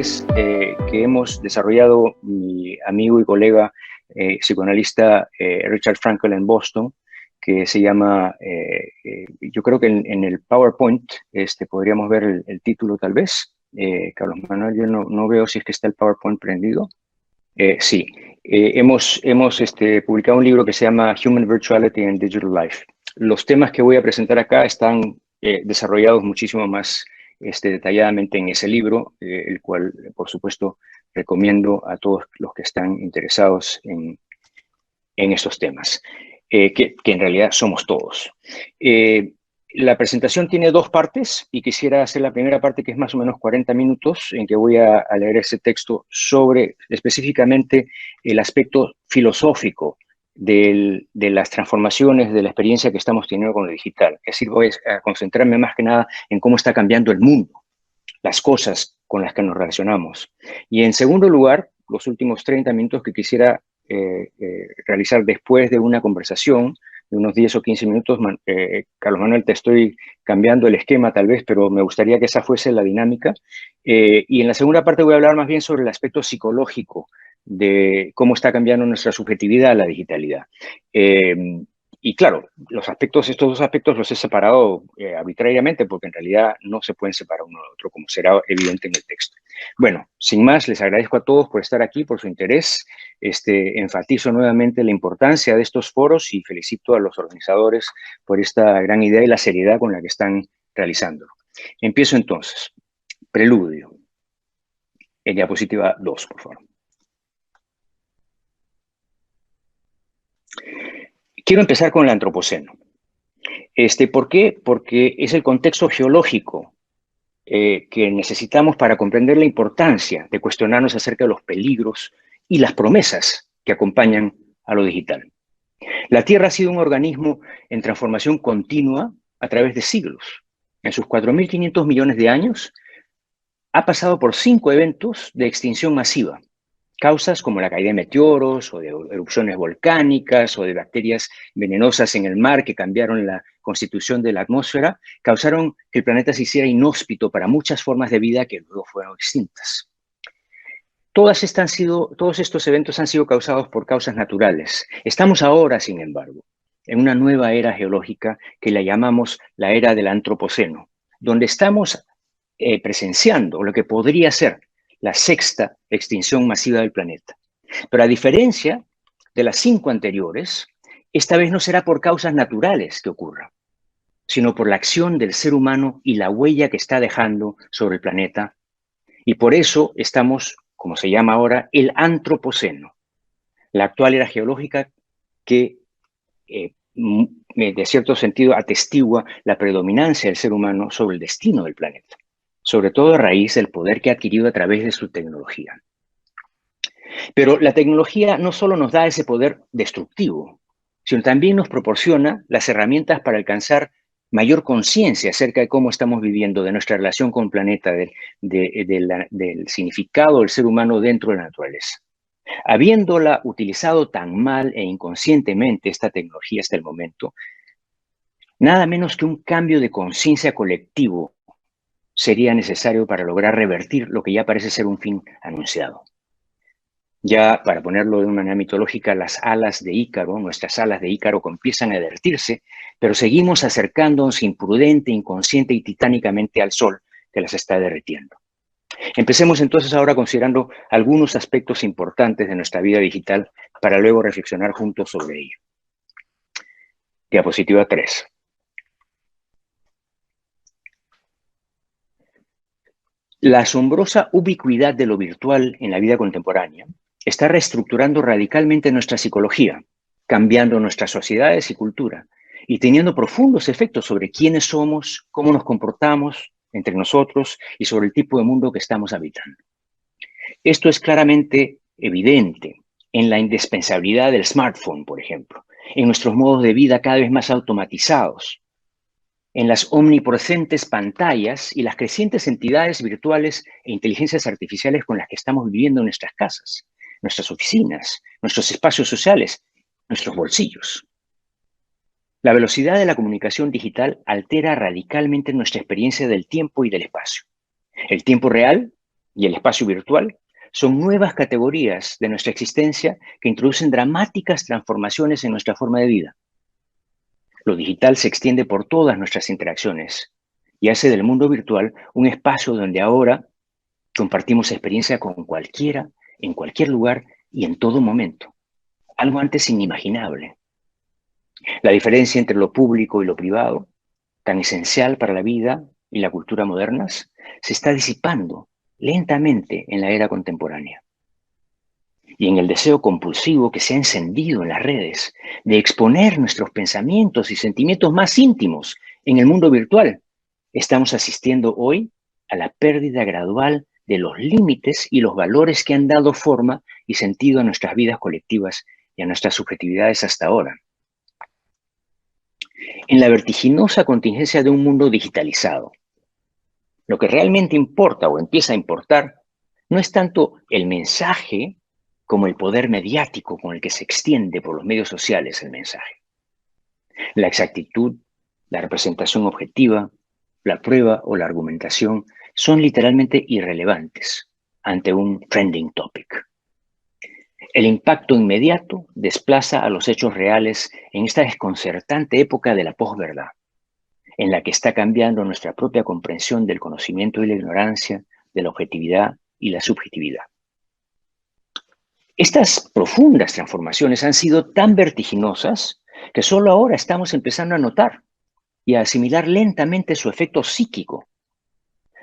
interesantes que hemos desarrollado mi amigo y colega psicoanalista Richard Frankel en Boston, que se llama, yo creo que en el PowerPoint podríamos ver el título tal vez. Carlos Manuel, yo no veo si es que está el PowerPoint prendido. Sí, hemos publicado un libro que se llama Human Virtuality and Digital Life. Los temas que voy a presentar acá están desarrollados muchísimo más detalladamente en ese libro, el cual, por supuesto, recomiendo a todos los que están interesados en estos temas, que en realidad somos todos. La presentación tiene dos partes y quisiera hacer la primera parte, que es más o menos 40 minutos, en que voy a leer ese texto sobre específicamente el aspecto filosófico de las transformaciones de la experiencia que estamos teniendo con lo digital. Es decir, voy a concentrarme más que nada en cómo está cambiando el mundo, las cosas con las que nos relacionamos. Y en segundo lugar, los últimos 30 minutos que quisiera realizar después de una conversación de unos 10 o 15 minutos. Carlos Manuel, te estoy cambiando el esquema tal vez, pero me gustaría que esa fuese la dinámica. Y en la segunda parte voy a hablar más bien sobre el aspecto psicológico de cómo está cambiando nuestra subjetividad a la digitalidad. Y claro, estos dos aspectos los he separado arbitrariamente porque en realidad no se pueden separar uno del otro, como será evidente en el texto. Bueno, sin más, les agradezco a todos por estar aquí, por su interés. Enfatizo nuevamente la importancia de estos foros y felicito a los organizadores por esta gran idea y la seriedad con la que están realizándolo. Empiezo entonces. Preludio. En diapositiva 2, por favor. Quiero empezar con el antropoceno. ¿Por qué? Porque es el contexto geológico que necesitamos para comprender la importancia de cuestionarnos acerca de los peligros y las promesas que acompañan a lo digital. La Tierra ha sido un organismo en transformación continua a través de siglos. En sus 4.500 millones de años ha pasado por 5 eventos de extinción masiva. Causas como la caída de meteoros o de erupciones volcánicas o de bacterias venenosas en el mar que cambiaron la constitución de la atmósfera, causaron que el planeta se hiciera inhóspito para muchas formas de vida que luego fueron extintas. Todos estos eventos han sido causados por causas naturales. Estamos ahora, sin embargo, en una nueva era geológica que la llamamos la era del antropoceno, donde estamos presenciando lo que podría ser la sexta extinción masiva del planeta. Pero a diferencia de las 5 anteriores, esta vez no será por causas naturales que ocurra, sino por la acción del ser humano y la huella que está dejando sobre el planeta. Y por eso estamos, como se llama ahora, el antropoceno, la actual era geológica que de cierto sentido atestigua la predominancia del ser humano sobre el destino del planeta, sobre todo a raíz del poder que ha adquirido a través de su tecnología. Pero la tecnología no solo nos da ese poder destructivo, sino también nos proporciona las herramientas para alcanzar mayor conciencia acerca de cómo estamos viviendo, de nuestra relación con el planeta, del significado del ser humano dentro de la naturaleza. Habiéndola utilizado tan mal e inconscientemente esta tecnología hasta el momento, nada menos que un cambio de conciencia colectivo sería necesario para lograr revertir lo que ya parece ser un fin anunciado. Ya, para ponerlo de una manera mitológica, las alas de Ícaro, nuestras alas de Ícaro, empiezan a derretirse, pero seguimos acercándonos imprudente, inconsciente y titánicamente al Sol que las está derritiendo. Empecemos entonces ahora considerando algunos aspectos importantes de nuestra vida digital para luego reflexionar juntos sobre ello. Diapositiva 3. La asombrosa ubicuidad de lo virtual en la vida contemporánea está reestructurando radicalmente nuestra psicología, cambiando nuestras sociedades y cultura, y teniendo profundos efectos sobre quiénes somos, cómo nos comportamos entre nosotros y sobre el tipo de mundo que estamos habitando. Esto es claramente evidente en la indispensabilidad del smartphone, por ejemplo, en nuestros modos de vida cada vez más automatizados, en las omnipresentes pantallas y las crecientes entidades virtuales e inteligencias artificiales con las que estamos viviendo en nuestras casas, nuestras oficinas, nuestros espacios sociales, nuestros bolsillos. La velocidad de la comunicación digital altera radicalmente nuestra experiencia del tiempo y del espacio. El tiempo real y el espacio virtual son nuevas categorías de nuestra existencia que introducen dramáticas transformaciones en nuestra forma de vida. Lo digital se extiende por todas nuestras interacciones y hace del mundo virtual un espacio donde ahora compartimos experiencia con cualquiera, en cualquier lugar y en todo momento. Algo antes inimaginable. La diferencia entre lo público y lo privado, tan esencial para la vida y la cultura modernas, se está disipando lentamente en la era contemporánea. Y en el deseo compulsivo que se ha encendido en las redes de exponer nuestros pensamientos y sentimientos más íntimos en el mundo virtual, estamos asistiendo hoy a la pérdida gradual de los límites y los valores que han dado forma y sentido a nuestras vidas colectivas y a nuestras subjetividades hasta ahora. En la vertiginosa contingencia de un mundo digitalizado, lo que realmente importa o empieza a importar no es tanto el mensaje como el poder mediático con el que se extiende por los medios sociales el mensaje. La exactitud, la representación objetiva, la prueba o la argumentación son literalmente irrelevantes ante un trending topic. El impacto inmediato desplaza a los hechos reales en esta desconcertante época de la posverdad, en la que está cambiando nuestra propia comprensión del conocimiento y la ignorancia, de la objetividad y la subjetividad. Estas profundas transformaciones han sido tan vertiginosas que solo ahora estamos empezando a notar y a asimilar lentamente su efecto psíquico.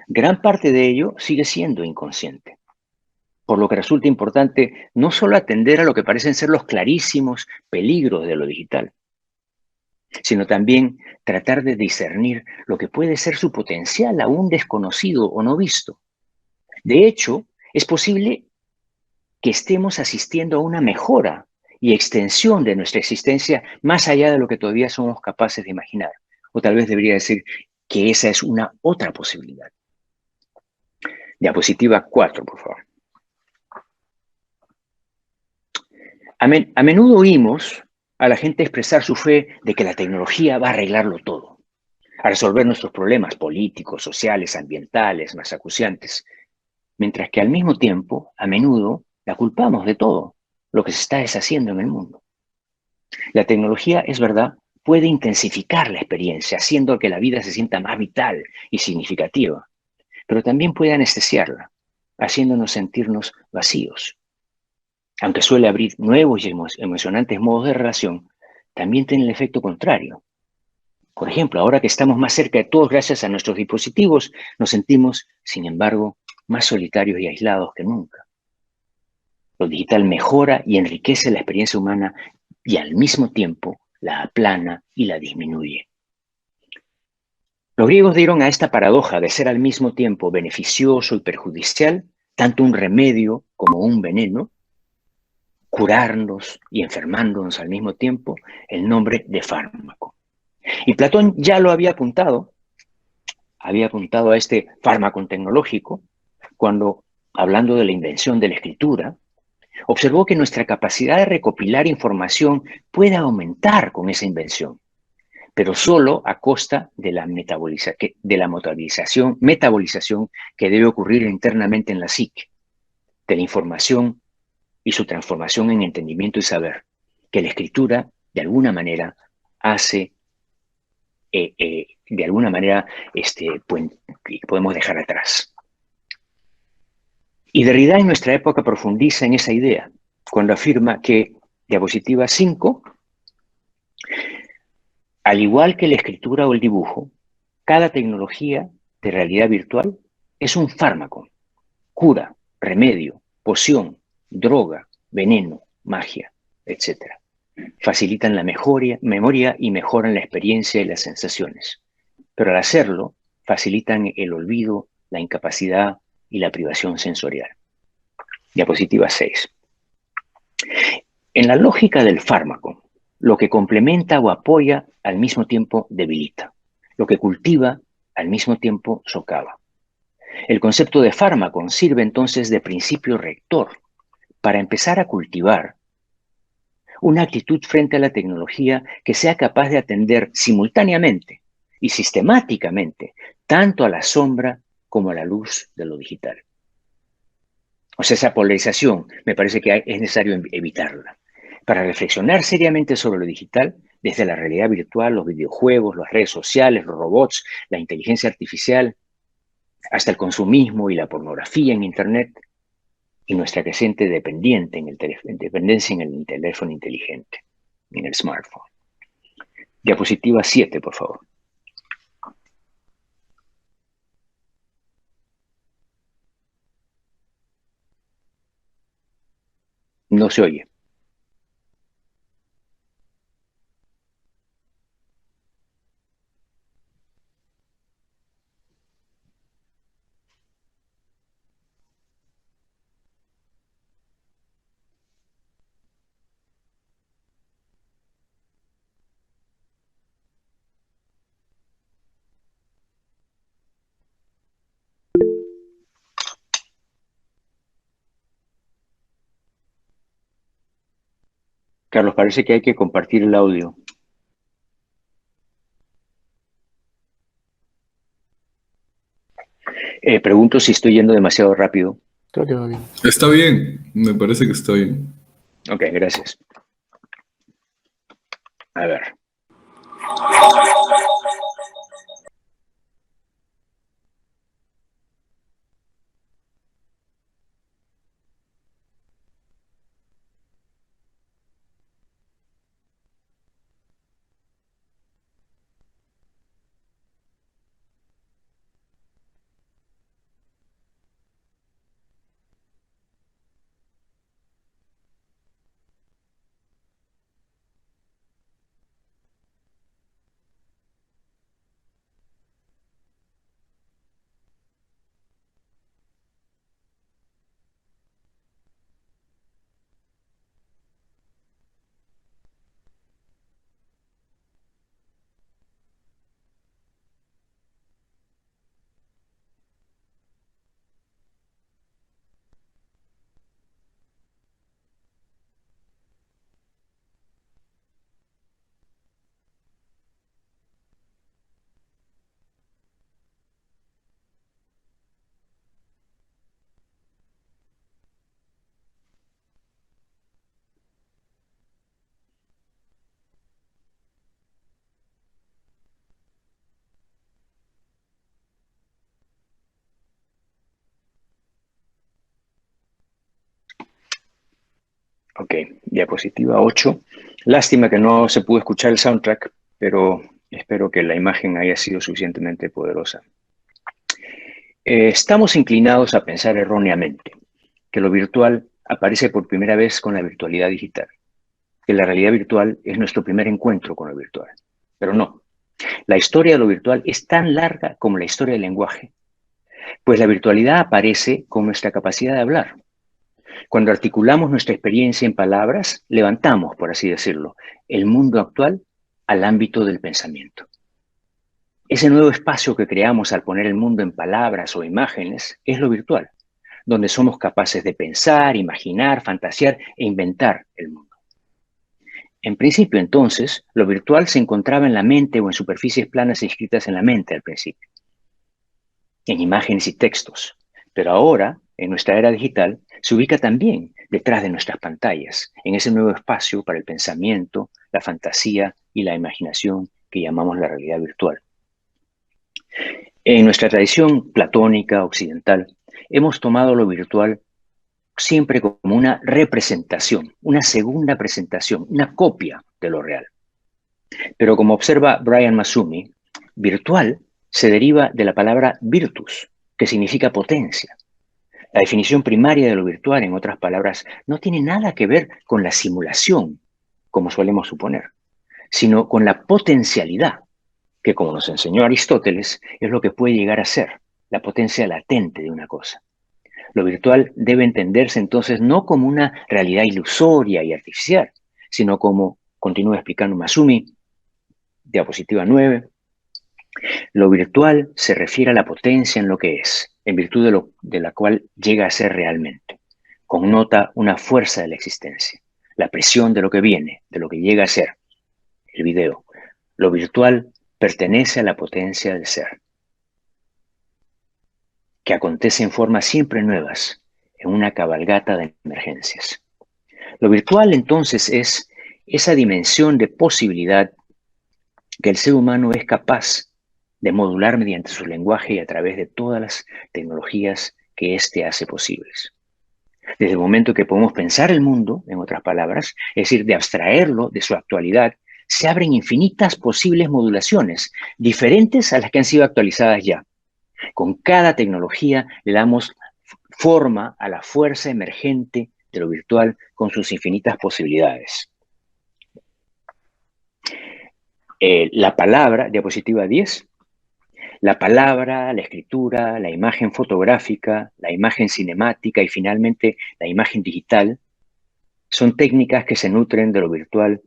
Gran parte de ello sigue siendo inconsciente, por lo que resulta importante no solo atender a lo que parecen ser los clarísimos peligros de lo digital, sino también tratar de discernir lo que puede ser su potencial aún desconocido o no visto. De hecho, es posible que estemos asistiendo a una mejora y extensión de nuestra existencia más allá de lo que todavía somos capaces de imaginar. O tal vez debería decir que esa es una otra posibilidad. Diapositiva 4, por favor. A menudo oímos a la gente expresar su fe de que la tecnología va a arreglarlo todo, a resolver nuestros problemas políticos, sociales, ambientales, más acuciantes, mientras que al mismo tiempo, a menudo, la culpamos de todo lo que se está deshaciendo en el mundo. La tecnología, es verdad, puede intensificar la experiencia, haciendo que la vida se sienta más vital y significativa, pero también puede anestesiarla, haciéndonos sentirnos vacíos. Aunque suele abrir nuevos y emocionantes modos de relación, también tiene el efecto contrario. Por ejemplo, ahora que estamos más cerca de todos gracias a nuestros dispositivos, nos sentimos, sin embargo, más solitarios y aislados que nunca. Lo digital mejora y enriquece la experiencia humana y al mismo tiempo la aplana y la disminuye. Los griegos dieron a esta paradoja de ser al mismo tiempo beneficioso y perjudicial, tanto un remedio como un veneno, curarnos y enfermándonos al mismo tiempo, el nombre de fármaco. Y Platón ya lo había apuntado a este fármaco tecnológico cuando, hablando de la invención de la escritura, observó que nuestra capacidad de recopilar información puede aumentar con esa invención, pero solo a costa de la metabolización que debe ocurrir internamente en la psique, de la información y su transformación en entendimiento y saber, que la escritura, de alguna manera, podemos dejar atrás. Y Derrida en nuestra época profundiza en esa idea, cuando afirma que, diapositiva 5, al igual que la escritura o el dibujo, cada tecnología de realidad virtual es un fármaco, cura, remedio, poción, droga, veneno, magia, etc. Facilitan la memoria y mejoran la experiencia y las sensaciones. Pero al hacerlo, facilitan el olvido, la incapacidad y la privación sensorial. Diapositiva 6. En la lógica del fármaco, lo que complementa o apoya al mismo tiempo debilita. Lo que cultiva al mismo tiempo socava. El concepto de fármaco sirve entonces de principio rector para empezar a cultivar una actitud frente a la tecnología que sea capaz de atender simultáneamente y sistemáticamente tanto a la sombra como a la luz de lo digital. O sea, esa polarización me parece que es necesario evitarla. Para reflexionar seriamente sobre lo digital, desde la realidad virtual, los videojuegos, las redes sociales, los robots, la inteligencia artificial, hasta el consumismo y la pornografía en Internet, y nuestra creciente dependencia en el teléfono inteligente, en el smartphone. Diapositiva 7, por favor. No se oye. Carlos, parece que hay que compartir el audio. Pregunto si estoy yendo demasiado rápido. Creo que va bien. Está bien, me parece que está bien. Ok, gracias. A ver. Ok, diapositiva 8. Lástima que no se pudo escuchar el soundtrack, pero espero que la imagen haya sido suficientemente poderosa. Estamos inclinados a pensar erróneamente que lo virtual aparece por primera vez con la virtualidad digital, que la realidad virtual es nuestro primer encuentro con lo virtual. Pero no, la historia de lo virtual es tan larga como la historia del lenguaje, pues la virtualidad aparece con nuestra capacidad de hablar. Cuando articulamos nuestra experiencia en palabras, levantamos, por así decirlo, el mundo actual al ámbito del pensamiento. Ese nuevo espacio que creamos al poner el mundo en palabras o imágenes es lo virtual, donde somos capaces de pensar, imaginar, fantasear e inventar el mundo. En principio, entonces, lo virtual se encontraba en la mente o en superficies planas inscritas en la mente al principio, en imágenes y textos. Pero ahora, en nuestra era digital, se ubica también detrás de nuestras pantallas, en ese nuevo espacio para el pensamiento, la fantasía y la imaginación que llamamos la realidad virtual. En nuestra tradición platónica occidental, hemos tomado lo virtual siempre como una representación, una segunda presentación, una copia de lo real. Pero como observa Brian Massumi, virtual se deriva de la palabra virtus, que significa potencia. La definición primaria de lo virtual, en otras palabras, no tiene nada que ver con la simulación, como solemos suponer, sino con la potencialidad, que como nos enseñó Aristóteles, es lo que puede llegar a ser, la potencia latente de una cosa. Lo virtual debe entenderse entonces no como una realidad ilusoria y artificial, sino como, continúa explicando Massumi, diapositiva 9, lo virtual se refiere a la potencia en lo que es, en virtud de la cual llega a ser realmente. Connota una fuerza de la existencia, la presión de lo que viene, de lo que llega a ser. El video. Lo virtual pertenece a la potencia del ser, que acontece en formas siempre nuevas, en una cabalgata de emergencias. Lo virtual, entonces, es esa dimensión de posibilidad que el ser humano es capaz de modular mediante su lenguaje y a través de todas las tecnologías que éste hace posibles. Desde el momento que podemos pensar el mundo, en otras palabras, es decir, de abstraerlo de su actualidad, se abren infinitas posibles modulaciones, diferentes a las que han sido actualizadas ya. Con cada tecnología le damos forma a la fuerza emergente de lo virtual con sus infinitas posibilidades. La palabra, diapositiva 10, la palabra, la escritura, la imagen fotográfica, la imagen cinemática y finalmente la imagen digital son técnicas que se nutren de lo virtual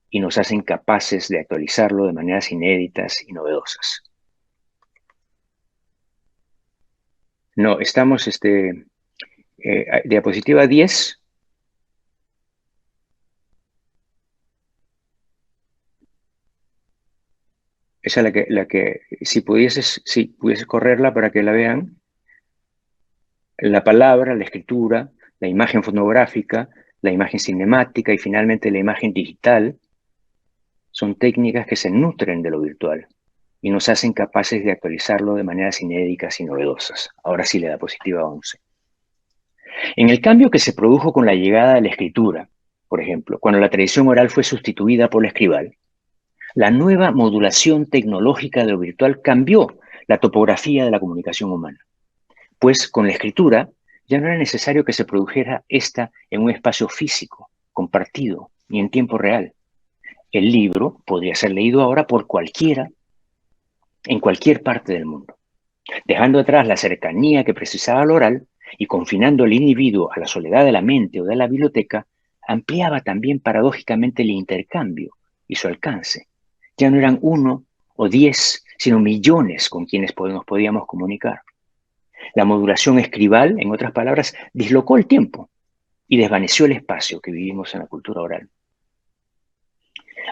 y nos hacen capaces de actualizarlo de maneras inéditas y novedosas. No, estamos, diapositiva 10. Esa es la que si pudieses correrla para que la vean. La palabra, la escritura, la imagen fotográfica, la imagen cinemática y finalmente la imagen digital son técnicas que se nutren de lo virtual y nos hacen capaces de actualizarlo de maneras inéditas y novedosas. Ahora sí, la diapositiva 11. En el cambio que se produjo con la llegada de la escritura, por ejemplo, cuando la tradición oral fue sustituida por la escribal, la nueva modulación tecnológica de lo virtual cambió la topografía de la comunicación humana, pues con la escritura ya no era necesario que se produjera esta en un espacio físico, compartido, ni en tiempo real. El libro podría ser leído ahora por cualquiera, en cualquier parte del mundo, dejando atrás la cercanía que precisaba el oral y confinando al individuo a la soledad de la mente o de la biblioteca, ampliaba también paradójicamente el intercambio y su alcance. Ya no eran 1 o 10, sino millones con quienes nos podíamos comunicar. La modulación escribal, en otras palabras, dislocó el tiempo y desvaneció el espacio que vivimos en la cultura oral.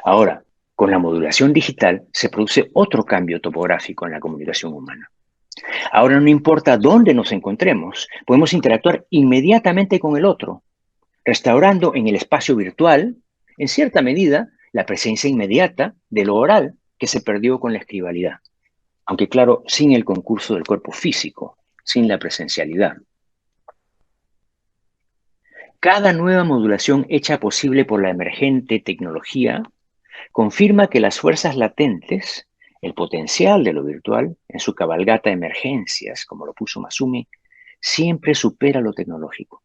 Ahora, con la modulación digital se produce otro cambio topográfico en la comunicación humana. Ahora no importa dónde nos encontremos, podemos interactuar inmediatamente con el otro, restaurando en el espacio virtual, en cierta medida, la presencia inmediata de lo oral que se perdió con la escribalidad. Aunque claro, sin el concurso del cuerpo físico, sin la presencialidad. Cada nueva modulación hecha posible por la emergente tecnología confirma que las fuerzas latentes, el potencial de lo virtual, en su cabalgata de emergencias, como lo puso Masumi, siempre supera lo tecnológico.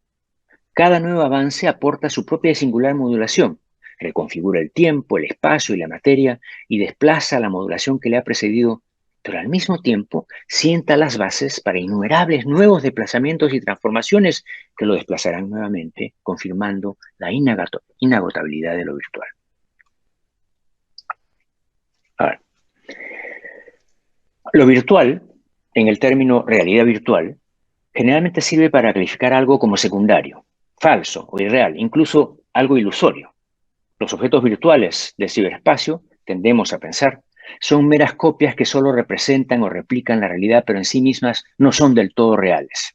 Cada nuevo avance aporta su propia y singular modulación, reconfigura el tiempo, el espacio y la materia y desplaza la modulación que le ha precedido, pero al mismo tiempo sienta las bases para innumerables nuevos desplazamientos y transformaciones que lo desplazarán nuevamente, confirmando la inagotabilidad de lo virtual. Ahora, lo virtual, en el término realidad virtual, generalmente sirve para calificar algo como secundario, falso o irreal, incluso algo ilusorio. Los objetos virtuales del ciberespacio, tendemos a pensar, son meras copias que solo representan o replican la realidad, pero en sí mismas no son del todo reales.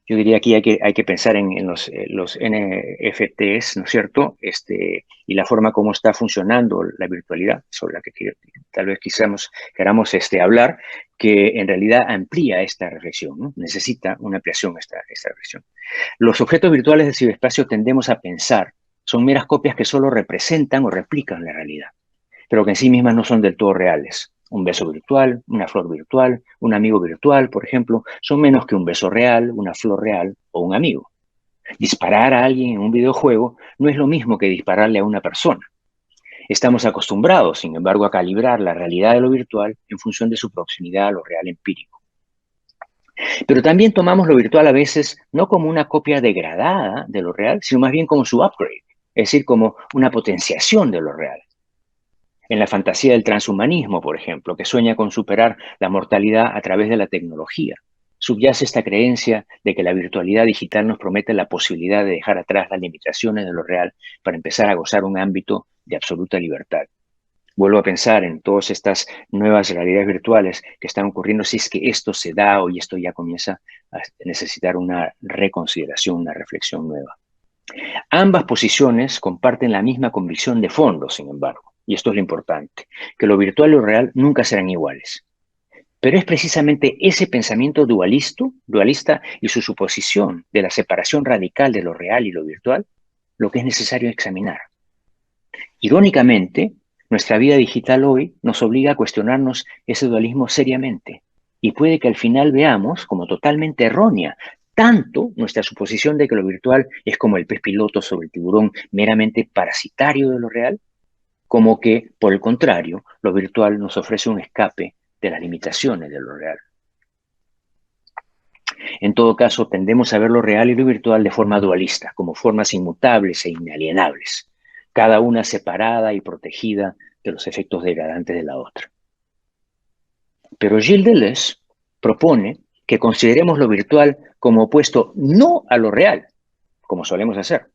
Yo diría que hay que pensar en los NFTs, ¿no es cierto? Y la forma como está funcionando la virtualidad, sobre la que tal vez queramos hablar, que en realidad amplía esta reflexión, ¿no? Necesita una ampliación esta reflexión. Los objetos virtuales del ciberespacio tendemos a pensar son meras copias que solo representan o replican la realidad, pero que en sí mismas no son del todo reales. Un beso virtual, una flor virtual, un amigo virtual, por ejemplo, son menos que un beso real, una flor real o un amigo. Disparar a alguien en un videojuego no es lo mismo que dispararle a una persona. Estamos acostumbrados, sin embargo, a calibrar la realidad de lo virtual en función de su proximidad a lo real empírico. Pero también tomamos lo virtual a veces no como una copia degradada de lo real, sino más bien como su upgrade, es decir, como una potenciación de lo real. En la fantasía del transhumanismo, por ejemplo, que sueña con superar la mortalidad a través de la tecnología, subyace esta creencia de que la virtualidad digital nos promete la posibilidad de dejar atrás las limitaciones de lo real para empezar a gozar un ámbito de absoluta libertad. Vuelvo a pensar en todas estas nuevas realidades virtuales que están ocurriendo, si es que esto se da o y esto ya comienza a necesitar una reconsideración, una reflexión nueva. Ambas posiciones comparten la misma convicción de fondo, sin embargo, y esto es lo importante, que lo virtual y lo real nunca serán iguales. Pero es precisamente ese pensamiento dualista y su suposición de la separación radical de lo real y lo virtual lo que es necesario examinar. Irónicamente, nuestra vida digital hoy nos obliga a cuestionarnos ese dualismo seriamente y puede que al final veamos como totalmente errónea tanto nuestra suposición de que lo virtual es como el pez piloto sobre el tiburón meramente parasitario de lo real, como que, por el contrario, lo virtual nos ofrece un escape de las limitaciones de lo real. En todo caso, tendemos a ver lo real y lo virtual de forma dualista, como formas inmutables e inalienables, cada una separada y protegida de los efectos degradantes de la otra. Pero Gilles Deleuze propone que consideremos lo virtual como opuesto no a lo real, como solemos hacer,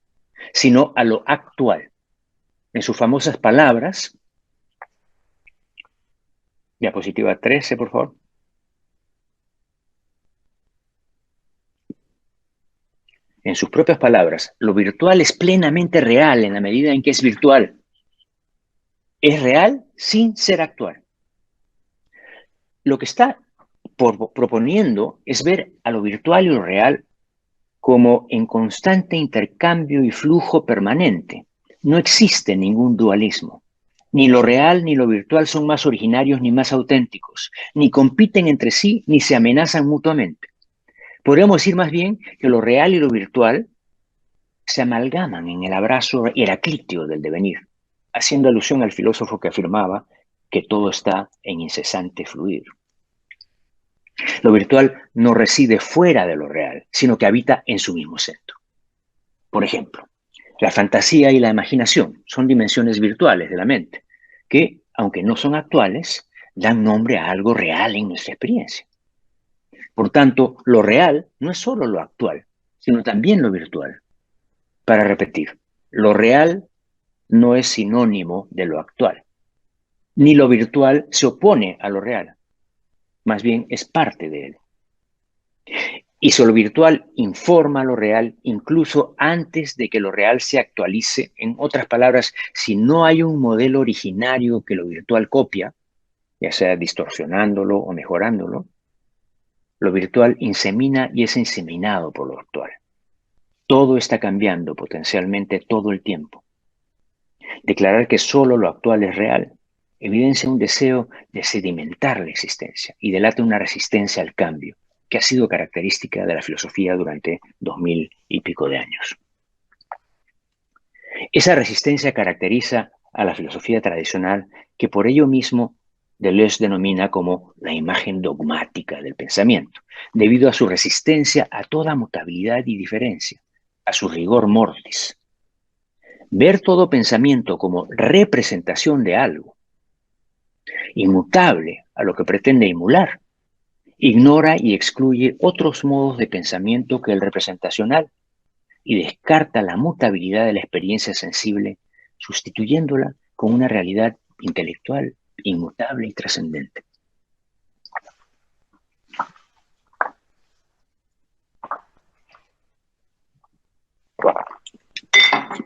sino a lo actual. En sus famosas palabras, diapositiva 13, por favor. En sus propias palabras, lo virtual es plenamente real en la medida en que es virtual. Es real sin ser actual. Lo que está proponiendo es ver a lo virtual y lo real como en constante intercambio y flujo permanente. No existe ningún dualismo. Ni lo real ni lo virtual son más originarios ni más auténticos, ni compiten entre sí ni se amenazan mutuamente. Podríamos decir más bien que lo real y lo virtual se amalgaman en el abrazo heraclíteo del devenir, haciendo alusión al filósofo que afirmaba que todo está en incesante fluir. Lo virtual no reside fuera de lo real, sino que habita en su mismo centro. Por ejemplo, la fantasía y la imaginación son dimensiones virtuales de la mente, que, aunque no son actuales, dan nombre a algo real en nuestra experiencia. Por tanto, lo real no es solo lo actual, sino también lo virtual. Para repetir, lo real no es sinónimo de lo actual, ni lo virtual se opone a lo real, más bien es parte de él. Y si lo virtual informa lo real incluso antes de que lo real se actualice, en otras palabras, si no hay un modelo originario que lo virtual copia, ya sea distorsionándolo o mejorándolo, lo virtual insemina y es inseminado por lo actual. Todo está cambiando potencialmente todo el tiempo. Declarar que solo lo actual es real evidencia un deseo de sedimentar la existencia y delata una resistencia al cambio que ha sido característica de la filosofía durante 2000 y pico de años. Esa resistencia caracteriza a la filosofía tradicional que por ello mismo Deleuze denomina como la imagen dogmática del pensamiento, debido a su resistencia a toda mutabilidad y diferencia, a su rigor mortis. Ver todo pensamiento como representación de algo, inmutable a lo que pretende emular, ignora y excluye otros modos de pensamiento que el representacional y descarta la mutabilidad de la experiencia sensible, sustituyéndola con una realidad intelectual inmutable y trascendente.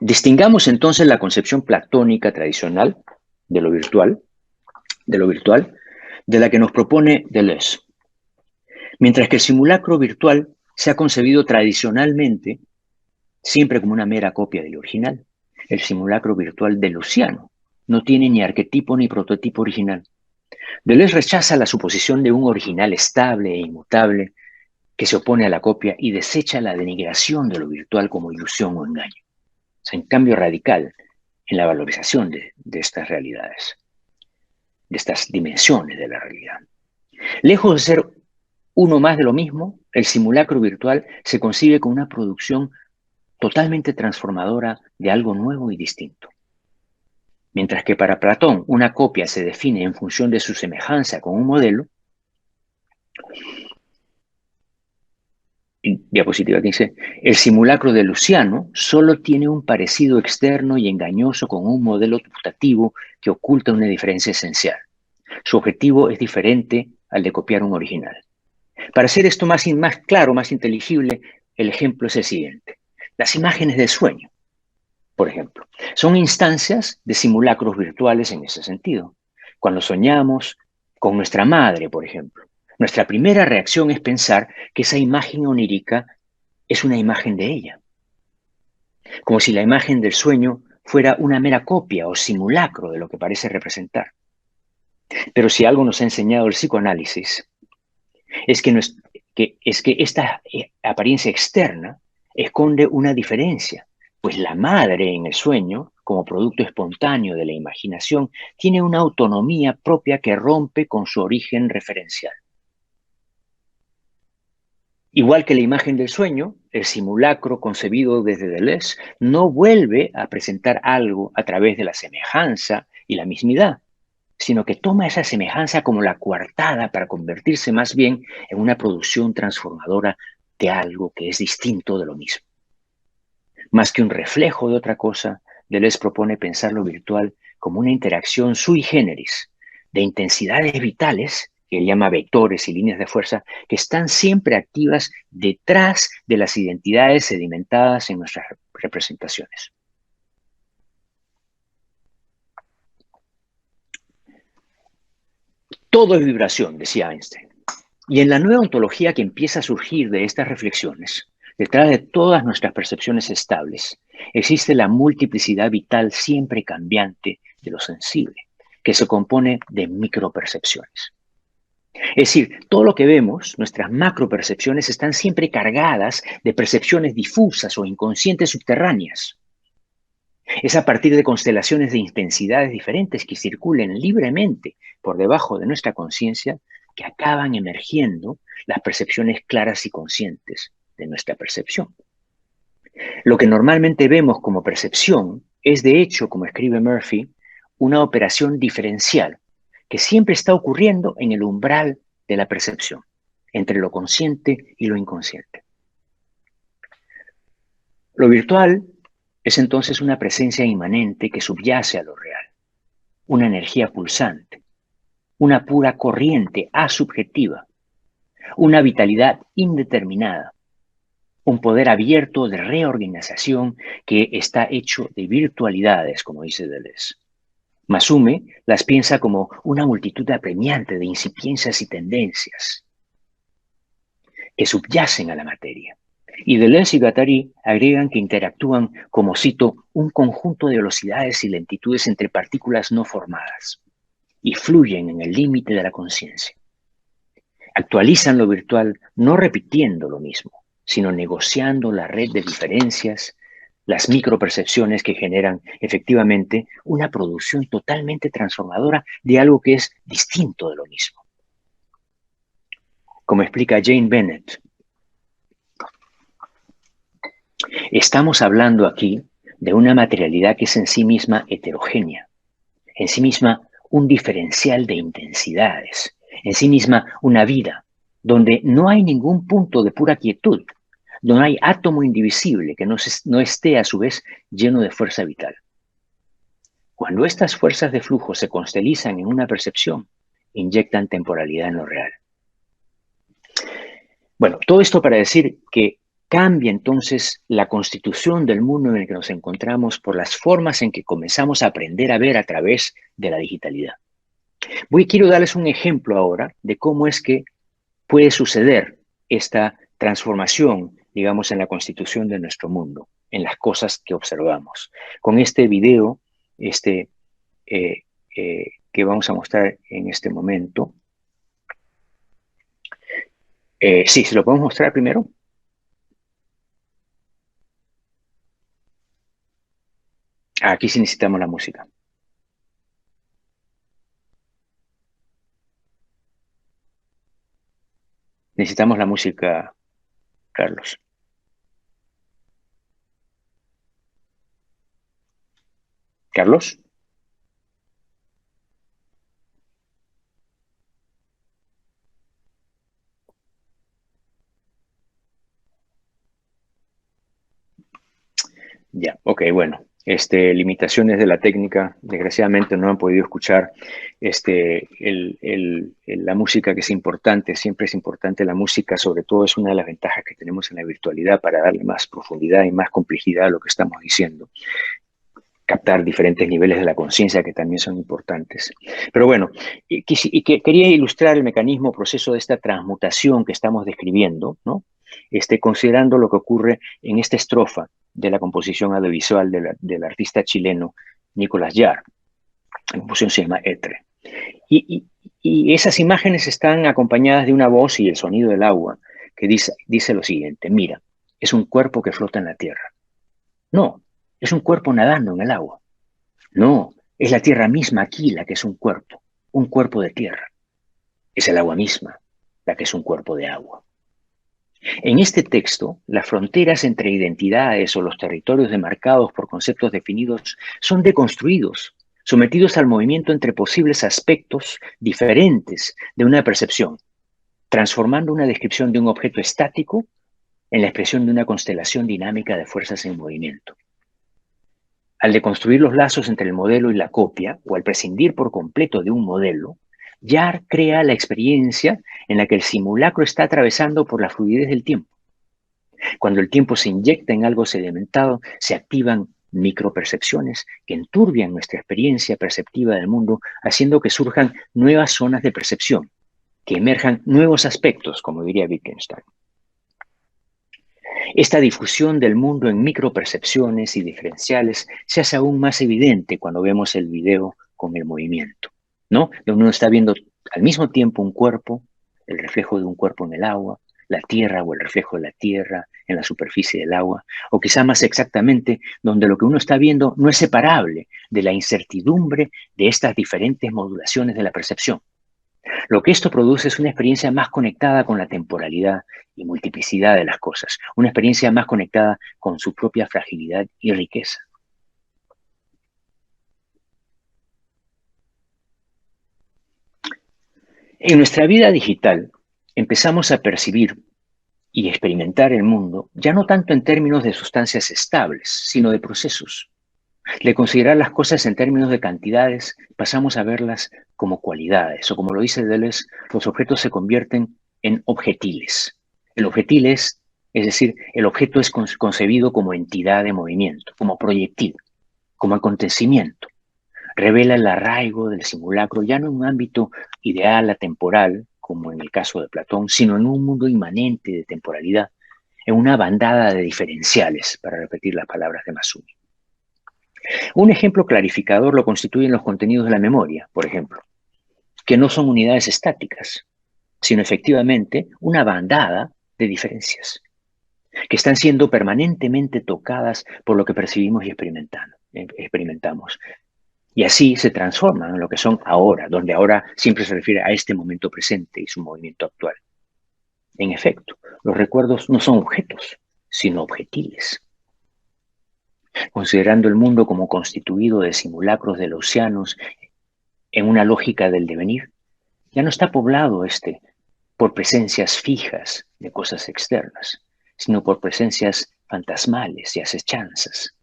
Distingamos entonces la concepción platónica tradicional de lo virtual, de la que nos propone Deleuze. Mientras que el simulacro virtual se ha concebido tradicionalmente siempre como una mera copia del original, el simulacro virtual deleuziano no tiene ni arquetipo ni prototipo original. Deleuze rechaza la suposición de un original estable e inmutable que se opone a la copia y desecha la denigración de lo virtual como ilusión o engaño. Es un cambio radical en la valorización de estas realidades, de estas dimensiones de la realidad. Lejos de ser uno más de lo mismo, el simulacro virtual se concibe como una producción totalmente transformadora de algo nuevo y distinto. Mientras que para Platón una copia se define en función de su semejanza con un modelo, diapositiva 15, el simulacro de Luciano solo tiene un parecido externo y engañoso con un modelo putativo que oculta una diferencia esencial. Su objetivo es diferente al de copiar un original. Para hacer esto más claro, más inteligible, el ejemplo es el siguiente. Las imágenes del sueño, por ejemplo, son instancias de simulacros virtuales en ese sentido. Cuando soñamos con nuestra madre, por ejemplo, nuestra primera reacción es pensar que esa imagen onírica es una imagen de ella, como si la imagen del sueño fuera una mera copia o simulacro de lo que parece representar. Pero si algo nos ha enseñado el psicoanálisis, es que esta apariencia externa esconde una diferencia, pues la madre en el sueño, como producto espontáneo de la imaginación, tiene una autonomía propia que rompe con su origen referencial. Igual que la imagen del sueño, el simulacro concebido desde Deleuze no vuelve a presentar algo a través de la semejanza y la mismidad, sino que toma esa semejanza como la coartada para convertirse más bien en una producción transformadora de algo que es distinto de lo mismo. Más que un reflejo de otra cosa, Deleuze propone pensar lo virtual como una interacción sui generis de intensidades vitales, que él llama vectores y líneas de fuerza, que están siempre activas detrás de las identidades sedimentadas en nuestras representaciones. Todo es vibración, decía Einstein. Y en la nueva ontología que empieza a surgir de estas reflexiones, detrás de todas nuestras percepciones estables, existe la multiplicidad vital siempre cambiante de lo sensible, que se compone de micropercepciones. Es decir, todo lo que vemos, nuestras macropercepciones, están siempre cargadas de percepciones difusas o inconscientes subterráneas. Es a partir de constelaciones de intensidades diferentes que circulen libremente por debajo de nuestra conciencia que acaban emergiendo las percepciones claras y conscientes de nuestra percepción. Lo que normalmente vemos como percepción es, de hecho, como escribe Murphy, una operación diferencial que siempre está ocurriendo en el umbral de la percepción, entre lo consciente y lo inconsciente. Lo virtual es entonces una presencia inmanente que subyace a lo real, una energía pulsante, una pura corriente asubjetiva, una vitalidad indeterminada, un poder abierto de reorganización que está hecho de virtualidades, como dice Deleuze. Masume las piensa como una multitud apremiante de incipiencias y tendencias que subyacen a la materia. Y Deleuze y Guattari agregan que interactúan como, cito, un conjunto de velocidades y lentitudes entre partículas no formadas y fluyen en el límite de la conciencia. Actualizan lo virtual no repitiendo lo mismo, sino negociando la red de diferencias, las micropercepciones que generan efectivamente una producción totalmente transformadora de algo que es distinto de lo mismo. Como explica Jane Bennett, estamos hablando aquí de una materialidad que es en sí misma heterogénea, en sí misma un diferencial de intensidades, en sí misma una vida, donde no hay ningún punto de pura quietud, donde no hay átomo indivisible que no esté a su vez lleno de fuerza vital. Cuando estas fuerzas de flujo se constelizan en una percepción, inyectan temporalidad en lo real. Bueno, todo esto para decir que cambia entonces la constitución del mundo en el que nos encontramos por las formas en que comenzamos a aprender a ver a través de la digitalidad. Quiero darles un ejemplo ahora de cómo es que puede suceder esta transformación, digamos, en la constitución de nuestro mundo, en las cosas que observamos. Con este video eh, que vamos a mostrar en este momento. Sí, ¿se lo podemos mostrar primero? Aquí sí necesitamos la música. Necesitamos la música, Carlos. ¿Carlos? Ok, bueno, limitaciones de la técnica, desgraciadamente no han podido escuchar la música, que es importante, siempre es importante la música, sobre todo es una de las ventajas que tenemos en la virtualidad para darle más profundidad y más complejidad a lo que estamos diciendo, captar diferentes niveles de la conciencia que también son importantes. Pero bueno, quería ilustrar el mecanismo, proceso de esta transmutación que estamos describiendo, ¿no? Considerando lo que ocurre en esta estrofa de la composición audiovisual del artista chileno Nicolás Yarr. La composición se llama Etre. Y esas imágenes están acompañadas de una voz y el sonido del agua que dice lo siguiente: mira, es un cuerpo que flota en la tierra. No, es un cuerpo nadando en el agua. No, es la tierra misma aquí la que es un cuerpo de tierra. Es el agua misma la que es un cuerpo de agua. En este texto, las fronteras entre identidades o los territorios demarcados por conceptos definidos son deconstruidos, sometidos al movimiento entre posibles aspectos diferentes de una percepción, transformando una descripción de un objeto estático en la expresión de una constelación dinámica de fuerzas en movimiento. Al deconstruir los lazos entre el modelo y la copia, o al prescindir por completo de un modelo, Yarr crea la experiencia en la que el simulacro está atravesando por la fluidez del tiempo. Cuando el tiempo se inyecta en algo sedimentado, se activan micropercepciones que enturbian nuestra experiencia perceptiva del mundo, haciendo que surjan nuevas zonas de percepción, que emerjan nuevos aspectos, como diría Wittgenstein. Esta difusión del mundo en micropercepciones y diferenciales se hace aún más evidente cuando vemos el video con el movimiento, ¿no? Donde uno está viendo al mismo tiempo un cuerpo, el reflejo de un cuerpo en el agua, la tierra o el reflejo de la tierra en la superficie del agua, o quizá más exactamente, donde lo que uno está viendo no es separable de la incertidumbre de estas diferentes modulaciones de la percepción. Lo que esto produce es una experiencia más conectada con la temporalidad y multiplicidad de las cosas, una experiencia más conectada con su propia fragilidad y riqueza. En nuestra vida digital empezamos a percibir y experimentar el mundo ya no tanto en términos de sustancias estables, sino de procesos. De considerar las cosas en términos de cantidades, pasamos a verlas como cualidades, o como lo dice Deleuze, los objetos se convierten en objetiles. El objetil es decir, el objeto es concebido como entidad de movimiento, como proyectil, como acontecimiento. Revela el arraigo del simulacro ya no en un ámbito ideal, atemporal, como en el caso de Platón, sino en un mundo inmanente de temporalidad, en una bandada de diferenciales, para repetir las palabras de Masumi. Un ejemplo clarificador lo constituyen los contenidos de la memoria, por ejemplo, que no son unidades estáticas, sino efectivamente una bandada de diferencias, que están siendo permanentemente tocadas por lo que percibimos y experimentamos. Y así se transforman en lo que son ahora, donde ahora siempre se refiere a este momento presente y su movimiento actual. En efecto, los recuerdos no son objetos, sino objetiles. Considerando el mundo como constituido de simulacros de los océanos en una lógica del devenir, ya no está poblado por presencias fijas de cosas externas, sino por presencias fantasmales y acechanzas.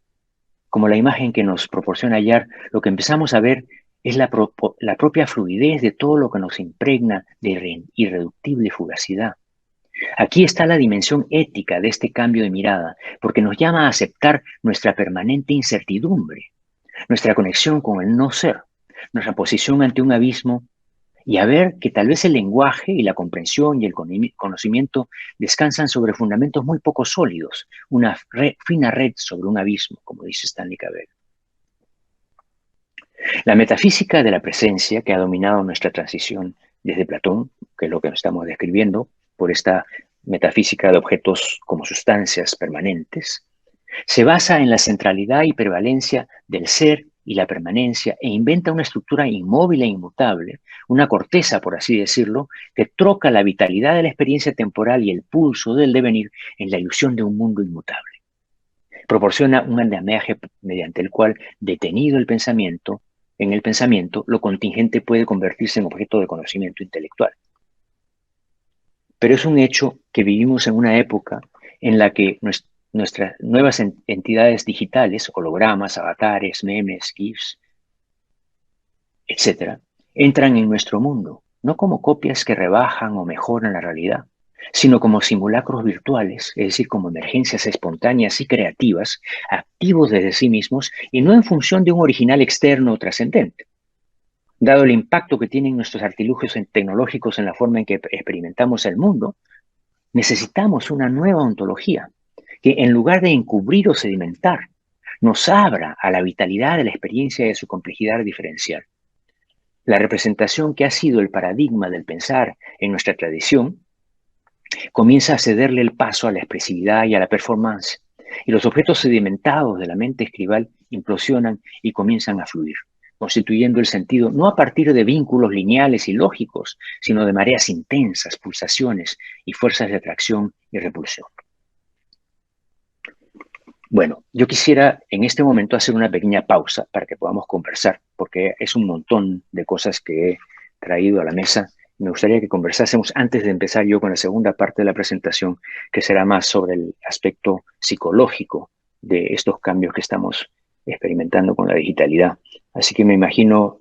Como la imagen que nos proporciona Yarr, lo que empezamos a ver es la propia fluidez de todo lo que nos impregna de irreductible fugacidad. Aquí está la dimensión ética de este cambio de mirada, porque nos llama a aceptar nuestra permanente incertidumbre, nuestra conexión con el no ser, nuestra posición ante un abismo, y a ver que tal vez el lenguaje y la comprensión y el conocimiento descansan sobre fundamentos muy poco sólidos, una fina red sobre un abismo, como dice Stanley Cavell. La metafísica de la presencia que ha dominado nuestra transición desde Platón, que es lo que estamos describiendo, por esta metafísica de objetos como sustancias permanentes, se basa en la centralidad y prevalencia del ser y la permanencia e inventa una estructura inmóvil e inmutable, una corteza, por así decirlo, que troca la vitalidad de la experiencia temporal y el pulso del devenir en la ilusión de un mundo inmutable. Proporciona un andamiaje mediante el cual, detenido en el pensamiento, lo contingente puede convertirse en objeto de conocimiento intelectual. Pero es un hecho que vivimos en una época en la que nuestras nuevas entidades digitales, hologramas, avatares, memes, GIFs, etcétera, entran en nuestro mundo, no como copias que rebajan o mejoran la realidad, sino como simulacros virtuales, es decir, como emergencias espontáneas y creativas, activos desde sí mismos y no en función de un original externo o trascendente. Dado el impacto que tienen nuestros artilugios tecnológicos en la forma en que experimentamos el mundo, necesitamos una nueva ontología que, en lugar de encubrir o sedimentar, nos abra a la vitalidad de la experiencia y de su complejidad diferencial. La representación que ha sido el paradigma del pensar en nuestra tradición comienza a cederle el paso a la expresividad y a la performance, y los objetos sedimentados de la mente escribal implosionan y comienzan a fluir, constituyendo el sentido no a partir de vínculos lineales y lógicos, sino de mareas intensas, pulsaciones y fuerzas de atracción y repulsión. Bueno, yo quisiera en este momento hacer una pequeña pausa para que podamos conversar, porque es un montón de cosas que he traído a la mesa. Me gustaría que conversásemos antes de empezar yo con la segunda parte de la presentación, que será más sobre el aspecto psicológico de estos cambios que estamos experimentando con la digitalidad. Así que me imagino,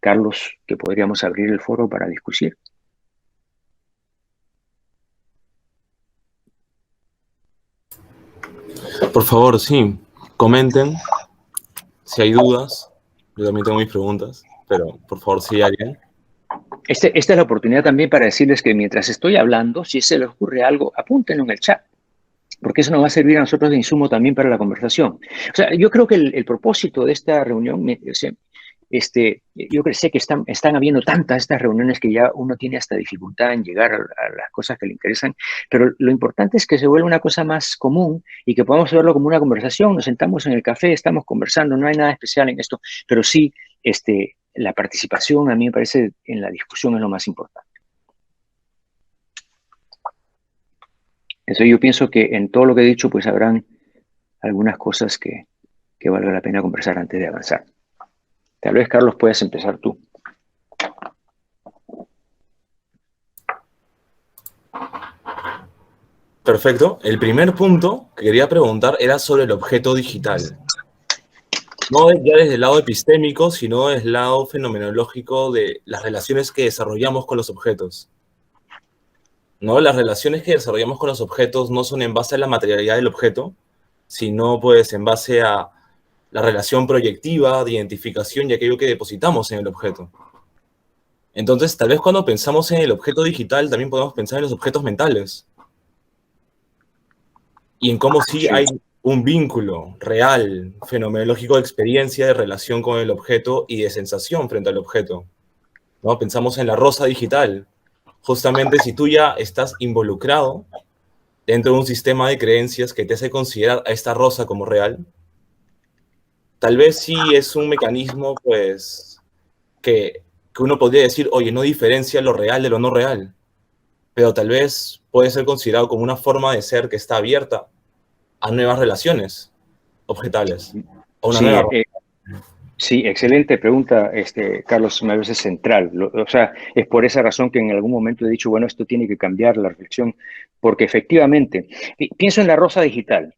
Carlos, que podríamos abrir el foro para discutir. Por favor, sí, comenten si hay dudas. Yo también tengo mis preguntas, pero por favor, si hay alguien. Esta es la oportunidad también para decirles que mientras estoy hablando, si se les ocurre algo, apúntenlo en el chat, porque eso nos va a servir a nosotros de insumo también para la conversación. O sea, yo creo que el propósito de esta reunión, yo sé que están habiendo tantas estas reuniones que ya uno tiene hasta dificultad en llegar a las cosas que le interesan, pero lo importante es que se vuelva una cosa más común y que podamos verlo como una conversación. Nos sentamos en el café, estamos conversando, no hay nada especial en esto, pero sí, la participación a mí me parece en la discusión es lo más importante. Eso yo pienso que en todo lo que he dicho, pues habrán algunas cosas que valga la pena conversar antes de avanzar. Tal vez, Carlos, puedas empezar tú. Perfecto. El primer punto que quería preguntar era sobre el objeto digital. No ya desde el lado epistémico, sino desde el lado fenomenológico de las relaciones que desarrollamos con los objetos. ¿No? Las relaciones que desarrollamos con los objetos no son en base a la materialidad del objeto, sino pues en base a la relación proyectiva de identificación y aquello que depositamos en el objeto. Entonces, tal vez cuando pensamos en el objeto digital, también podemos pensar en los objetos mentales. Y en cómo sí hay un vínculo real, fenomenológico de experiencia, de relación con el objeto y de sensación frente al objeto, ¿no? Pensamos en la rosa digital. Justamente si tú ya estás involucrado dentro de un sistema de creencias que te hace considerar a esta rosa como real, tal vez sí es un mecanismo, pues, que uno podría decir, oye, no diferencia lo real de lo no real, pero tal vez puede ser considerado como una forma de ser que está abierta a nuevas relaciones objetales. A una nueva... Sí, excelente pregunta, Carlos, me parece central. O sea, es por esa razón que en algún momento he dicho, bueno, esto tiene que cambiar la reflexión, porque efectivamente, pienso en la rosa digital.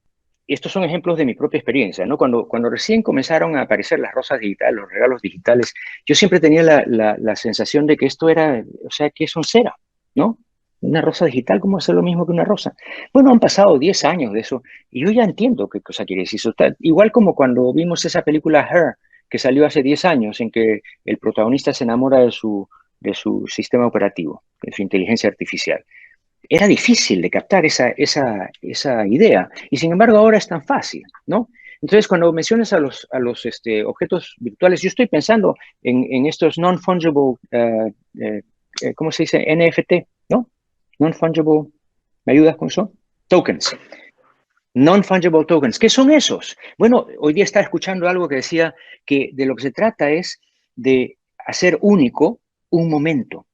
Estos son ejemplos de mi propia experiencia, ¿no? Cuando recién comenzaron a aparecer las rosas digitales, los regalos digitales, yo siempre tenía la sensación de que esto era, o sea, que son cera, ¿no? Una rosa digital, ¿cómo hacer lo mismo que una rosa? Bueno, han pasado 10 años de eso y yo ya entiendo qué cosa quiere decir eso. Igual como cuando vimos esa película Her, que salió hace 10 años, en que el protagonista se enamora de su sistema operativo, de su inteligencia artificial. Era difícil de captar esa idea y sin embargo ahora es tan fácil, ¿no? Entonces, cuando mencionas a los objetos virtuales, yo estoy pensando en estos non-fungible, ¿cómo se dice? NFT, ¿no? Non-fungible, ¿me ayudas con eso? Tokens. Non-fungible tokens. ¿Qué son esos? Bueno, hoy día estaba escuchando algo que decía que de lo que se trata es de hacer único un momento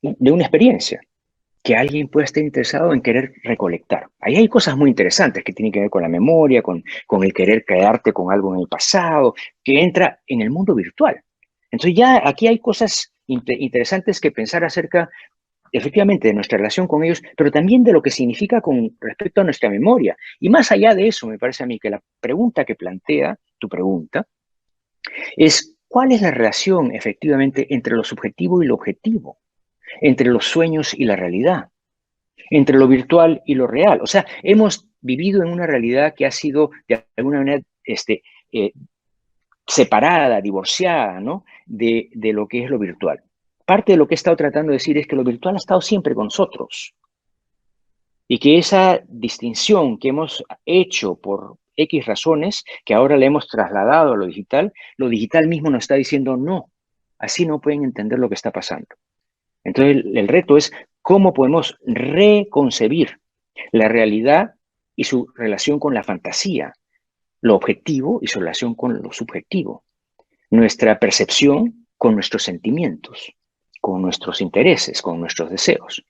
de una experiencia que alguien pueda estar interesado en querer recolectar. Ahí hay cosas muy interesantes que tienen que ver con la memoria, con el querer quedarte con algo en el pasado, que entra en el mundo virtual. Entonces ya aquí hay cosas interesantes que pensar acerca efectivamente de nuestra relación con ellos, pero también de lo que significa con respecto a nuestra memoria. Y más allá de eso, me parece a mí que la pregunta que plantea tu pregunta es ¿cuál es la relación efectivamente entre lo subjetivo y lo objetivo? Entre los sueños y la realidad, entre lo virtual y lo real. O sea, hemos vivido en una realidad que ha sido de alguna manera eh, separada, divorciada, ¿no? de lo que es lo virtual. Parte de lo que he estado tratando de decir es que lo virtual ha estado siempre con nosotros y que esa distinción que hemos hecho por X razones, que ahora le hemos trasladado a lo digital mismo nos está diciendo no, así no pueden entender lo que está pasando. Entonces el reto es cómo podemos reconcebir la realidad y su relación con la fantasía, lo objetivo y su relación con lo subjetivo, nuestra percepción con nuestros sentimientos, con nuestros intereses, con nuestros deseos.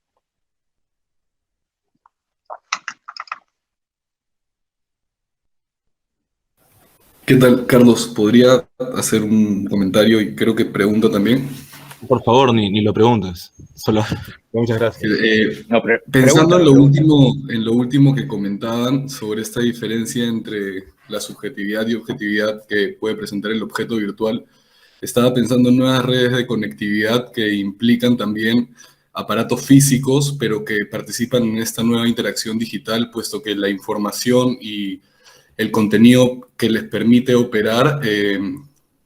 ¿Qué tal, Carlos? ¿Podría hacer un comentario y creo que pregunta también? Por favor, ni lo preguntes. Solo, muchas gracias. No, Pensando en pregúntame. en lo último que comentaban sobre esta diferencia entre la subjetividad y objetividad que puede presentar el objeto virtual, estaba pensando en nuevas redes de conectividad que implican también aparatos físicos, pero que participan en esta nueva interacción digital, puesto que la información y el contenido que les permite operar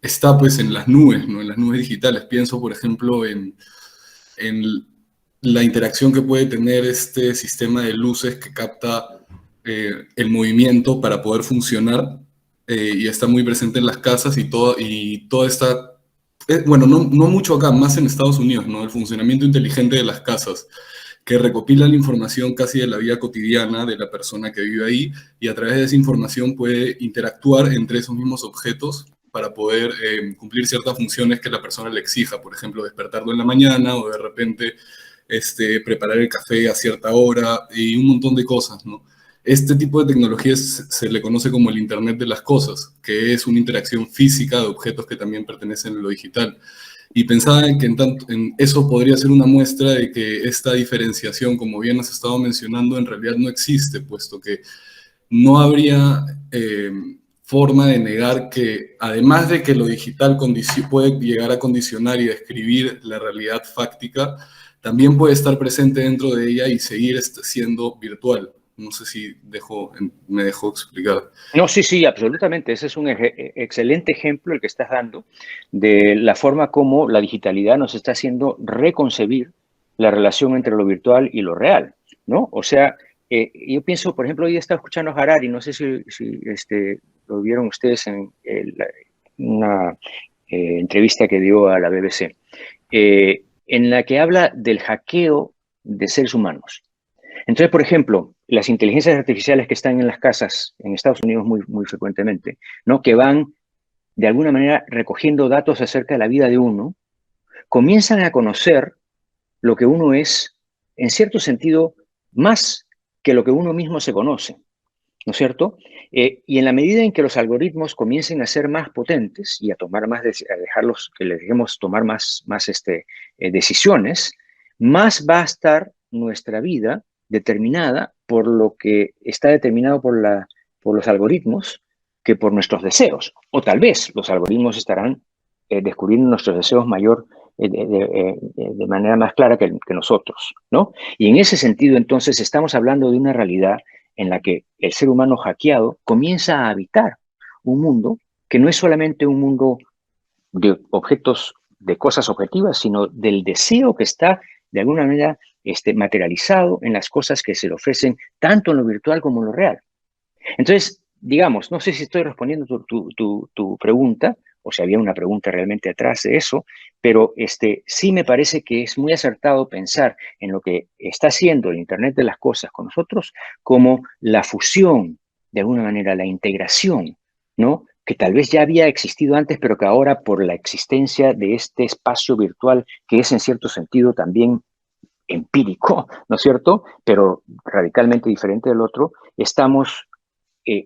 está pues en las nubes, ¿no? En las nubes digitales. Pienso, por ejemplo, en la interacción que puede tener este sistema de luces que capta el movimiento para poder funcionar y está muy presente en las casas y toda esta... bueno, no mucho acá, más en Estados Unidos, ¿no? El funcionamiento inteligente de las casas, que recopila la información casi de la vida cotidiana de la persona que vive ahí y a través de esa información puede interactuar entre esos mismos objetos para poder cumplir ciertas funciones que la persona le exija, por ejemplo, despertarlo en la mañana o de repente preparar el café a cierta hora y un montón de cosas, ¿no? Este tipo de tecnologías se le conoce como el Internet de las Cosas, que es una interacción física de objetos que también pertenecen a lo digital. Y pensaba en que en eso podría ser una muestra de que esta diferenciación, como bien has estado mencionando, en realidad no existe, puesto que no habría forma de negar que, además de que lo digital puede llegar a condicionar y describir la realidad fáctica, también puede estar presente dentro de ella y seguir siendo virtual. No sé si me dejó explicar. No, sí, sí, absolutamente. Ese es un excelente ejemplo el que estás dando de la forma como la digitalidad nos está haciendo reconcebir la relación entre lo virtual y lo real, ¿no? O sea, yo pienso, por ejemplo, hoy estaba escuchando a Harari, no sé si lo vieron ustedes en una entrevista que dio a la BBC, en la que habla del hackeo de seres humanos. Entonces, por ejemplo, las inteligencias artificiales que están en las casas en Estados Unidos muy frecuentemente, ¿no? Que van de alguna manera recogiendo datos acerca de la vida de uno, comienzan a conocer lo que uno es, en cierto sentido, más que lo que uno mismo se conoce, ¿no es cierto? Y en la medida en que los algoritmos comiencen a ser más potentes y a tomar más, a dejarlos, que les dejemos tomar más decisiones, más va a estar nuestra vida determinada por lo que está determinado por los algoritmos que por nuestros deseos. O tal vez los algoritmos estarán descubriendo nuestros deseos de manera más clara que nosotros, ¿no? Y en ese sentido, entonces, estamos hablando de una realidad en la que el ser humano hackeado comienza a habitar un mundo que no es solamente un mundo de objetos, de cosas objetivas, sino del deseo que está de alguna manera materializado en las cosas que se le ofrecen tanto en lo virtual como en lo real. Entonces, digamos, no sé si estoy respondiendo tu pregunta o si había una pregunta realmente atrás de eso, pero sí me parece que es muy acertado pensar en lo que está haciendo el Internet de las cosas con nosotros como la fusión, de alguna manera, la integración, ¿no? Que tal vez ya había existido antes, pero que ahora por la existencia de este espacio virtual, que es en cierto sentido también empírico, ¿no es cierto? Pero radicalmente diferente del otro, estamos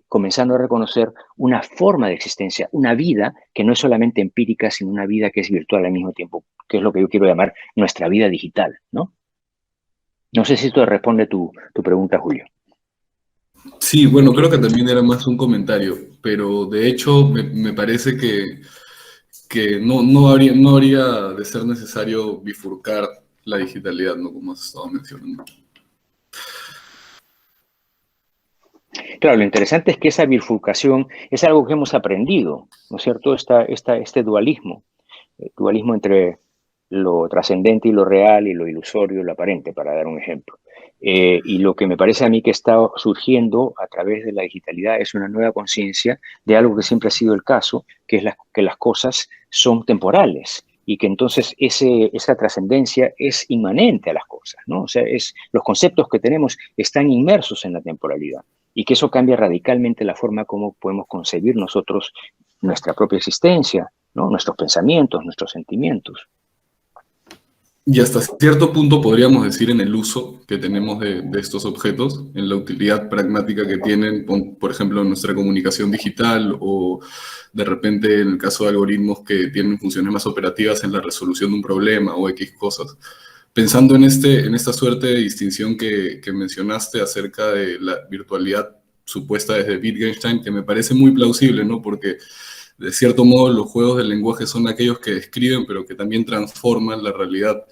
comenzando a reconocer una forma de existencia, una vida que no es solamente empírica, sino una vida que es virtual al mismo tiempo, que es lo que yo quiero llamar nuestra vida digital, ¿no? No sé si esto responde tu pregunta, Julio. Sí, bueno, creo que también era más un comentario, pero de hecho me parece que no habría de ser necesario bifurcar la digitalidad, ¿no? Como has estado mencionando. Claro, lo interesante es que esa bifurcación es algo que hemos aprendido, ¿no es cierto? Este dualismo, el dualismo entre lo trascendente y lo real y lo ilusorio y lo aparente, para dar un ejemplo. Y lo que me parece a mí que está surgiendo a través de la digitalidad es una nueva conciencia de algo que siempre ha sido el caso, que es que las cosas son temporales y que entonces esa trascendencia es inmanente a las cosas, ¿no? O sea, los conceptos que tenemos están inmersos en la temporalidad y que eso cambia radicalmente la forma como podemos concebir nosotros nuestra propia existencia, ¿no? Nuestros pensamientos, nuestros sentimientos. Y hasta cierto punto podríamos decir en el uso que tenemos de estos objetos, en la utilidad pragmática que tienen, por ejemplo, en nuestra comunicación digital o de repente en el caso de algoritmos que tienen funciones más operativas en la resolución de un problema o X cosas. Pensando en esta suerte de distinción que mencionaste acerca de la virtualidad supuesta desde Wittgenstein, que me parece muy plausible, ¿no? Porque de cierto modo los juegos del lenguaje son aquellos que describen, pero que también transforman la realidad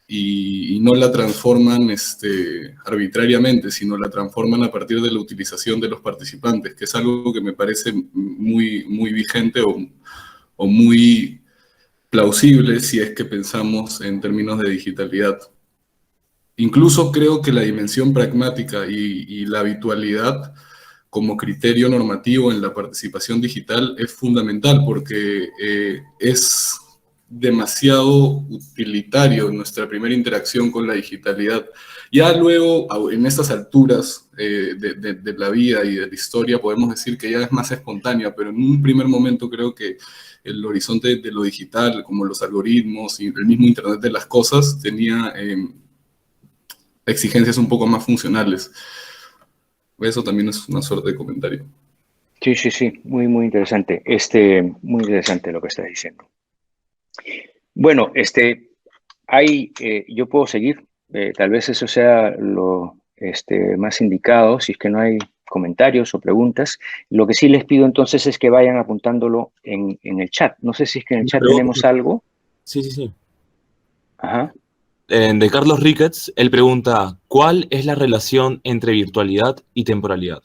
y no la transforman arbitrariamente, sino la transforman a partir de la utilización de los participantes, que es algo que me parece muy, muy vigente o muy plausible si es que pensamos en términos de digitalidad. Incluso creo que la dimensión pragmática y la habitualidad como criterio normativo en la participación digital es fundamental porque es demasiado utilitario nuestra primera interacción con la digitalidad. Ya luego, en estas alturas de la vida y de la historia, podemos decir que ya es más espontánea, pero en un primer momento creo que el horizonte de lo digital, como los algoritmos y el mismo Internet de las cosas, tenía exigencias un poco más funcionales. Eso también es una suerte de comentario. Sí, sí, sí, muy, muy interesante. Muy interesante lo que estás diciendo. Bueno, yo puedo seguir. Tal vez eso sea lo más indicado, si es que no hay comentarios o preguntas. Lo que sí les pido entonces es que vayan apuntándolo en el chat. No sé si es que en el chat tenemos algo. Sí, sí, sí. Ajá. De Carlos Ricketts, él pregunta, ¿cuál es la relación entre virtualidad y temporalidad?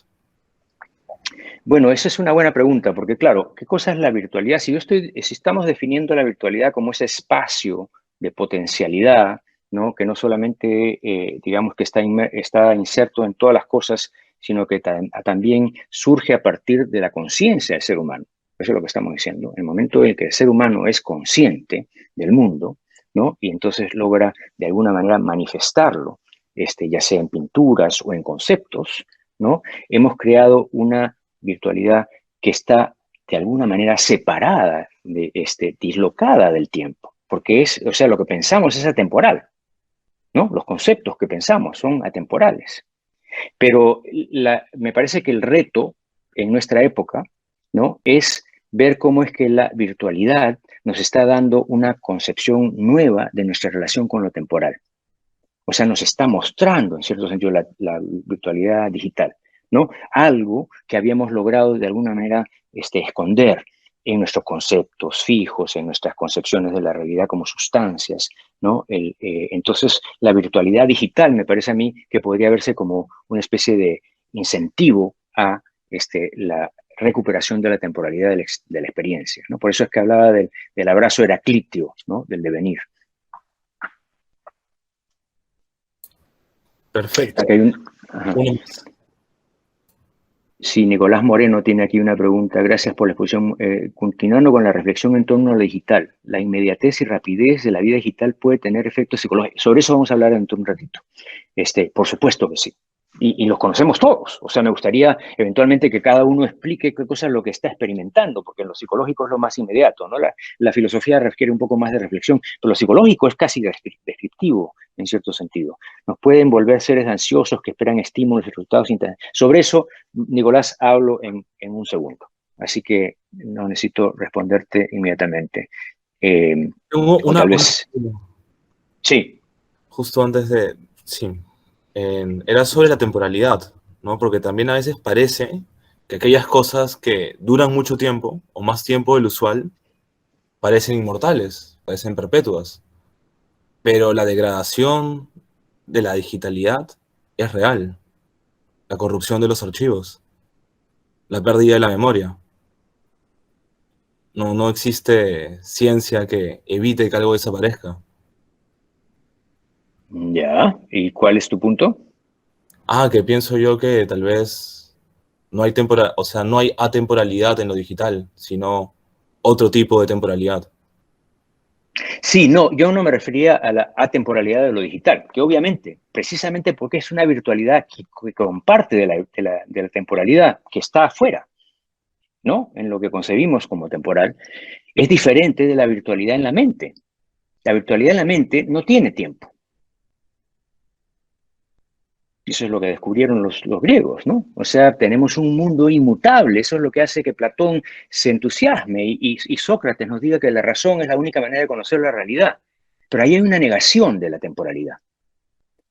Bueno, esa es una buena pregunta, porque claro, ¿qué cosa es la virtualidad? Si estamos definiendo la virtualidad como ese espacio de potencialidad, ¿no? Que no solamente, digamos, que está inserto en todas las cosas, sino que también surge a partir de la conciencia del ser humano. Eso es lo que estamos diciendo. En el momento en que el ser humano es consciente del mundo, ¿no? Y entonces logra de alguna manera manifestarlo, ya sea en pinturas o en conceptos, ¿no? Hemos creado una virtualidad que está de alguna manera separada, dislocada del tiempo, porque o sea, lo que pensamos es atemporal, ¿no? Los conceptos que pensamos son atemporales. Pero me parece que el reto en nuestra época, ¿no? Es ver cómo es que la virtualidad nos está dando una concepción nueva de nuestra relación con lo temporal. O sea, nos está mostrando, en cierto sentido, la virtualidad digital, ¿no? Algo que habíamos logrado de alguna manera esconder en nuestros conceptos fijos, en nuestras concepciones de la realidad como sustancias, ¿no? Entonces, la virtualidad digital me parece a mí que podría verse como una especie de incentivo a la recuperación de la temporalidad de la experiencia, ¿no? Por eso es que hablaba del abrazo heraclíteo, ¿no? Del devenir. Perfecto. Aquí hay Sí, Nicolás Moreno tiene aquí una pregunta. Gracias por la exposición. Continuando con la reflexión en torno a lo digital, ¿la inmediatez y rapidez de la vida digital puede tener efectos psicológicos? Sobre eso vamos a hablar dentro de un ratito. Por supuesto que sí. Y los conocemos todos. O sea, me gustaría eventualmente que cada uno explique qué cosa es lo que está experimentando, porque en lo psicológico es lo más inmediato, ¿no? La filosofía requiere un poco más de reflexión, pero lo psicológico es casi descriptivo, en cierto sentido. Nos pueden volver seres ansiosos que esperan estímulos y resultados instantáneos. Sobre eso, Nicolás, hablo en un segundo. Así que no necesito responderte inmediatamente. Tengo tal vez... Sí. Justo antes de... Sí. era sobre la temporalidad, ¿no? Porque también a veces parece que aquellas cosas que duran mucho tiempo, o más tiempo del usual, parecen inmortales, parecen perpetuas. Pero la degradación de la digitalidad es real. La corrupción de los archivos, la pérdida de la memoria. No existe ciencia que evite que algo desaparezca. Ya, ¿y cuál es tu punto? Que pienso yo que tal vez no hay o sea, no hay atemporalidad en lo digital, sino otro tipo de temporalidad. Sí, no, yo no me refería a la atemporalidad de lo digital, que obviamente, precisamente porque es una virtualidad que comparte de la temporalidad que está afuera, ¿no? En lo que concebimos como temporal, es diferente de la virtualidad en la mente. La virtualidad en la mente no tiene tiempo. Eso es lo que descubrieron los griegos, ¿no? O sea, tenemos un mundo inmutable. Eso es lo que hace que Platón se entusiasme y Sócrates nos diga que la razón es la única manera de conocer la realidad. Pero ahí hay una negación de la temporalidad.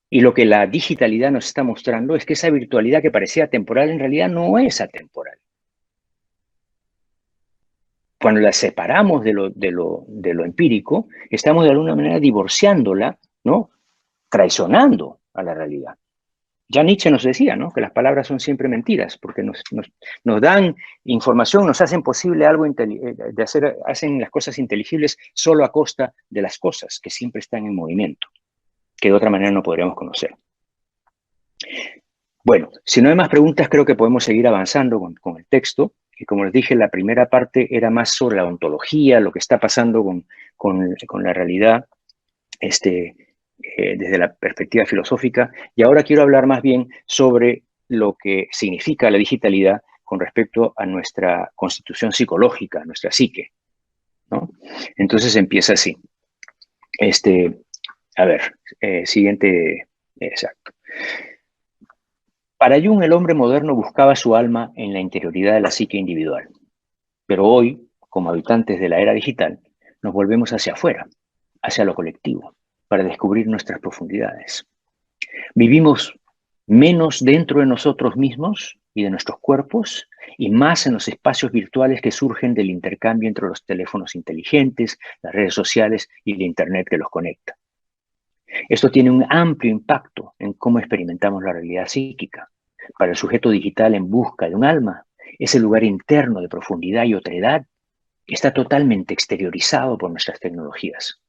Y lo que la digitalidad nos está mostrando es que esa virtualidad que parecía temporal en realidad no es atemporal. Cuando la separamos de lo empírico, estamos de alguna manera divorciándola, ¿no? Traicionando a la realidad. Ya Nietzsche nos decía, ¿no? Que las palabras son siempre mentiras, porque nos dan información, nos hacen posible algo hacen las cosas inteligibles solo a costa de las cosas que siempre están en movimiento, que de otra manera no podríamos conocer. Bueno, si no hay más preguntas, creo que podemos seguir avanzando con el texto. Y como les dije, la primera parte era más sobre la ontología, lo que está pasando con la realidad, desde la perspectiva filosófica, y ahora quiero hablar más bien sobre lo que significa la digitalidad con respecto a nuestra constitución psicológica, nuestra psique, ¿no? Entonces empieza así. Siguiente, exacto. Para Jung, el hombre moderno buscaba su alma en la interioridad de la psique individual, pero hoy, como habitantes de la era digital, nos volvemos hacia afuera, hacia lo colectivo, para descubrir nuestras profundidades. Vivimos menos dentro de nosotros mismos y de nuestros cuerpos y más en los espacios virtuales que surgen del intercambio entre los teléfonos inteligentes, las redes sociales y la Internet que los conecta. Esto tiene un amplio impacto en cómo experimentamos la realidad psíquica. Para el sujeto digital en busca de un alma, ese lugar interno de profundidad y otredad está totalmente exteriorizado por nuestras tecnologías.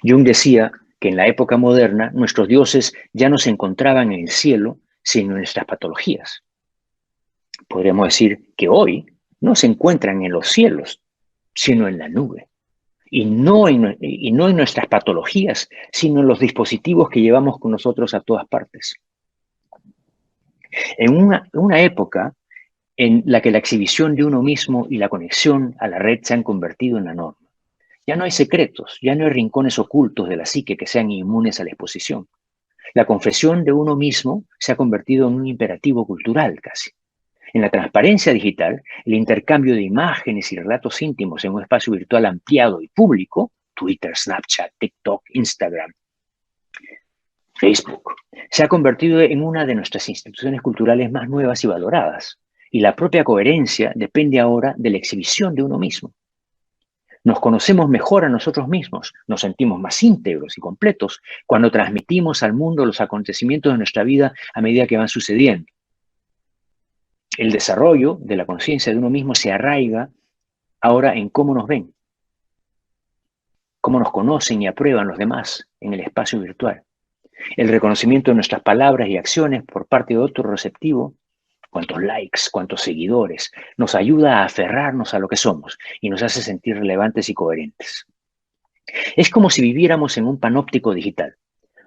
Jung decía que en la época moderna nuestros dioses ya no se encontraban en el cielo, sino en nuestras patologías. Podríamos decir que hoy no se encuentran en los cielos, sino en la nube. Y no en nuestras patologías, sino en los dispositivos que llevamos con nosotros a todas partes. En una época en la que la exhibición de uno mismo y la conexión a la red se han convertido en la norma. Ya no hay secretos, ya no hay rincones ocultos de la psique que sean inmunes a la exposición. La confesión de uno mismo se ha convertido en un imperativo cultural casi. En la transparencia digital, el intercambio de imágenes y relatos íntimos en un espacio virtual ampliado y público, Twitter, Snapchat, TikTok, Instagram, Facebook, se ha convertido en una de nuestras instituciones culturales más nuevas y valoradas. Y la propia coherencia depende ahora de la exhibición de uno mismo. Nos conocemos mejor a nosotros mismos, nos sentimos más íntegros y completos cuando transmitimos al mundo los acontecimientos de nuestra vida a medida que van sucediendo. El desarrollo de la conciencia de uno mismo se arraiga ahora en cómo nos ven, cómo nos conocen y aprueban los demás en el espacio virtual. El reconocimiento de nuestras palabras y acciones por parte de otro receptivo, cuántos likes, cuántos seguidores, nos ayuda a aferrarnos a lo que somos y nos hace sentir relevantes y coherentes. Es como si viviéramos en un panóptico digital,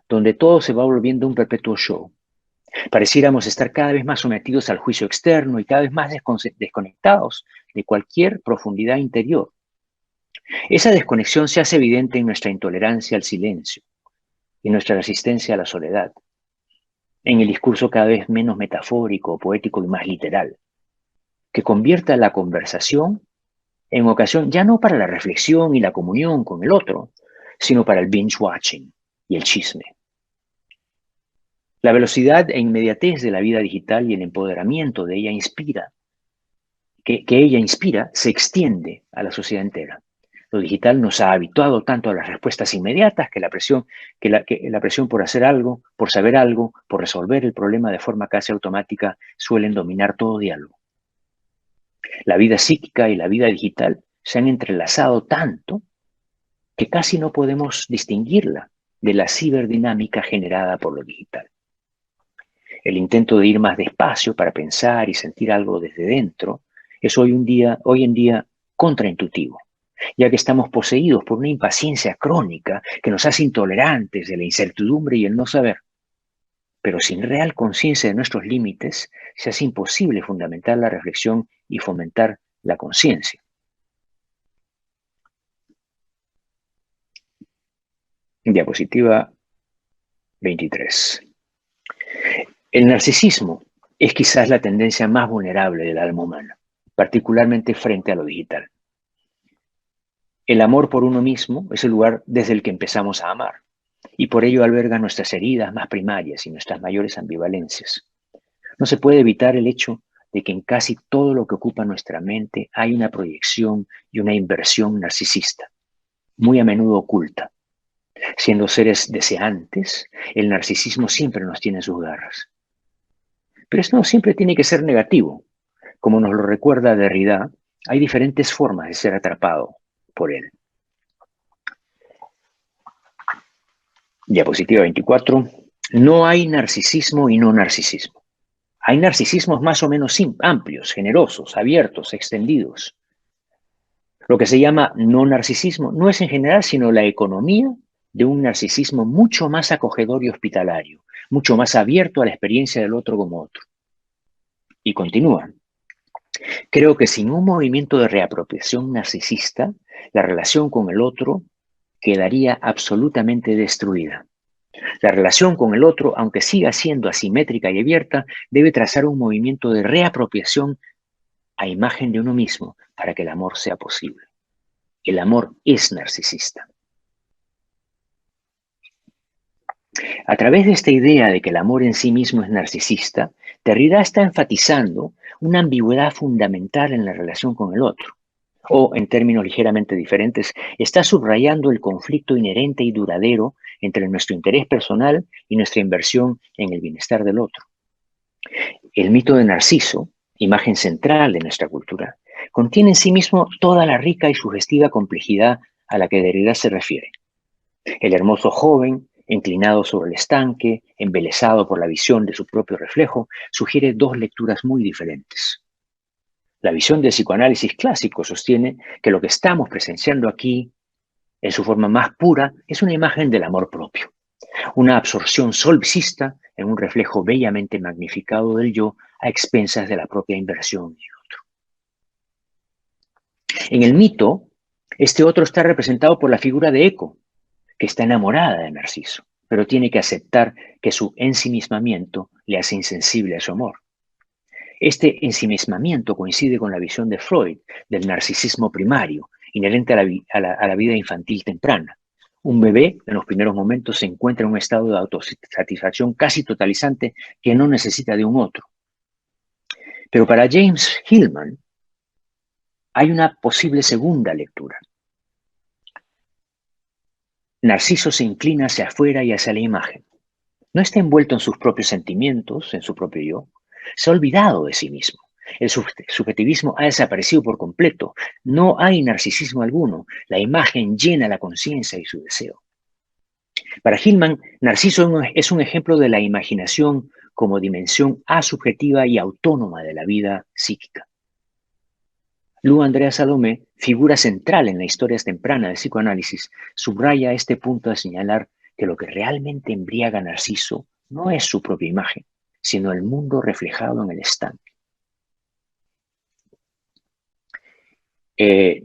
donde todo se va volviendo un perpetuo show. Pareciéramos estar cada vez más sometidos al juicio externo y cada vez más desconectados de cualquier profundidad interior. Esa desconexión se hace evidente en nuestra intolerancia al silencio y nuestra resistencia a la soledad, en el discurso cada vez menos metafórico, poético y más literal, que convierta la conversación en ocasión ya no para la reflexión y la comunión con el otro, sino para el binge watching y el chisme. La velocidad e inmediatez de la vida digital y el empoderamiento de ella que ella inspira se extiende a la sociedad entera. Lo digital nos ha habituado tanto a las respuestas inmediatas que la presión por hacer algo, por saber algo, por resolver el problema de forma casi automática suelen dominar todo diálogo. La vida psíquica y la vida digital se han entrelazado tanto que casi no podemos distinguirla de la ciberdinámica generada por lo digital. El intento de ir más despacio para pensar y sentir algo desde dentro es hoy en día contraintuitivo, ya que estamos poseídos por una impaciencia crónica que nos hace intolerantes de la incertidumbre y el no saber. Pero sin real conciencia de nuestros límites, se hace imposible fundamentar la reflexión y fomentar la conciencia. Diapositiva 23. El narcisismo es quizás la tendencia más vulnerable del alma humana, particularmente frente a lo digital. El amor por uno mismo es el lugar desde el que empezamos a amar, y por ello alberga nuestras heridas más primarias y nuestras mayores ambivalencias. No se puede evitar el hecho de que en casi todo lo que ocupa nuestra mente hay una proyección y una inversión narcisista, muy a menudo oculta. Siendo seres deseantes, el narcisismo siempre nos tiene en sus garras. Pero esto no siempre tiene que ser negativo. Como nos lo recuerda Derrida, hay diferentes formas de ser atrapado por él. Diapositiva 24. No hay narcisismo y no narcisismo. Hay narcisismos más o menos amplios, generosos, abiertos, extendidos. Lo que se llama no narcisismo no es en general sino la economía de un narcisismo mucho más acogedor y hospitalario, mucho más abierto a la experiencia del otro como otro. Y continúa. Creo que sin un movimiento de reapropiación narcisista, la relación con el otro quedaría absolutamente destruida. La relación con el otro, aunque siga siendo asimétrica y abierta, debe trazar un movimiento de reapropiación a imagen de uno mismo para que el amor sea posible. El amor es narcisista. A través de esta idea de que el amor en sí mismo es narcisista, Derrida está enfatizando una ambigüedad fundamental en la relación con el otro. O, en términos ligeramente diferentes, está subrayando el conflicto inherente y duradero entre nuestro interés personal y nuestra inversión en el bienestar del otro. El mito de Narciso, imagen central de nuestra cultura, contiene en sí mismo toda la rica y sugestiva complejidad a la que Derrida se refiere. El hermoso joven, inclinado sobre el estanque, embelesado por la visión de su propio reflejo, sugiere dos lecturas muy diferentes. La visión del psicoanálisis clásico sostiene que lo que estamos presenciando aquí, en su forma más pura, es una imagen del amor propio, una absorción solipsista en un reflejo bellamente magnificado del yo a expensas de la propia inversión en otro. En el mito, este otro está representado por la figura de Eco, que está enamorada de Narciso, pero tiene que aceptar que su ensimismamiento le hace insensible a su amor. Este ensimismamiento coincide con la visión de Freud del narcisismo primario, inherente a la vida infantil temprana. Un bebé en los primeros momentos se encuentra en un estado de autosatisfacción casi totalizante que no necesita de un otro. Pero para James Hillman hay una posible segunda lectura. Narciso se inclina hacia afuera y hacia la imagen. No está envuelto en sus propios sentimientos, en su propio yo. Se ha olvidado de sí mismo. El subjetivismo ha desaparecido por completo. No hay narcisismo alguno. La imagen llena la conciencia y su deseo. Para Hillman, Narciso es un ejemplo de la imaginación como dimensión asubjetiva y autónoma de la vida psíquica. Lu Andrea Salomé, figura central en la historia temprana del psicoanálisis, subraya este punto de señalar que lo que realmente embriaga a Narciso no es su propia imagen, sino el mundo reflejado en el estanque.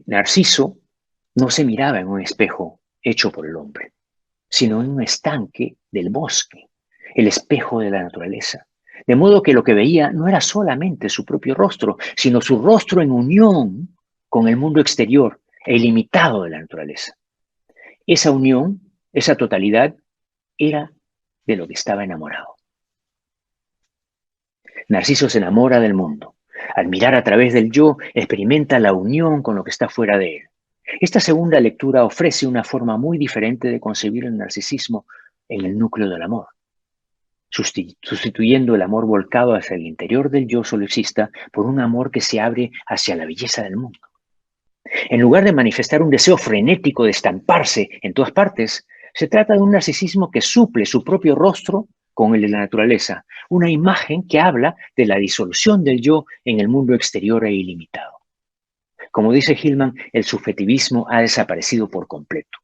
Narciso no se miraba en un espejo hecho por el hombre, sino en un estanque del bosque, el espejo de la naturaleza. De modo que lo que veía no era solamente su propio rostro, sino su rostro en unión con el mundo exterior e ilimitado de la naturaleza. Esa unión, esa totalidad, era de lo que estaba enamorado. Narciso se enamora del mundo. Al mirar a través del yo, experimenta la unión con lo que está fuera de él. Esta segunda lectura ofrece una forma muy diferente de concebir el narcisismo en el núcleo del amor, sustituyendo el amor volcado hacia el interior del yo solipsista por un amor que se abre hacia la belleza del mundo. En lugar de manifestar un deseo frenético de estamparse en todas partes, se trata de un narcisismo que suple su propio rostro con el de la naturaleza, una imagen que habla de la disolución del yo en el mundo exterior e ilimitado. Como dice Hillman, el subjetivismo ha desaparecido por completo.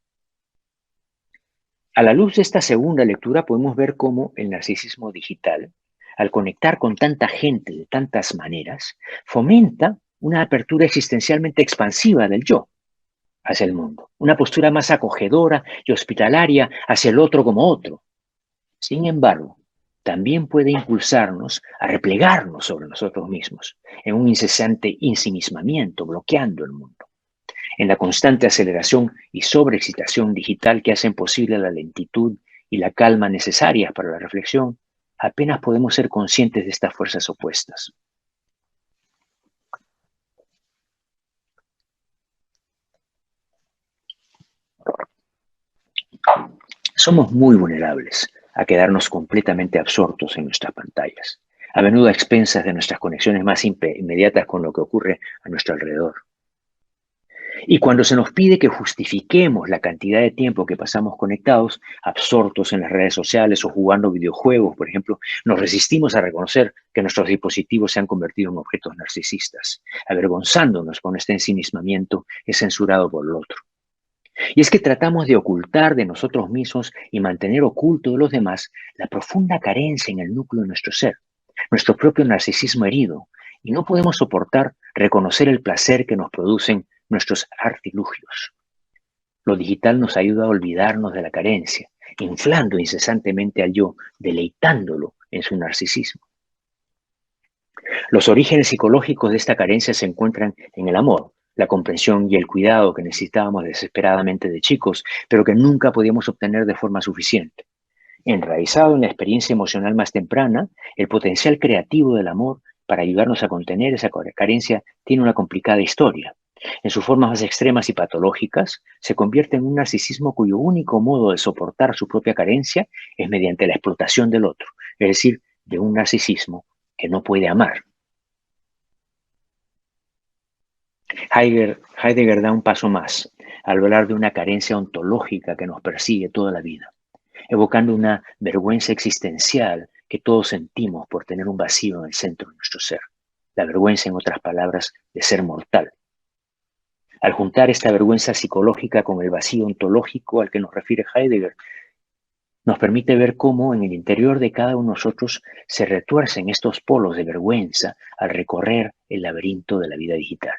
A la luz de esta segunda lectura podemos ver cómo el narcisismo digital, al conectar con tanta gente de tantas maneras, fomenta una apertura existencialmente expansiva del yo hacia el mundo, una postura más acogedora y hospitalaria hacia el otro como otro. Sin embargo, también puede impulsarnos a replegarnos sobre nosotros mismos, en un incesante ensimismamiento, bloqueando el mundo, en la constante aceleración y sobreexcitación digital que hacen posible la lentitud y la calma necesarias para la reflexión. Apenas podemos ser conscientes de estas fuerzas opuestas. Somos muy vulnerables a quedarnos completamente absortos en nuestras pantallas, a menudo a expensas de nuestras conexiones más inmediatas con lo que ocurre a nuestro alrededor. Y cuando se nos pide que justifiquemos la cantidad de tiempo que pasamos conectados, absortos en las redes sociales o jugando videojuegos, por ejemplo, nos resistimos a reconocer que nuestros dispositivos se han convertido en objetos narcisistas, avergonzándonos con este ensimismamiento es censurado por el otro. Y es que tratamos de ocultar de nosotros mismos y mantener oculto de los demás la profunda carencia en el núcleo de nuestro ser, nuestro propio narcisismo herido, y no podemos soportar reconocer el placer que nos producen nuestros artilugios. Lo digital nos ayuda a olvidarnos de la carencia, inflando incesantemente al yo, deleitándolo en su narcisismo. Los orígenes psicológicos de esta carencia se encuentran en el amor, la comprensión y el cuidado que necesitábamos desesperadamente de chicos, pero que nunca podíamos obtener de forma suficiente. Enraizado en la experiencia emocional más temprana, el potencial creativo del amor para ayudarnos a contener esa carencia tiene una complicada historia. En sus formas más extremas y patológicas, se convierte en un narcisismo cuyo único modo de soportar su propia carencia es mediante la explotación del otro, es decir, de un narcisismo que no puede amar. Heidegger da un paso más al hablar de una carencia ontológica que nos persigue toda la vida, evocando una vergüenza existencial que todos sentimos por tener un vacío en el centro de nuestro ser. La vergüenza, en otras palabras, de ser mortal. Al juntar esta vergüenza psicológica con el vacío ontológico al que nos refiere Heidegger, nos permite ver cómo en el interior de cada uno de nosotros se retuercen estos polos de vergüenza al recorrer el laberinto de la vida digital.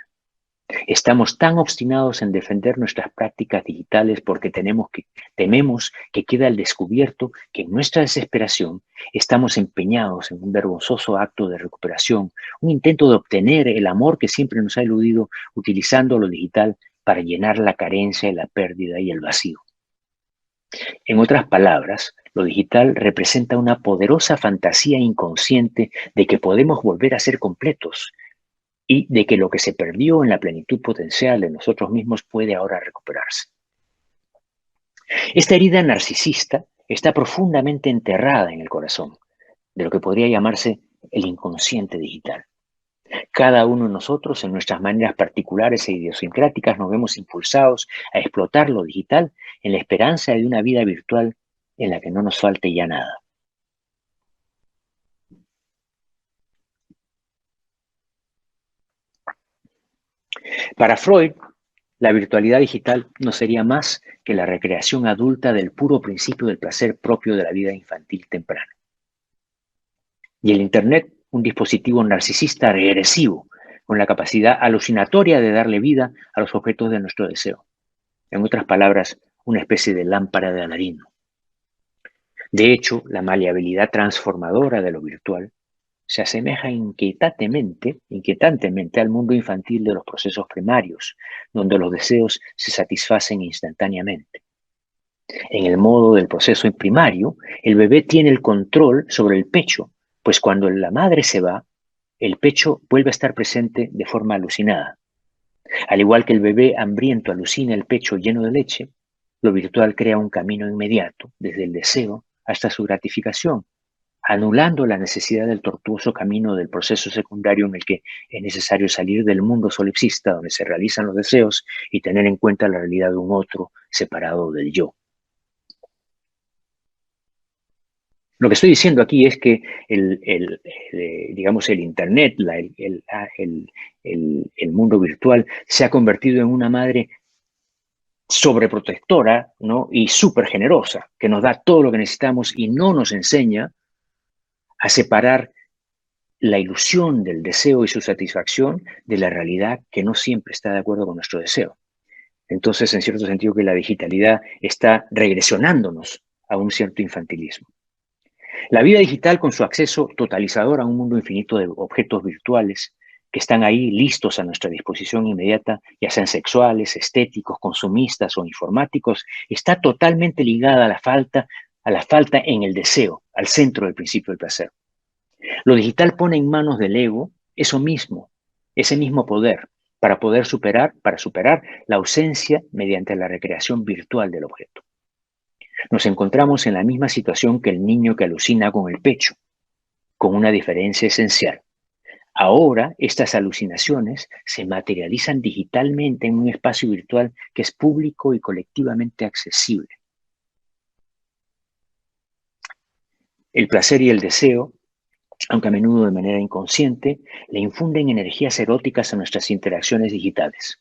Estamos tan obstinados en defender nuestras prácticas digitales porque tememos que quede al descubierto que en nuestra desesperación estamos empeñados en un vergonzoso acto de recuperación, un intento de obtener el amor que siempre nos ha eludido utilizando lo digital para llenar la carencia, la pérdida y el vacío. En otras palabras, lo digital representa una poderosa fantasía inconsciente de que podemos volver a ser completos, y de que lo que se perdió en la plenitud potencial de nosotros mismos puede ahora recuperarse. Esta herida narcisista está profundamente enterrada en el corazón, de lo que podría llamarse el inconsciente digital. Cada uno de nosotros, en nuestras maneras particulares e idiosincráticas, nos vemos impulsados a explotar lo digital en la esperanza de una vida virtual en la que no nos falte ya nada. Para Freud, la virtualidad digital no sería más que la recreación adulta del puro principio del placer propio de la vida infantil temprana. Y el Internet, un dispositivo narcisista regresivo, con la capacidad alucinatoria de darle vida a los objetos de nuestro deseo. En otras palabras, una especie de lámpara de Aladino. De hecho, la maleabilidad transformadora de lo virtual se asemeja inquietantemente al mundo infantil de los procesos primarios, donde los deseos se satisfacen instantáneamente. En el modo del proceso primario, el bebé tiene el control sobre el pecho, pues cuando la madre se va, el pecho vuelve a estar presente de forma alucinada. Al igual que el bebé hambriento alucina el pecho lleno de leche, lo virtual crea un camino inmediato, desde el deseo hasta su gratificación, anulando la necesidad del tortuoso camino del proceso secundario en el que es necesario salir del mundo solipsista donde se realizan los deseos y tener en cuenta la realidad de un otro separado del yo. Lo que estoy diciendo aquí es que digamos, el Internet, el mundo virtual, se ha convertido en una madre sobreprotectora, ¿no? Y súper generosa, que nos da todo lo que necesitamos y no nos enseña a separar la ilusión del deseo y su satisfacción de la realidad que no siempre está de acuerdo con nuestro deseo. Entonces, en cierto sentido, que la digitalidad está regresionándonos a un cierto infantilismo. La vida digital, con su acceso totalizador a un mundo infinito de objetos virtuales que están ahí listos a nuestra disposición inmediata, ya sean sexuales, estéticos, consumistas o informáticos, está totalmente ligada a la falta en el deseo, al centro del principio del placer. Lo digital pone en manos del ego eso mismo, ese mismo poder, para superar la ausencia mediante la recreación virtual del objeto. Nos encontramos en la misma situación que el niño que alucina con el pecho, con una diferencia esencial. Ahora, estas alucinaciones se materializan digitalmente en un espacio virtual que es público y colectivamente accesible. El placer y el deseo, aunque a menudo de manera inconsciente, le infunden energías eróticas a nuestras interacciones digitales.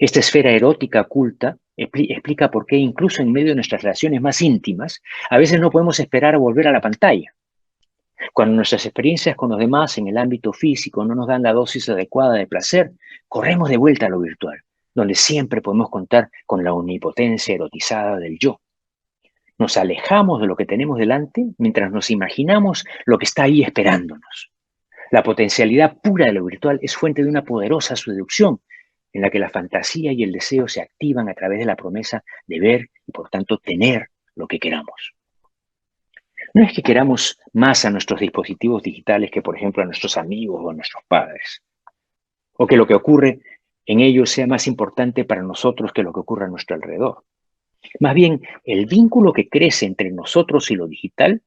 Esta esfera erótica oculta explica por qué incluso en medio de nuestras relaciones más íntimas, a veces no podemos esperar a volver a la pantalla. Cuando nuestras experiencias con los demás en el ámbito físico no nos dan la dosis adecuada de placer, corremos de vuelta a lo virtual, donde siempre podemos contar con la omnipotencia erotizada del yo. Nos alejamos de lo que tenemos delante mientras nos imaginamos lo que está ahí esperándonos. La potencialidad pura de lo virtual es fuente de una poderosa seducción, en la que la fantasía y el deseo se activan a través de la promesa de ver y por tanto tener lo que queramos. No es que queramos más a nuestros dispositivos digitales que, por ejemplo, a nuestros amigos o a nuestros padres, o que lo que ocurre en ellos sea más importante para nosotros que lo que ocurre a nuestro alrededor. Más bien, el vínculo que crece entre nosotros y lo digital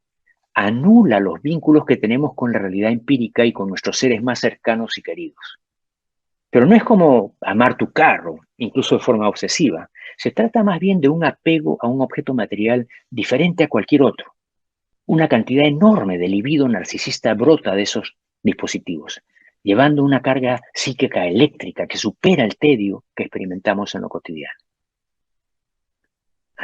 anula los vínculos que tenemos con la realidad empírica y con nuestros seres más cercanos y queridos. Pero no es como amar tu carro, incluso de forma obsesiva. Se trata más bien de un apego a un objeto material diferente a cualquier otro. Una cantidad enorme de libido narcisista brota de esos dispositivos, llevando una carga psíquica eléctrica que supera el tedio que experimentamos en lo cotidiano.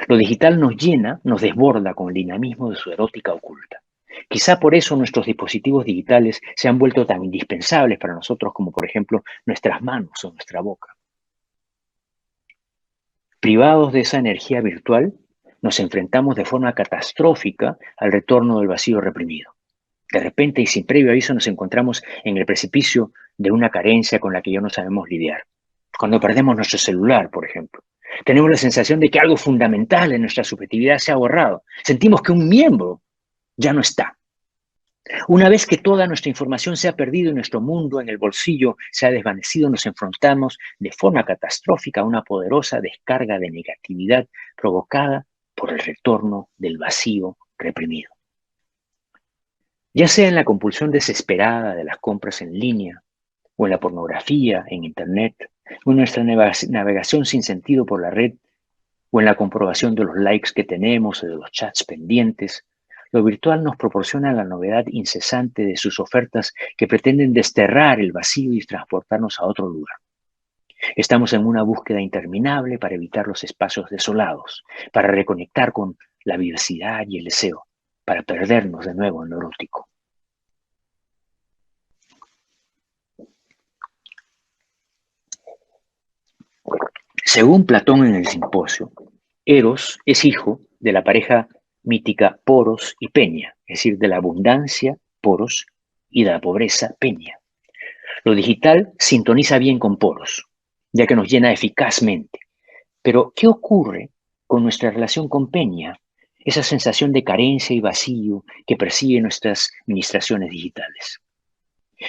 Lo digital nos llena, nos desborda con el dinamismo de su erótica oculta. Quizá por eso nuestros dispositivos digitales se han vuelto tan indispensables para nosotros como, por ejemplo, nuestras manos o nuestra boca. Privados de esa energía virtual, nos enfrentamos de forma catastrófica al retorno del vacío reprimido. De repente y sin previo aviso nos encontramos en el precipicio de una carencia con la que ya no sabemos lidiar. Cuando perdemos nuestro celular, por ejemplo, tenemos la sensación de que algo fundamental en nuestra subjetividad se ha borrado. Sentimos que un miembro ya no está. Una vez que toda nuestra información se ha perdido y nuestro mundo en el bolsillo se ha desvanecido, nos enfrentamos de forma catastrófica a una poderosa descarga de negatividad provocada por el retorno del vacío reprimido. Ya sea en la compulsión desesperada de las compras en línea, o en la pornografía, en Internet, o en nuestra navegación sin sentido por la red, o en la comprobación de los likes que tenemos o de los chats pendientes, lo virtual nos proporciona la novedad incesante de sus ofertas que pretenden desterrar el vacío y transportarnos a otro lugar. Estamos en una búsqueda interminable para evitar los espacios desolados, para reconectar con la vivacidad y el deseo, para perdernos de nuevo en lo erótico. Según Platón en el Simposio, Eros es hijo de la pareja mítica Poros y Peña, es decir, de la abundancia, Poros, y de la pobreza, Peña. Lo digital sintoniza bien con Poros, ya que nos llena eficazmente. Pero, ¿qué ocurre con nuestra relación con Peña esa sensación de carencia y vacío que persigue nuestras administraciones digitales.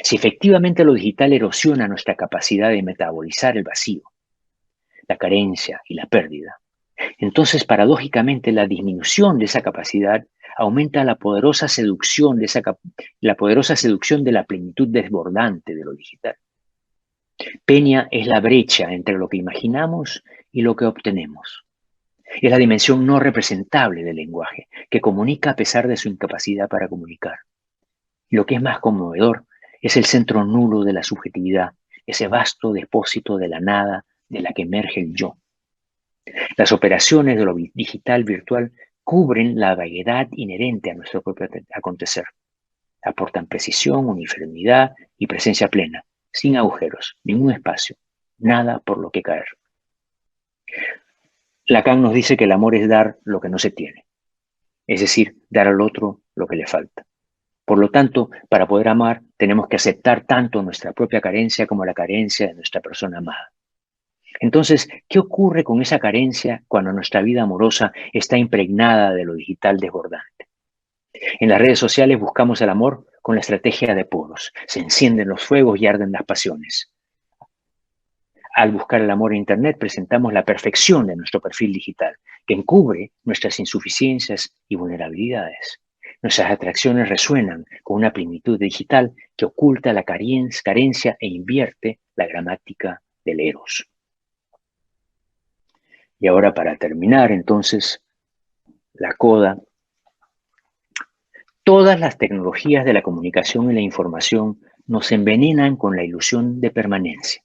Si efectivamente lo digital erosiona nuestra capacidad de metabolizar el vacío, la carencia y la pérdida, entonces paradójicamente la disminución de esa capacidad aumenta la poderosa seducción de la plenitud desbordante de lo digital. Peña es la brecha entre lo que imaginamos y lo que obtenemos. Es la dimensión no representable del lenguaje, que comunica a pesar de su incapacidad para comunicar. Y lo que es más conmovedor es el centro nulo de la subjetividad, ese vasto depósito de la nada de la que emerge el yo. Las operaciones de lo digital virtual cubren la vaguedad inherente a nuestro propio acontecer. Aportan precisión, uniformidad y presencia plena, sin agujeros, ningún espacio, nada por lo que caer. Lacan nos dice que el amor es dar lo que no se tiene, es decir, dar al otro lo que le falta. Por lo tanto, para poder amar, tenemos que aceptar tanto nuestra propia carencia como la carencia de nuestra persona amada. Entonces, ¿qué ocurre con esa carencia cuando nuestra vida amorosa está impregnada de lo digital desbordante? En las redes sociales buscamos el amor con la estrategia de poros. Se encienden los fuegos y arden las pasiones. Al buscar el amor en Internet presentamos la perfección de nuestro perfil digital, que encubre nuestras insuficiencias y vulnerabilidades. Nuestras atracciones resuenan con una plenitud digital que oculta la carencia e invierte la gramática del eros. Y ahora, para terminar, entonces, la coda. Todas las tecnologías de la comunicación y la información nos envenenan con la ilusión de permanencia,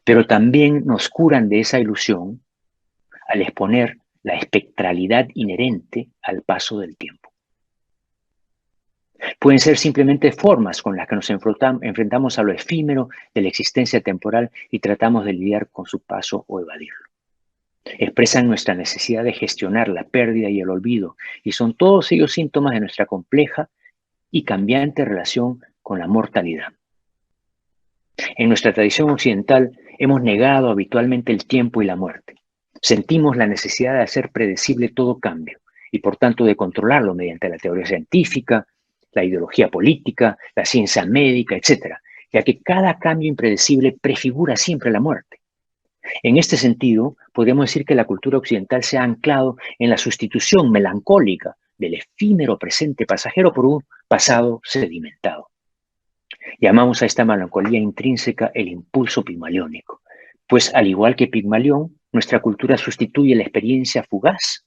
pero también nos curan de esa ilusión al exponer la espectralidad inherente al paso del tiempo. Pueden ser simplemente formas con las que nos enfrentamos a lo efímero de la existencia temporal y tratamos de lidiar con su paso o evadirlo. Expresan nuestra necesidad de gestionar la pérdida y el olvido, y son todos ellos síntomas de nuestra compleja y cambiante relación con la mortalidad. En nuestra tradición occidental hemos negado habitualmente el tiempo y la muerte. Sentimos la necesidad de hacer predecible todo cambio y por tanto de controlarlo mediante la teoría científica, la ideología política, la ciencia médica, etc., ya que cada cambio impredecible prefigura siempre la muerte. En este sentido, podríamos decir que la cultura occidental se ha anclado en la sustitución melancólica del efímero presente pasajero por un pasado sedimentado. Llamamos a esta melancolía intrínseca el impulso pigmaliónico, pues al igual que Pigmalión, nuestra cultura sustituye la experiencia fugaz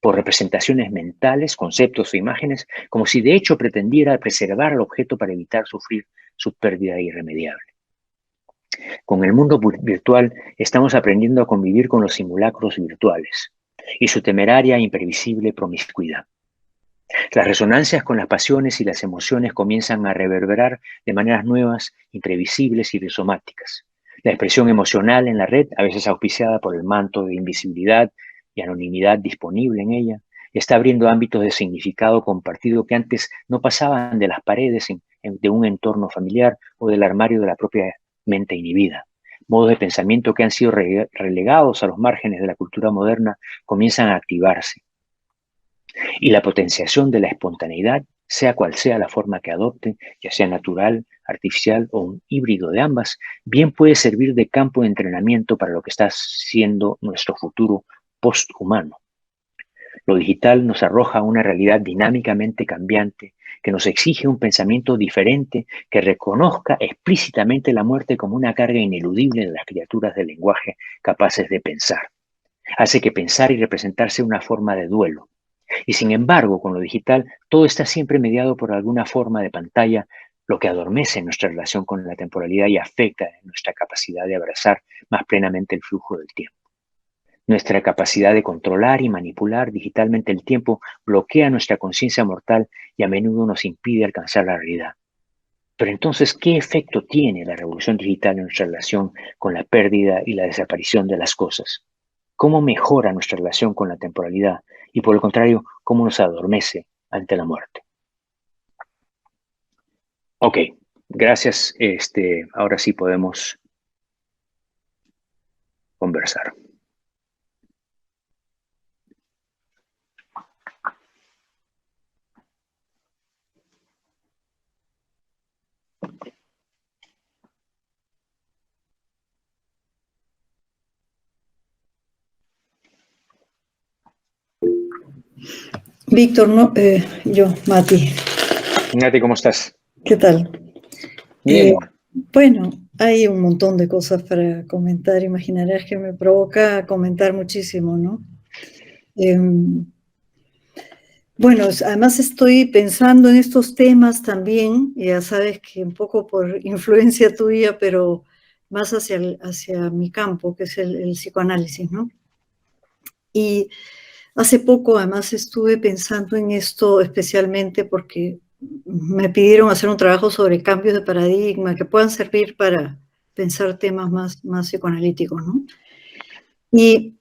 por representaciones mentales, conceptos o imágenes, como si de hecho pretendiera preservar al objeto para evitar sufrir su pérdida irremediable. Con el mundo virtual estamos aprendiendo a convivir con los simulacros virtuales y su temeraria e imprevisible promiscuidad. Las resonancias con las pasiones y las emociones comienzan a reverberar de maneras nuevas, imprevisibles y rizomáticas. La expresión emocional en la red, a veces auspiciada por el manto de invisibilidad y anonimidad disponible en ella, está abriendo ámbitos de significado compartido que antes no pasaban de las paredes de un entorno familiar o del armario de la propia mente inhibida. Modos de pensamiento que han sido relegados a los márgenes de la cultura moderna comienzan a activarse. Y la potenciación de la espontaneidad, sea cual sea la forma que adopte, ya sea natural, artificial o un híbrido de ambas, bien puede servir de campo de entrenamiento para lo que está siendo nuestro futuro posthumano. Lo digital nos arroja una realidad dinámicamente cambiante que nos exige un pensamiento diferente que reconozca explícitamente la muerte como una carga ineludible de las criaturas del lenguaje capaces de pensar. Hace que pensar y representar sea una forma de duelo. Y sin embargo, con lo digital, todo está siempre mediado por alguna forma de pantalla, lo que adormece nuestra relación con la temporalidad y afecta nuestra capacidad de abrazar más plenamente el flujo del tiempo. Nuestra capacidad de controlar y manipular digitalmente el tiempo bloquea nuestra conciencia mortal y a menudo nos impide alcanzar la realidad. Pero entonces, ¿qué efecto tiene la revolución digital en nuestra relación con la pérdida y la desaparición de las cosas? ¿Cómo mejora nuestra relación con la temporalidad? Y por el contrario, ¿cómo nos adormece ante la muerte? Ok, gracias. Ahora sí podemos conversar. Víctor, no, yo, Mati. Nati, ¿cómo estás? ¿Qué tal? Bien. Bueno, hay un montón de cosas para comentar. Imaginarás que me provoca comentar muchísimo, ¿no? Bueno, además estoy pensando en estos temas también, ya sabes que un poco por influencia tuya, pero más hacia mi campo, que es el psicoanálisis, ¿no? Y hace poco además estuve pensando en esto especialmente porque me pidieron hacer un trabajo sobre cambios de paradigma que puedan servir para pensar temas más psicoanalíticos, ¿no? Y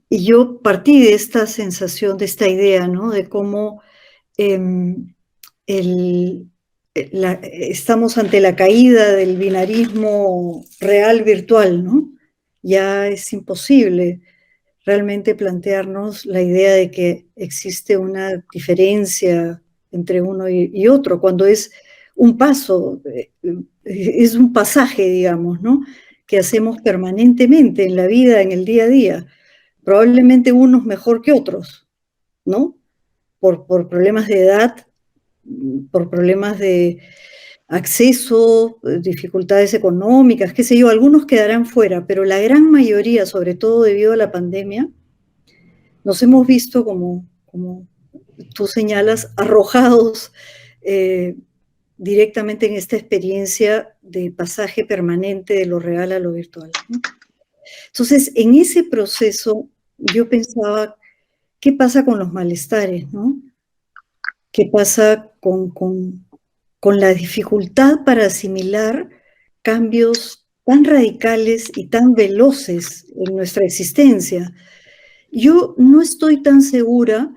yo partí de esta sensación, de esta idea, ¿no? De cómo estamos ante la caída del binarismo real-virtual, ¿no? Ya es imposible realmente plantearnos la idea de que existe una diferencia entre uno y otro, cuando es un paso, es un pasaje, digamos, ¿no? Que hacemos permanentemente en la vida, en el día a día. Probablemente unos mejor que otros, ¿no? Por problemas de edad, por problemas de acceso, dificultades económicas, qué sé yo, algunos quedarán fuera, pero la gran mayoría, sobre todo debido a la pandemia, nos hemos visto, como tú señalas, arrojados directamente en esta experiencia de pasaje permanente de lo real a lo virtual, ¿no? Entonces, en ese proceso, yo pensaba, ¿qué pasa con los malestares, no? ¿Qué pasa con la dificultad para asimilar cambios tan radicales y tan veloces en nuestra existencia? Yo no estoy tan segura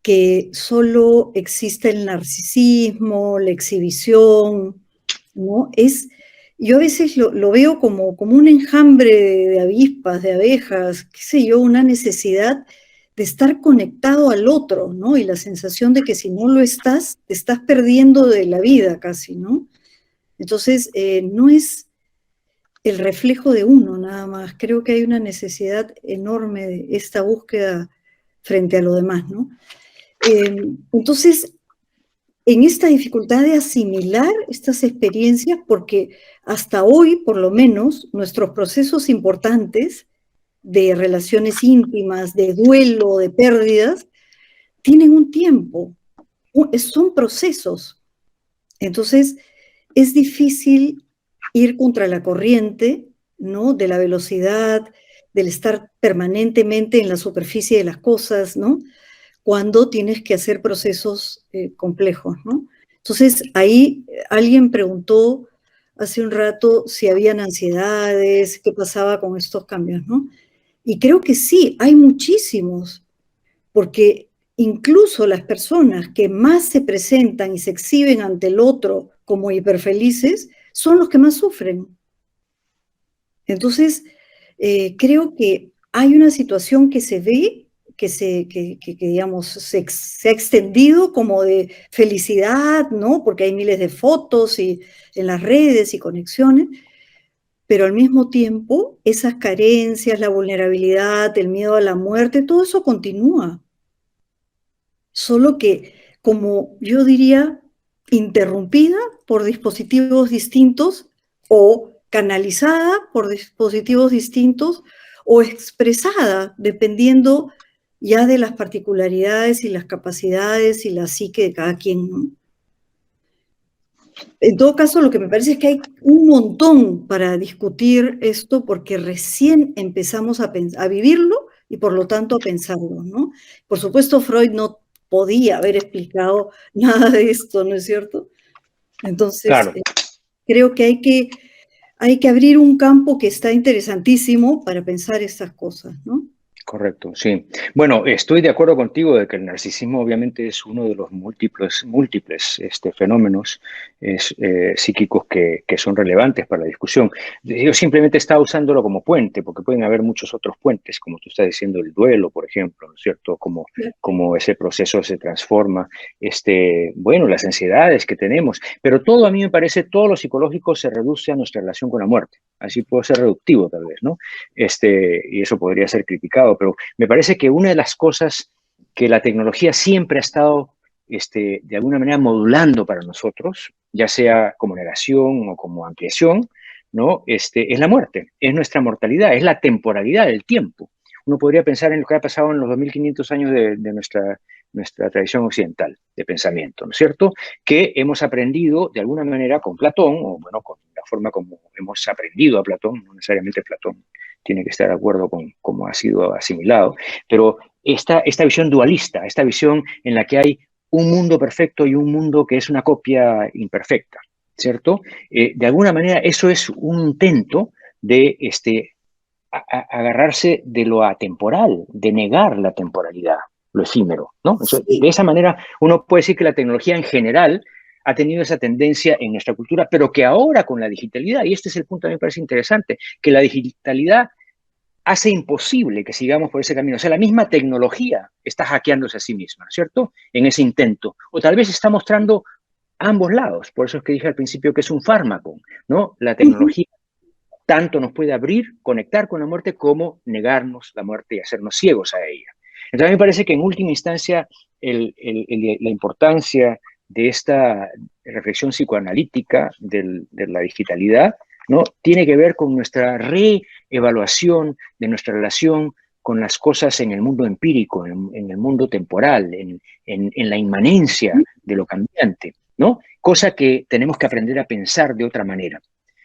que solo exista el narcisismo, la exhibición, ¿no? Yo a veces lo veo como un enjambre de avispas, de abejas, qué sé yo, una necesidad de estar conectado al otro, ¿no? Y la sensación de que si no lo estás, te estás perdiendo de la vida casi, ¿no? Entonces, no es el reflejo de uno nada más. Creo que hay una necesidad enorme de esta búsqueda frente a lo demás, ¿no? Entonces, en esta dificultad de asimilar estas experiencias, porque hasta hoy, por lo menos, nuestros procesos importantes de relaciones íntimas, de duelo, de pérdidas, tienen un tiempo, son procesos. Entonces, es difícil ir contra la corriente, ¿no? De la velocidad, del estar permanentemente en la superficie de las cosas, ¿no? Cuando tienes que hacer procesos complejos, ¿no? Entonces, ahí alguien preguntó hace un rato si habían ansiedades, qué pasaba con estos cambios, ¿no? Y creo que sí, hay muchísimos, porque incluso las personas que más se presentan y se exhiben ante el otro como hiperfelices son los que más sufren. Entonces, creo que hay una situación que se ve, que digamos, se ha extendido como de felicidad, ¿no? Porque hay miles de fotos y en las redes y conexiones, pero al mismo tiempo esas carencias, la vulnerabilidad, el miedo a la muerte, todo eso continúa. Solo que, como yo diría, interrumpida por dispositivos distintos o canalizada por dispositivos distintos o expresada dependiendo ya de las particularidades y las capacidades y la psique de cada quien, ¿no? En todo caso, lo que me parece es que hay un montón para discutir esto porque recién empezamos a vivirlo y por lo tanto a pensarlo, ¿no? Por supuesto, Freud no podía haber explicado nada de esto, ¿no es cierto? Entonces, Claro. Creo que hay que abrir un campo que está interesantísimo para pensar estas cosas, ¿no? Correcto, sí. Bueno, estoy de acuerdo contigo de que el narcisismo obviamente es uno de los múltiples fenómenos psíquicos que son relevantes para la discusión. Yo simplemente estaba usándolo como puente, porque pueden haber muchos otros puentes, como tú estás diciendo, el duelo, por ejemplo, ¿no es cierto? Como ese proceso se transforma, bueno, las ansiedades que tenemos, pero todo a mí me parece, todo lo psicológico se reduce a nuestra relación con la muerte. Así puedo ser reductivo tal vez, ¿no? Y eso podría ser criticado, pero me parece que una de las cosas que la tecnología siempre ha estado de alguna manera modulando para nosotros, ya sea como negación o como ampliación, ¿no? Es la muerte, es nuestra mortalidad, es la temporalidad del tiempo. Uno podría pensar en lo que ha pasado en los 2500 años de nuestra tradición occidental de pensamiento, ¿no es cierto? Que hemos aprendido de alguna manera con Platón, o bueno, con la forma como hemos aprendido a Platón, no necesariamente Platón tiene que estar de acuerdo con cómo ha sido asimilado, pero esta visión dualista, esta visión en la que hay un mundo perfecto y un mundo que es una copia imperfecta, ¿cierto? De alguna manera eso es un intento de agarrarse de lo atemporal, de negar la temporalidad, lo efímero, ¿no? Entonces, de esa manera uno puede decir que la tecnología en general ha tenido esa tendencia en nuestra cultura, pero que ahora con la digitalidad, y este es el punto que me parece interesante, que la digitalidad hace imposible que sigamos por ese camino. O sea, la misma tecnología está hackeándose a sí misma, ¿cierto? En ese intento. O tal vez está mostrando ambos lados. Por eso es que dije al principio que es un fármaco, ¿no? La tecnología tanto nos puede abrir, conectar con la muerte, como negarnos la muerte y hacernos ciegos a ella. Entonces, a mí me parece que en última instancia la importancia de esta reflexión psicoanalítica de la digitalidad, ¿no? Tiene que ver con nuestra reevaluación de nuestra relación con las cosas en el mundo empírico, en el mundo temporal, en la inmanencia de lo cambiante, ¿no? Cosa que tenemos que aprender a pensar de otra manera.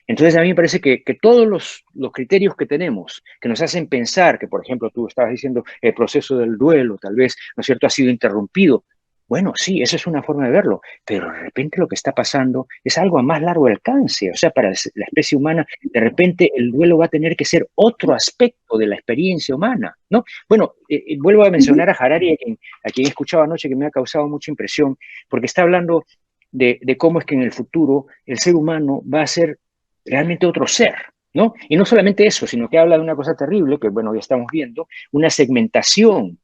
Entonces, a mí me parece que todos los criterios que tenemos, que nos hacen pensar que, por ejemplo, tú estabas diciendo, el proceso del duelo, tal vez, ¿no es cierto?, ha sido interrumpido. Bueno, sí, esa es una forma de verlo, pero de repente lo que está pasando es algo a más largo alcance. O sea, para la especie humana, de repente el duelo va a tener que ser otro aspecto de la experiencia humana, ¿no? Bueno, vuelvo a mencionar a Harari, a quien he escuchado anoche, que me ha causado mucha impresión, porque está hablando de cómo es que en el futuro el ser humano va a ser realmente otro ser, ¿no? Y no solamente eso, sino que habla de una cosa terrible, que bueno, ya estamos viendo, una segmentación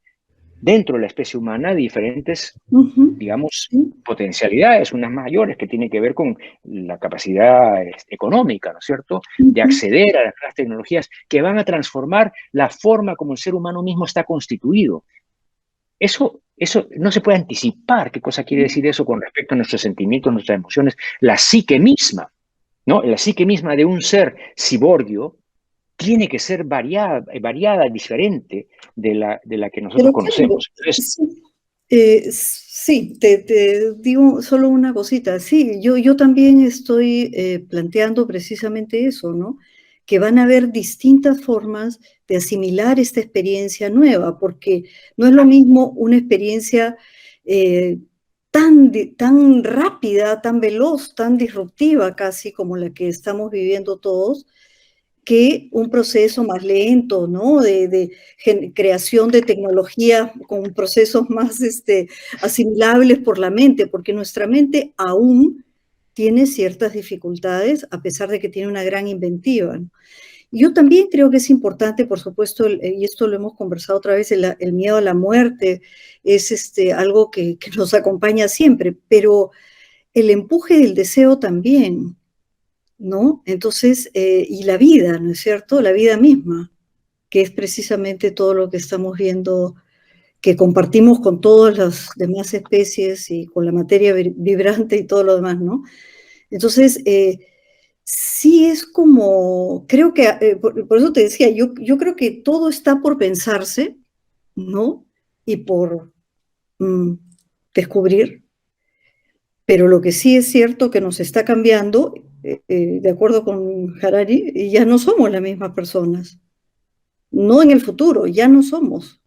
dentro de la especie humana de diferentes, digamos, potencialidades, unas mayores que tienen que ver con la capacidad económica, ¿no es cierto?, de acceder a las tecnologías que van a transformar la forma como el ser humano mismo está constituido. Eso no se puede anticipar qué cosa quiere decir eso con respecto a nuestros sentimientos, nuestras emociones, la psique misma, ¿no? La psique misma de un ser ciborgio tiene que ser variada, diferente de la que nosotros conocemos. Entonces, sí, te digo solo una cosita. Sí, yo también estoy planteando precisamente eso, ¿no? Que van a haber distintas formas de asimilar esta experiencia nueva, porque no es lo mismo una experiencia tan rápida, tan veloz, tan disruptiva casi como la que estamos viviendo todos, que un proceso más lento, ¿no? De creación de tecnología con procesos más asimilables por la mente, porque nuestra mente aún tiene ciertas dificultades, a pesar de que tiene una gran inventiva, ¿no? Yo también creo que es importante, por supuesto, y esto lo hemos conversado otra vez, el miedo a la muerte es algo que nos acompaña siempre, pero el empuje del deseo también, ¿no? Entonces, y la vida, ¿no es cierto? La vida misma, que es precisamente todo lo que estamos viendo, que compartimos con todas las demás especies y con la materia vibrante y todo lo demás, ¿no? Entonces, sí es como, creo que, por eso te decía, yo creo que todo está por pensarse, ¿no? Y por descubrir, pero lo que sí es cierto que nos está cambiando, de acuerdo con Harari, ya no somos las mismas personas. No en el futuro, ya no somos,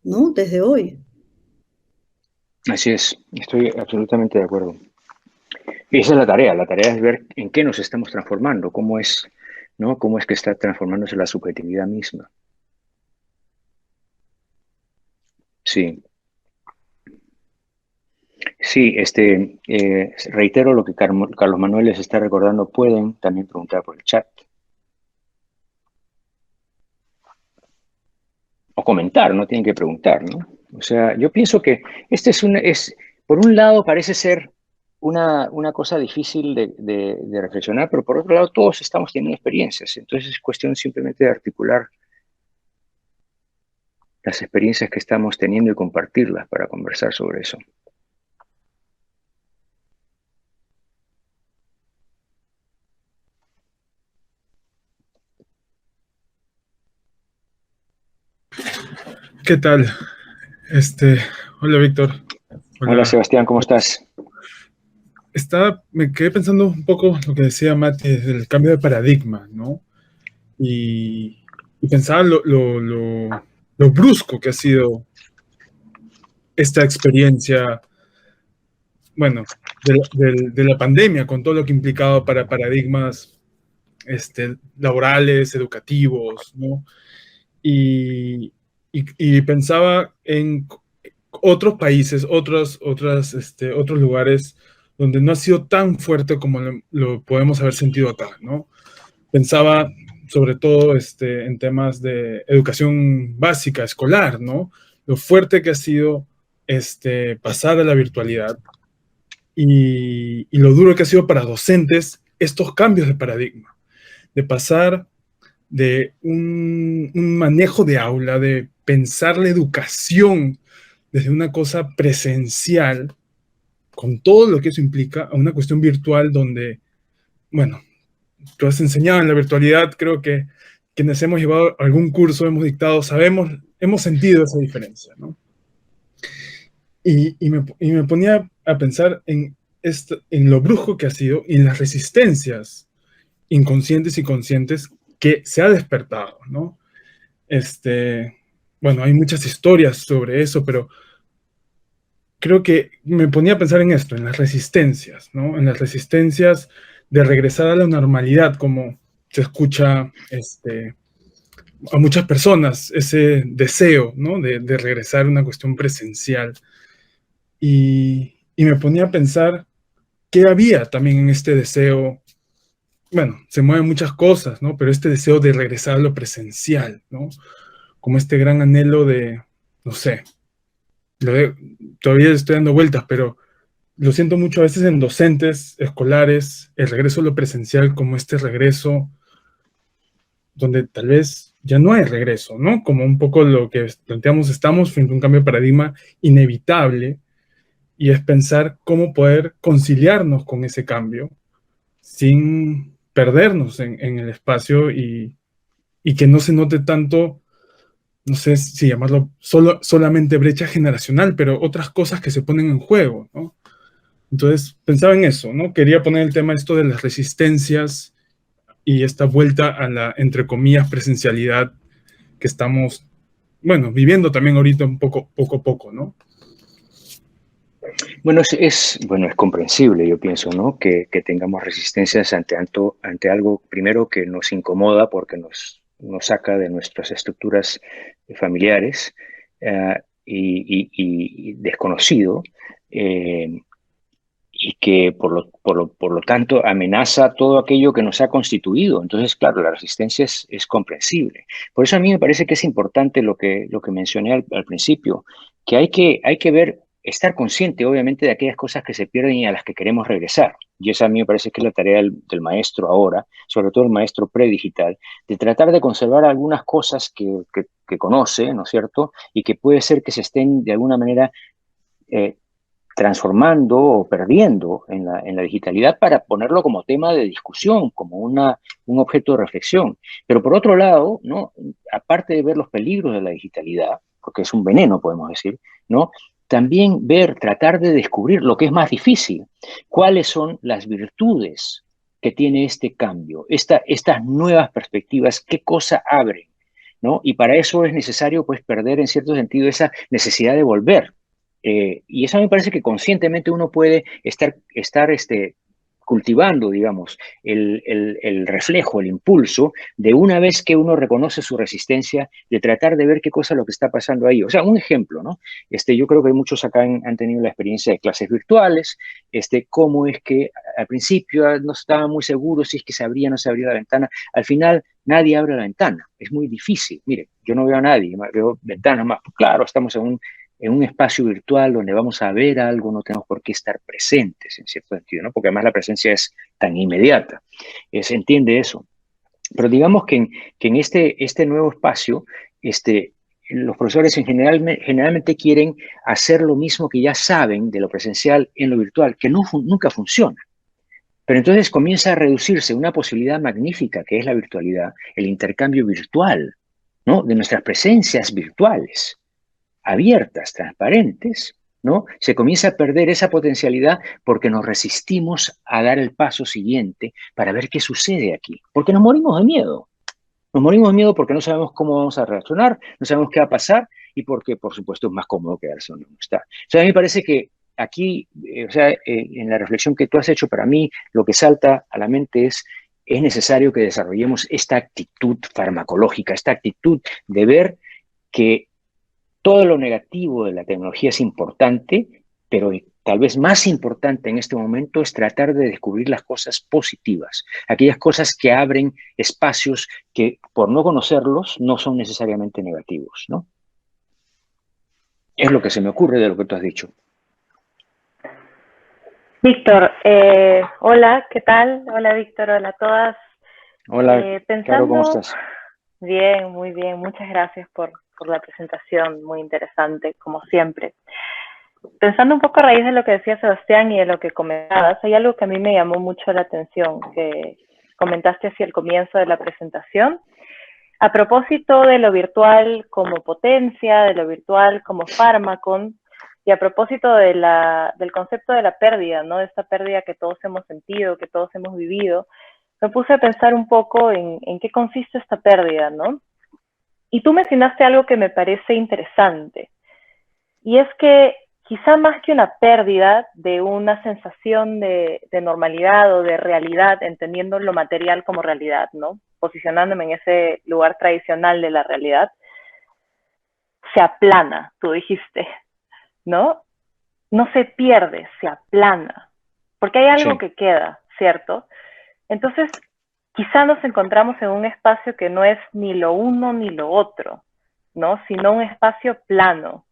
¿no? Desde hoy. así es, estoy absolutamente de acuerdo. Y esa es la tarea es ver en qué nos estamos transformando, cómo es, ¿no? Cómo es que está transformándose la subjetividad misma. Sí. Sí, reitero lo que Carlos Manuel les está recordando. Pueden también preguntar por el chat. O comentar, no tienen que preguntar, ¿no? O sea, yo pienso que por un lado parece ser una cosa difícil de reflexionar, pero por otro lado todos estamos teniendo experiencias. Entonces es cuestión simplemente de articular las experiencias que estamos teniendo y compartirlas para conversar sobre eso. ¿Qué tal? Hola Víctor. Hola Sebastián, ¿cómo estás? Me quedé pensando un poco lo que decía Mati, del cambio de paradigma, ¿no? Y pensaba lo brusco que ha sido esta experiencia, bueno, de la pandemia, con todo lo que implicaba para paradigmas laborales, educativos, ¿no? Y pensaba en otros países, otros lugares donde no ha sido tan fuerte como lo podemos haber sentido acá, ¿no? Pensaba sobre todo en temas de educación básica, escolar, ¿no? Lo fuerte que ha sido pasar a la virtualidad y lo duro que ha sido para docentes estos cambios de paradigma, de pasar de un manejo de aula, de pensar la educación desde una cosa presencial, con todo lo que eso implica, a una cuestión virtual donde, bueno, tú has enseñado en la virtualidad, creo que quienes hemos llevado algún curso, hemos dictado, sabemos, hemos sentido esa diferencia, ¿no? Y me ponía a pensar en lo brusco que ha sido y en las resistencias inconscientes y conscientes que se ha despertado, ¿no? Bueno, hay muchas historias sobre eso, pero creo que me ponía a pensar en esto, en las resistencias, ¿no? En las resistencias de regresar a la normalidad, como se escucha a muchas personas, ese deseo, ¿no? De regresar a una cuestión presencial. Y me ponía a pensar qué había también en este deseo. Bueno, se mueven muchas cosas, ¿no? Pero este deseo de regresar a lo presencial, ¿no? Como este gran anhelo de, no sé, todavía estoy dando vueltas, pero lo siento mucho a veces en docentes escolares, el regreso a lo presencial como este regreso donde tal vez ya no hay regreso, ¿no? Como un poco lo que planteamos, estamos frente a un cambio de paradigma inevitable y es pensar cómo poder conciliarnos con ese cambio sin perdernos en el espacio y que no se note tanto, no sé si llamarlo solamente brecha generacional, pero otras cosas que se ponen en juego, ¿no? Entonces pensaba en eso, ¿no? Quería poner el tema esto de las resistencias y esta vuelta a la, entre comillas, presencialidad que estamos, bueno, viviendo también ahorita un poco a poco, ¿no? Bueno, es comprensible, yo pienso, ¿no? Que tengamos resistencias ante algo, primero, que nos incomoda porque nos saca de nuestras estructuras familiares y desconocido, y que por lo tanto amenaza todo aquello que nos ha constituido. Entonces, claro, la resistencia es comprensible. Por eso a mí me parece que es importante lo que mencioné al principio, que hay que ver, estar consciente, obviamente, de aquellas cosas que se pierden y a las que queremos regresar. Y esa a mí me parece que es la tarea del maestro ahora, sobre todo el maestro predigital, de tratar de conservar algunas cosas que conoce, ¿no es cierto? Y que puede ser que se estén de alguna manera transformando o perdiendo en la digitalidad para ponerlo como tema de discusión, como un objeto de reflexión. Pero por otro lado, ¿no? Aparte de ver los peligros de la digitalidad, porque es un veneno, podemos decir, ¿no? También tratar de descubrir lo que es más difícil, cuáles son las virtudes que tiene este cambio, estas nuevas perspectivas, qué cosa abren, ¿no? Y para eso es necesario, pues, perder en cierto sentido esa necesidad de volver. Y eso me parece que conscientemente uno puede estar cultivando, digamos, el reflejo, el impulso, de una vez que uno reconoce su resistencia, de tratar de ver qué cosa es lo que está pasando ahí. O sea, un ejemplo, ¿no? Yo creo que muchos acá han tenido la experiencia de clases virtuales, cómo es que al principio no estaban muy seguros si es que se abría o no se abría la ventana. Al final, nadie abre la ventana. Es muy difícil. Mire, yo no veo a nadie, veo ventanas más. Claro, estamos en un espacio virtual donde vamos a ver algo, no tenemos por qué estar presentes, en cierto sentido, ¿no? Porque además la presencia es tan inmediata. Se entiende eso. Pero digamos que en este nuevo espacio, los profesores generalmente quieren hacer lo mismo que ya saben de lo presencial en lo virtual, que nunca funciona. Pero entonces comienza a reducirse una posibilidad magnífica que es la virtualidad, el intercambio virtual, ¿no? De nuestras presencias virtuales, abiertas, transparentes, ¿no? Se comienza a perder esa potencialidad porque nos resistimos a dar el paso siguiente para ver qué sucede aquí, porque nos morimos de miedo. Nos morimos de miedo porque no sabemos cómo vamos a reaccionar, no sabemos qué va a pasar y porque, por supuesto, es más cómodo quedarse donde uno está. O sea, a mí me parece que aquí, en la reflexión que tú has hecho, para mí lo que salta a la mente es necesario que desarrollemos esta actitud farmacológica, esta actitud de ver que todo lo negativo de la tecnología es importante, pero tal vez más importante en este momento es tratar de descubrir las cosas positivas, aquellas cosas que abren espacios que por no conocerlos no son necesariamente negativos, ¿no? Es lo que se me ocurre de lo que tú has dicho. Víctor, hola, ¿qué tal? Hola Víctor, hola a todas. Hola, Caro, ¿cómo estás? Bien, muy bien, muchas gracias por la presentación, muy interesante, como siempre. Pensando un poco a raíz de lo que decía Sebastián y de lo que comentabas, hay algo que a mí me llamó mucho la atención, que comentaste hacia el comienzo de la presentación, a propósito de lo virtual como potencia, de lo virtual como fármaco, y a propósito de del concepto de la pérdida, ¿no? De esta pérdida que todos hemos sentido, que todos hemos vivido, me puse a pensar un poco en qué consiste esta pérdida, ¿no? Y tú mencionaste algo que me parece interesante, y es que quizá más que una pérdida de una sensación de normalidad o de realidad, entendiendo lo material como realidad, ¿no? Posicionándome en ese lugar tradicional de la realidad, se aplana, tú dijiste, ¿no? No se pierde, se aplana, porque hay algo que queda, ¿cierto? Entonces, quizá nos encontramos en un espacio que no es ni lo uno ni lo otro, ¿no? Sino un espacio plano.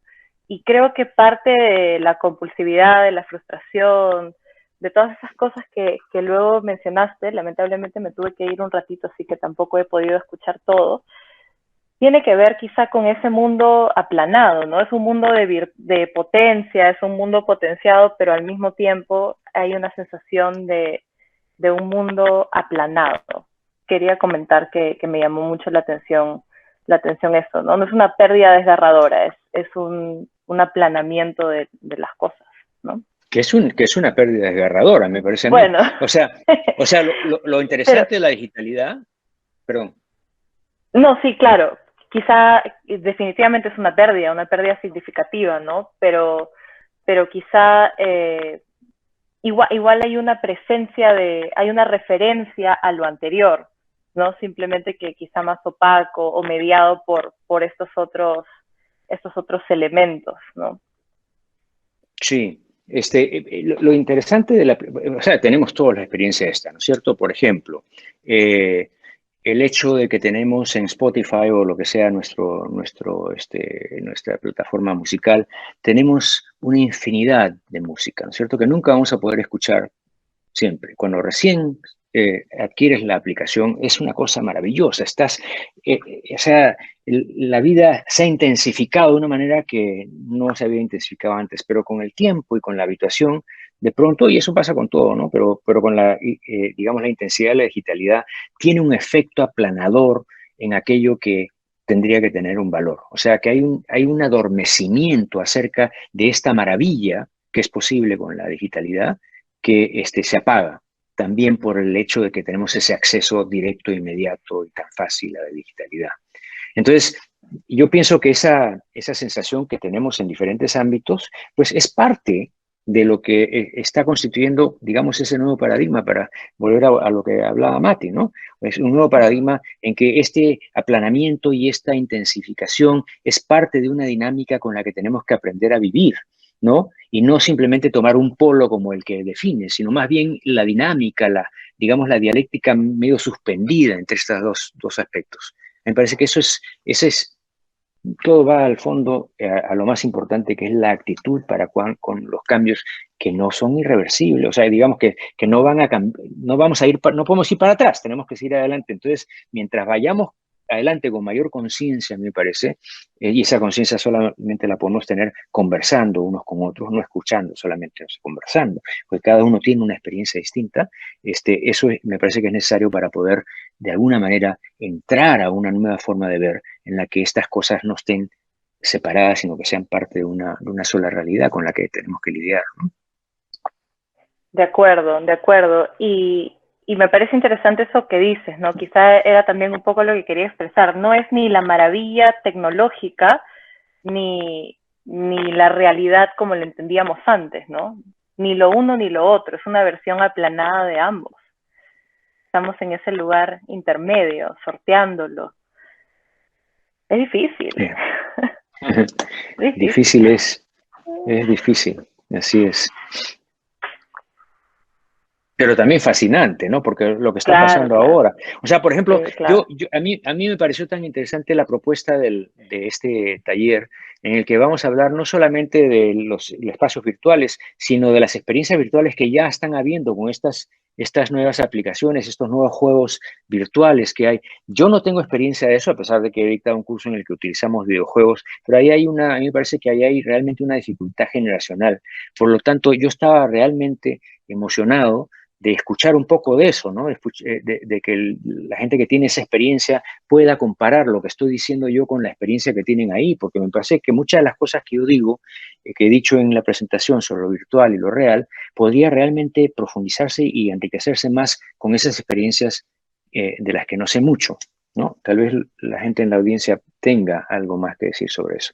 Y creo que parte de la compulsividad, de la frustración, de todas esas cosas que luego mencionaste, lamentablemente me tuve que ir un ratito, así que tampoco he podido escuchar todo, tiene que ver quizá con ese mundo aplanado, ¿no? Es un mundo de potencia, es un mundo potenciado, pero al mismo tiempo hay una sensación de un mundo aplanado. Quería comentar que me llamó mucho la atención eso, ¿no? No es una pérdida desgarradora, es un aplanamiento de las cosas, ¿no? Que es una pérdida desgarradora, me parece a mí. Bueno. O sea lo interesante de la digitalidad, perdón. No, sí, claro. Quizá definitivamente es una pérdida significativa, ¿no? Pero quizá igual hay una presencia hay una referencia a lo anterior, ¿no? Simplemente que quizá más opaco o mediado por estos otros elementos, ¿no? Sí, lo interesante o sea, tenemos toda la experiencia esta, ¿no es cierto? Por ejemplo, el hecho de que tenemos en Spotify o lo que sea nuestra plataforma musical, tenemos una infinidad de música, ¿no es cierto? Que nunca vamos a poder escuchar siempre. Cuando recién adquieres la aplicación, es una cosa maravillosa. O sea, la vida se ha intensificado de una manera que no se había intensificado antes, pero con el tiempo y con la habituación, de pronto, y eso pasa con todo, ¿no? Pero con digamos, la intensidad de la digitalidad, tiene un efecto aplanador en aquello que tendría que tener un valor. O sea, que hay un adormecimiento acerca de esta maravilla que es posible con la digitalidad, que se apaga, también por el hecho de que tenemos ese acceso directo, inmediato y tan fácil a la digitalidad. Entonces, yo pienso que esa sensación que tenemos en diferentes ámbitos, pues es parte de lo que está constituyendo, digamos, ese nuevo paradigma, para volver a lo que hablaba Mati, ¿no? Es un nuevo paradigma en que este aplanamiento y esta intensificación es parte de una dinámica con la que tenemos que aprender a vivir, ¿no? Y no simplemente tomar un polo como el que define, sino más bien la dinámica, digamos, la dialéctica medio suspendida entre estos dos aspectos. Me parece que todo va al fondo a lo más importante, que es la actitud para con los cambios que no son irreversibles. O sea, digamos que no van a cambiar, no podemos ir para atrás, tenemos que seguir adelante. Entonces, mientras vayamos adelante con mayor conciencia, me parece, y esa conciencia solamente la podemos tener conversando unos con otros, no escuchando solamente, conversando, porque cada uno tiene una experiencia distinta. Eso me parece que es necesario para poder, de alguna manera, entrar a una nueva forma de ver en la que estas cosas no estén separadas, sino que sean parte de una sola realidad con la que tenemos que lidiar, ¿no? De acuerdo, de acuerdo. Y me parece interesante eso que dices, ¿no? Quizá era también un poco lo que quería expresar. No es ni la maravilla tecnológica, ni la realidad como la entendíamos antes, ¿no? Ni lo uno ni lo otro. Es una versión aplanada de ambos. Estamos en ese lugar intermedio, sorteándolo. Es difícil. Yeah. Difícil es difícil, así es. Pero también fascinante, ¿no? Porque lo que está pasando ahora. O sea, por ejemplo, sí, claro. a mí me pareció tan interesante la propuesta de este taller en el que vamos a hablar no solamente de los espacios virtuales, sino de las experiencias virtuales que ya están habiendo con estas nuevas aplicaciones, estos nuevos juegos virtuales que hay. Yo no tengo experiencia de eso, a pesar de que he dictado un curso en el que utilizamos videojuegos, pero ahí hay a mí me parece que ahí hay realmente una dificultad generacional. Por lo tanto, yo estaba realmente emocionado de escuchar un poco de eso, ¿no? De que la gente que tiene esa experiencia pueda comparar lo que estoy diciendo yo con la experiencia que tienen ahí, porque me parece que muchas de las cosas que yo digo, que he dicho en la presentación sobre lo virtual y lo real, podría realmente profundizarse y enriquecerse más con esas experiencias de las que no sé mucho, ¿no? Tal vez la gente en la audiencia tenga algo más que decir sobre eso.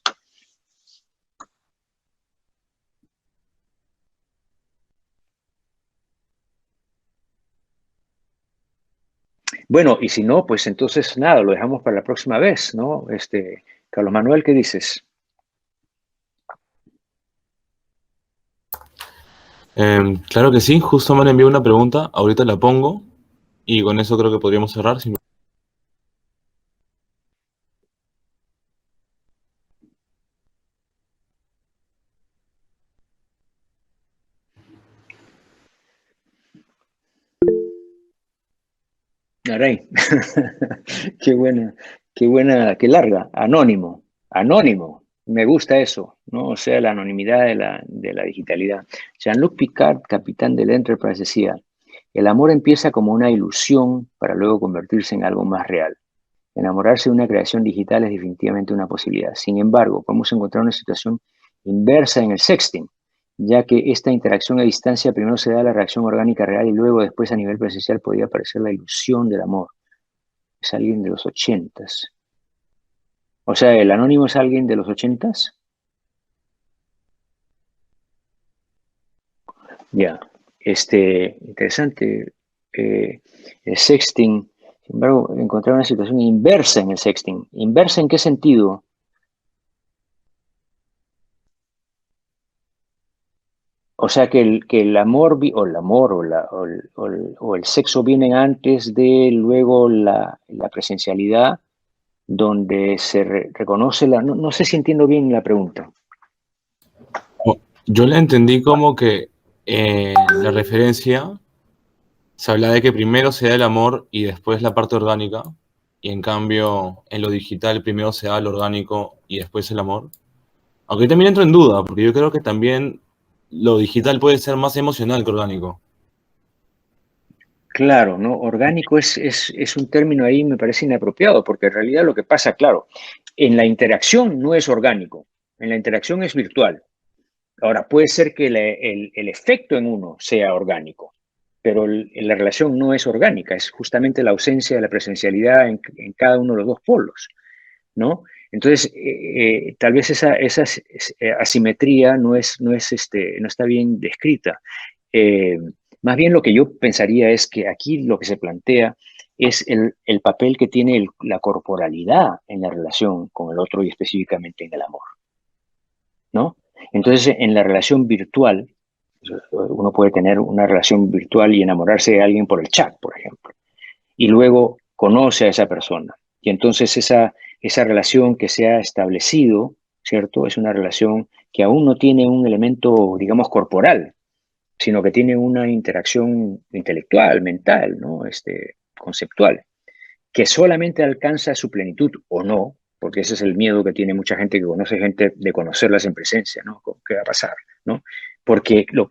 Bueno, y si no, pues entonces nada, lo dejamos para la próxima vez, ¿no? Carlos Manuel, ¿qué dices? Claro que sí, justo me han enviado una pregunta, ahorita la pongo y con eso creo que podríamos cerrar. Aray, qué buena, qué larga, anónimo, me gusta eso, ¿no? O sea, la anonimidad de la digitalidad. Jean-Luc Picard, capitán del Enterprise, decía, el amor empieza como una ilusión para luego convertirse en algo más real. Enamorarse de una creación digital es definitivamente una posibilidad. Sin embargo, podemos encontrar una situación inversa en el sexting, ya que esta interacción a distancia primero se da la reacción orgánica real y luego después a nivel presencial podría aparecer la ilusión del amor. Es alguien de los 80s. O sea, ¿el anónimo es alguien de los 80s? Ya, interesante. El sexting, sin embargo, encontrar una situación inversa en el sexting. ¿Inversa en qué sentido? O sea, que el amor, o el sexo vienen antes de luego la presencialidad, donde se reconoce no sé si entiendo bien la pregunta. Yo la entendí como que la referencia se habla de que primero se da el amor y después la parte orgánica, y en cambio en lo digital primero se da lo orgánico y después el amor. Aunque también entro en duda, porque yo creo que también lo digital puede ser más emocional que orgánico. Claro, ¿no? Orgánico es un término ahí, me parece inapropiado, porque en realidad lo que pasa, claro, en la interacción no es orgánico, en la interacción es virtual. Ahora, puede ser que el efecto en uno sea orgánico, pero la relación no es orgánica, es justamente la ausencia de la presencialidad en cada uno de los dos polos, ¿no? Entonces, tal vez esa asimetría no está bien descrita. Más bien lo que yo pensaría es que aquí lo que se plantea es el papel que tiene la corporalidad en la relación con el otro y específicamente en el amor, ¿no? Entonces, en la relación virtual, uno puede tener una relación virtual y enamorarse de alguien por el chat, por ejemplo, y luego conoce a esa persona. Y entonces esa relación que se ha establecido, ¿cierto? Es una relación que aún no tiene un elemento, digamos, corporal, sino que tiene una interacción intelectual, mental, ¿no? Conceptual, que solamente alcanza su plenitud o no, porque ese es el miedo que tiene mucha gente que conoce gente de conocerlas en presencia, ¿no? ¿Qué va a pasar? ¿No?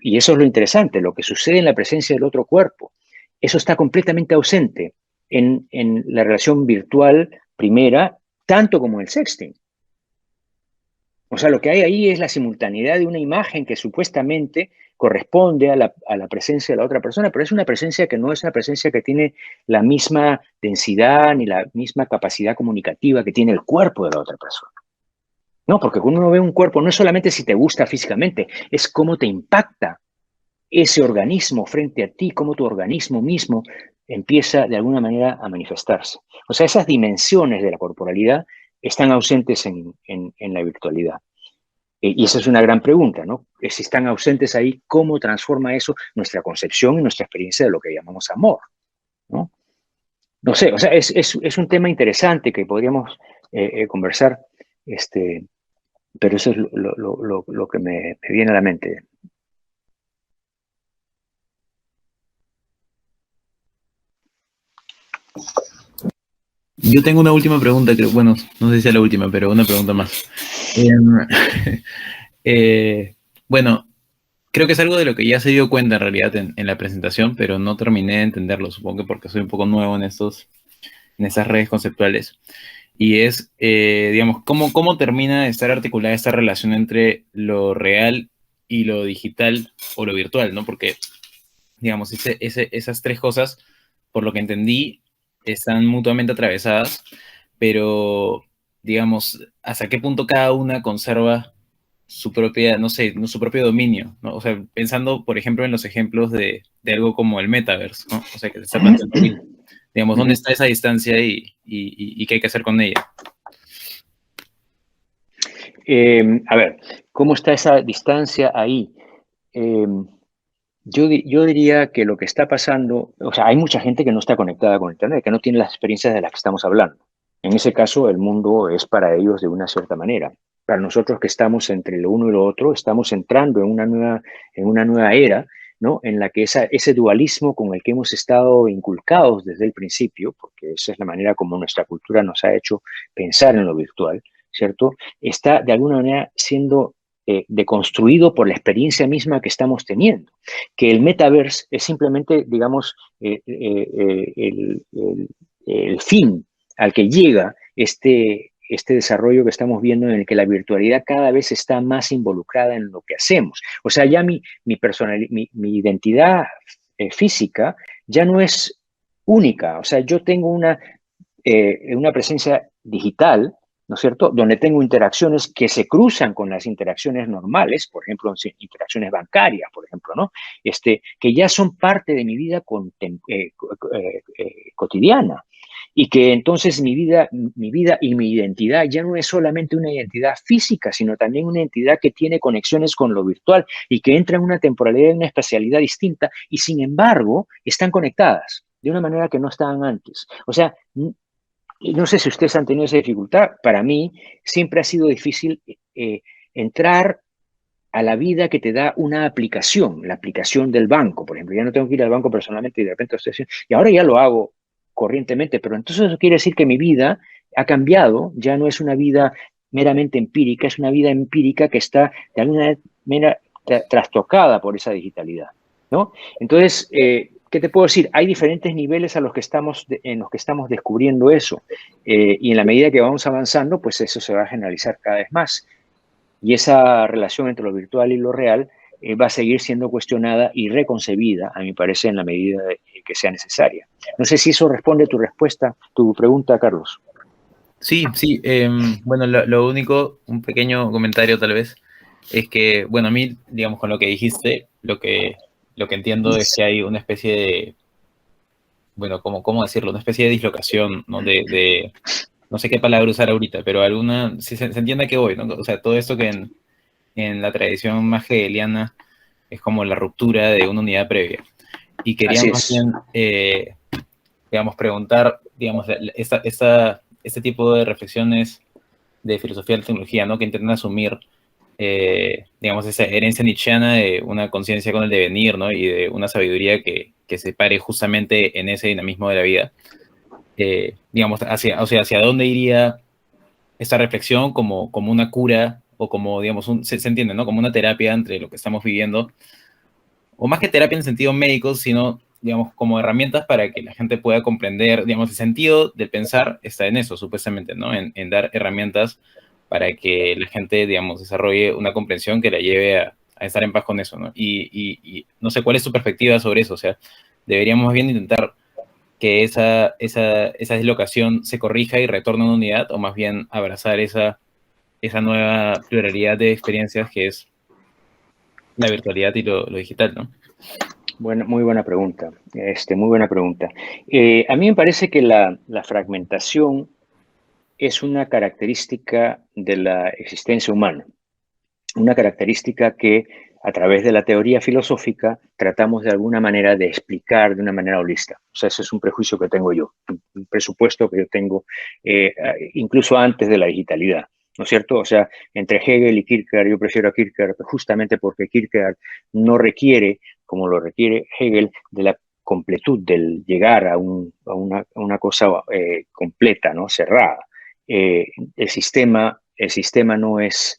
Y eso es lo interesante, lo que sucede en la presencia del otro cuerpo, eso está completamente ausente en la relación virtual primera, tanto como el sexting. O sea, lo que hay ahí es la simultaneidad de una imagen que supuestamente corresponde a la presencia de la otra persona, pero es una presencia que no es una presencia que tiene la misma densidad ni la misma capacidad comunicativa que tiene el cuerpo de la otra persona. No, porque cuando uno ve un cuerpo, no es solamente si te gusta físicamente, es cómo te impacta ese organismo frente a ti, cómo tu organismo mismo empieza de alguna manera a manifestarse. O sea, esas dimensiones de la corporalidad están ausentes en la virtualidad. Y esa es una gran pregunta, ¿no? Si están ausentes ahí, ¿cómo transforma eso nuestra concepción y nuestra experiencia de lo que llamamos amor? ¿No? No sé, o sea, es un tema interesante que podríamos conversar, pero eso es lo que me viene a la mente. Yo tengo una última pregunta, que, bueno, no sé si es la última, pero una pregunta más. Bueno, creo que es algo de lo que ya se dio cuenta en realidad en la presentación, pero no terminé de entenderlo, supongo que porque soy un poco nuevo en esas redes conceptuales. Y es, digamos, ¿cómo termina de estar articulada esta relación entre lo real y lo digital o lo virtual, ¿no? Porque, digamos, esas tres cosas, por lo que entendí, están mutuamente atravesadas, pero, digamos, ¿hasta qué punto cada una conserva su propia, no sé, su propio dominio, ¿no? O sea, pensando, por ejemplo, en los ejemplos de algo como el metaverse, ¿no? O sea, que se está planteando ahorita. Digamos, ¿dónde está esa distancia y qué hay que hacer con ella? A ver, ¿cómo está esa distancia ahí? Yo diría que lo que está pasando, o sea, hay mucha gente que no está conectada con Internet, que no tiene las experiencias de las que estamos hablando. En ese caso, el mundo es para ellos de una cierta manera. Para nosotros que estamos entre lo uno y lo otro, estamos entrando en una nueva era, ¿no? En la que ese dualismo con el que hemos estado inculcados desde el principio, porque esa es la manera como nuestra cultura nos ha hecho pensar en lo virtual, ¿cierto? Está de alguna manera siendo deconstruido por la experiencia misma que estamos teniendo. Que el metaverse es simplemente, digamos, el fin al que llega este desarrollo que estamos viendo en el que la virtualidad cada vez está más involucrada en lo que hacemos. O sea, ya mi identidad física ya no es única. O sea, yo tengo una presencia digital, ¿no es cierto?, donde tengo interacciones que se cruzan con las interacciones normales, por ejemplo, interacciones bancarias, por ejemplo, ¿no? Que ya son parte de mi vida cotidiana. Y que entonces mi vida y mi identidad ya no es solamente una identidad física, sino también una identidad que tiene conexiones con lo virtual y que entra en una temporalidad y una espacialidad distinta y sin embargo están conectadas de una manera que no estaban antes. O sea, no sé si ustedes han tenido esa dificultad. Para mí siempre ha sido difícil entrar a la vida que te da una aplicación, la aplicación del banco, por ejemplo. Ya no tengo que ir al banco personalmente y de repente estoy haciendo, y ahora ya lo hago corrientemente, pero entonces eso quiere decir que mi vida ha cambiado, ya no es una vida meramente empírica, es una vida empírica que está de alguna manera trastocada por esa digitalidad, ¿no? Entonces, ¿qué te puedo decir? Hay diferentes niveles en los que estamos descubriendo eso, y en la medida que vamos avanzando, pues eso se va a generalizar cada vez más. Y esa relación entre lo virtual y lo real va a seguir siendo cuestionada y reconcebida, a mi parecer, en la medida que sea necesaria. No sé si eso responde a tu pregunta, Carlos. Sí. Bueno, lo único, un pequeño comentario tal vez, es que, bueno, a mí, digamos, con lo que dijiste, lo que entiendo es que hay una especie de, bueno, ¿cómo decirlo? Una especie de dislocación, ¿no? No sé qué palabra usar ahorita, pero se entiende a qué voy, ¿no? O sea, todo esto que en la tradición más hegeliana es como la ruptura de una unidad previa. Y quería más bien, digamos, preguntar, digamos, este tipo de reflexiones de filosofía de la tecnología, ¿no? Que intentan asumir, digamos, esa herencia nietzscheana de una conciencia con el devenir, ¿no? Y de una sabiduría que se pare justamente en ese dinamismo de la vida. digamos, hacia dónde iría esta reflexión como una cura o como, digamos, se entiende, ¿no? Como una terapia entre lo que estamos viviendo, o más que terapia en sentido médico, sino, digamos, como herramientas para que la gente pueda comprender, digamos, el sentido del pensar está en eso, supuestamente, ¿no? En dar herramientas para que la gente, digamos, desarrolle una comprensión que la lleve a estar en paz con eso, ¿no? Y no sé, ¿cuál es tu perspectiva sobre eso? O sea, deberíamos más bien intentar que esa dislocación se corrija y retorne a una unidad, o más bien abrazar esa nueva pluralidad de experiencias que es la virtualidad y lo digital, ¿no? Bueno, muy buena pregunta. Muy buena pregunta. A mí me parece que la fragmentación es una característica de la existencia humana, una característica que a través de la teoría filosófica tratamos de alguna manera de explicar de una manera holística. O sea, ese es un prejuicio que tengo yo, un presupuesto que yo tengo incluso antes de la digitalidad, ¿no es cierto? O sea, entre Hegel y Kierkegaard, yo prefiero a Kierkegaard justamente porque Kierkegaard no requiere, como lo requiere Hegel, de la completud, del llegar a una cosa completa, ¿no? Cerrada. El sistema no es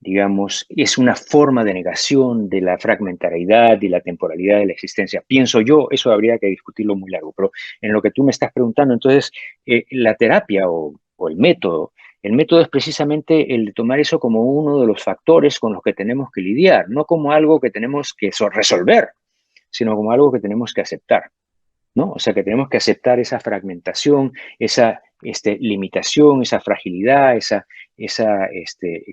digamos, es una forma de negación de la fragmentariedad y la temporalidad de la existencia. Pienso yo, eso habría que discutirlo muy largo, pero en lo que tú me estás preguntando, entonces, la terapia o el método es precisamente el de tomar eso como uno de los factores con los que tenemos que lidiar, no como algo que tenemos que resolver, sino como algo que tenemos que aceptar, ¿no? O sea, que tenemos que aceptar esa fragmentación, esa limitación, esa fragilidad, esa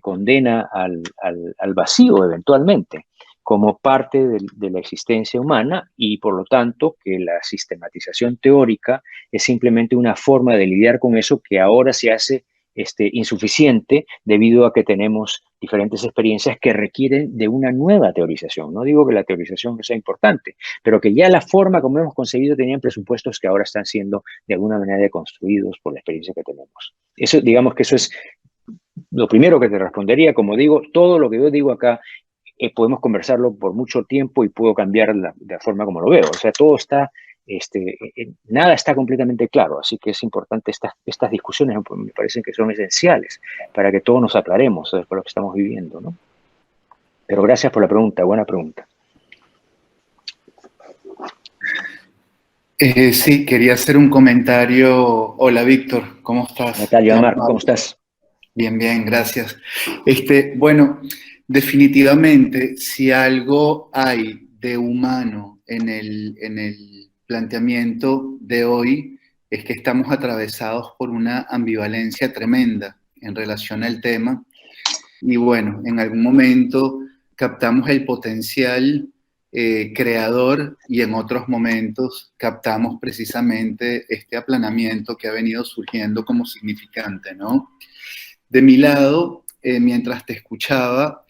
condena al vacío eventualmente, como parte de la existencia humana, y por lo tanto que la sistematización teórica es simplemente una forma de lidiar con eso que ahora se hace insuficiente debido a que tenemos diferentes experiencias que requieren de una nueva teorización. No digo que la teorización no sea importante, pero que ya la forma como hemos concebido tenían presupuestos que ahora están siendo de alguna manera deconstruidos por la experiencia que tenemos. Eso, digamos que eso es lo primero que te respondería. Como digo, todo lo que yo digo acá podemos conversarlo por mucho tiempo y puedo cambiar la forma como lo veo. O sea, todo está, nada está completamente claro, así que es importante estas discusiones, me parecen que son esenciales para que todos nos aclaremos por lo que estamos viviendo, ¿no? Pero gracias por la pregunta, buena pregunta. Sí, quería hacer un comentario. Hola, Víctor, ¿cómo estás? Natalia, Marco, ¿cómo estás? Bien, bien, gracias. Bueno, definitivamente, si algo hay de humano en el planteamiento de hoy, es que estamos atravesados por una ambivalencia tremenda en relación al tema. Y bueno, en algún momento captamos el potencial creador y en otros momentos captamos precisamente este aplanamiento que ha venido surgiendo como significante, ¿no? De mi lado, mientras te escuchaba,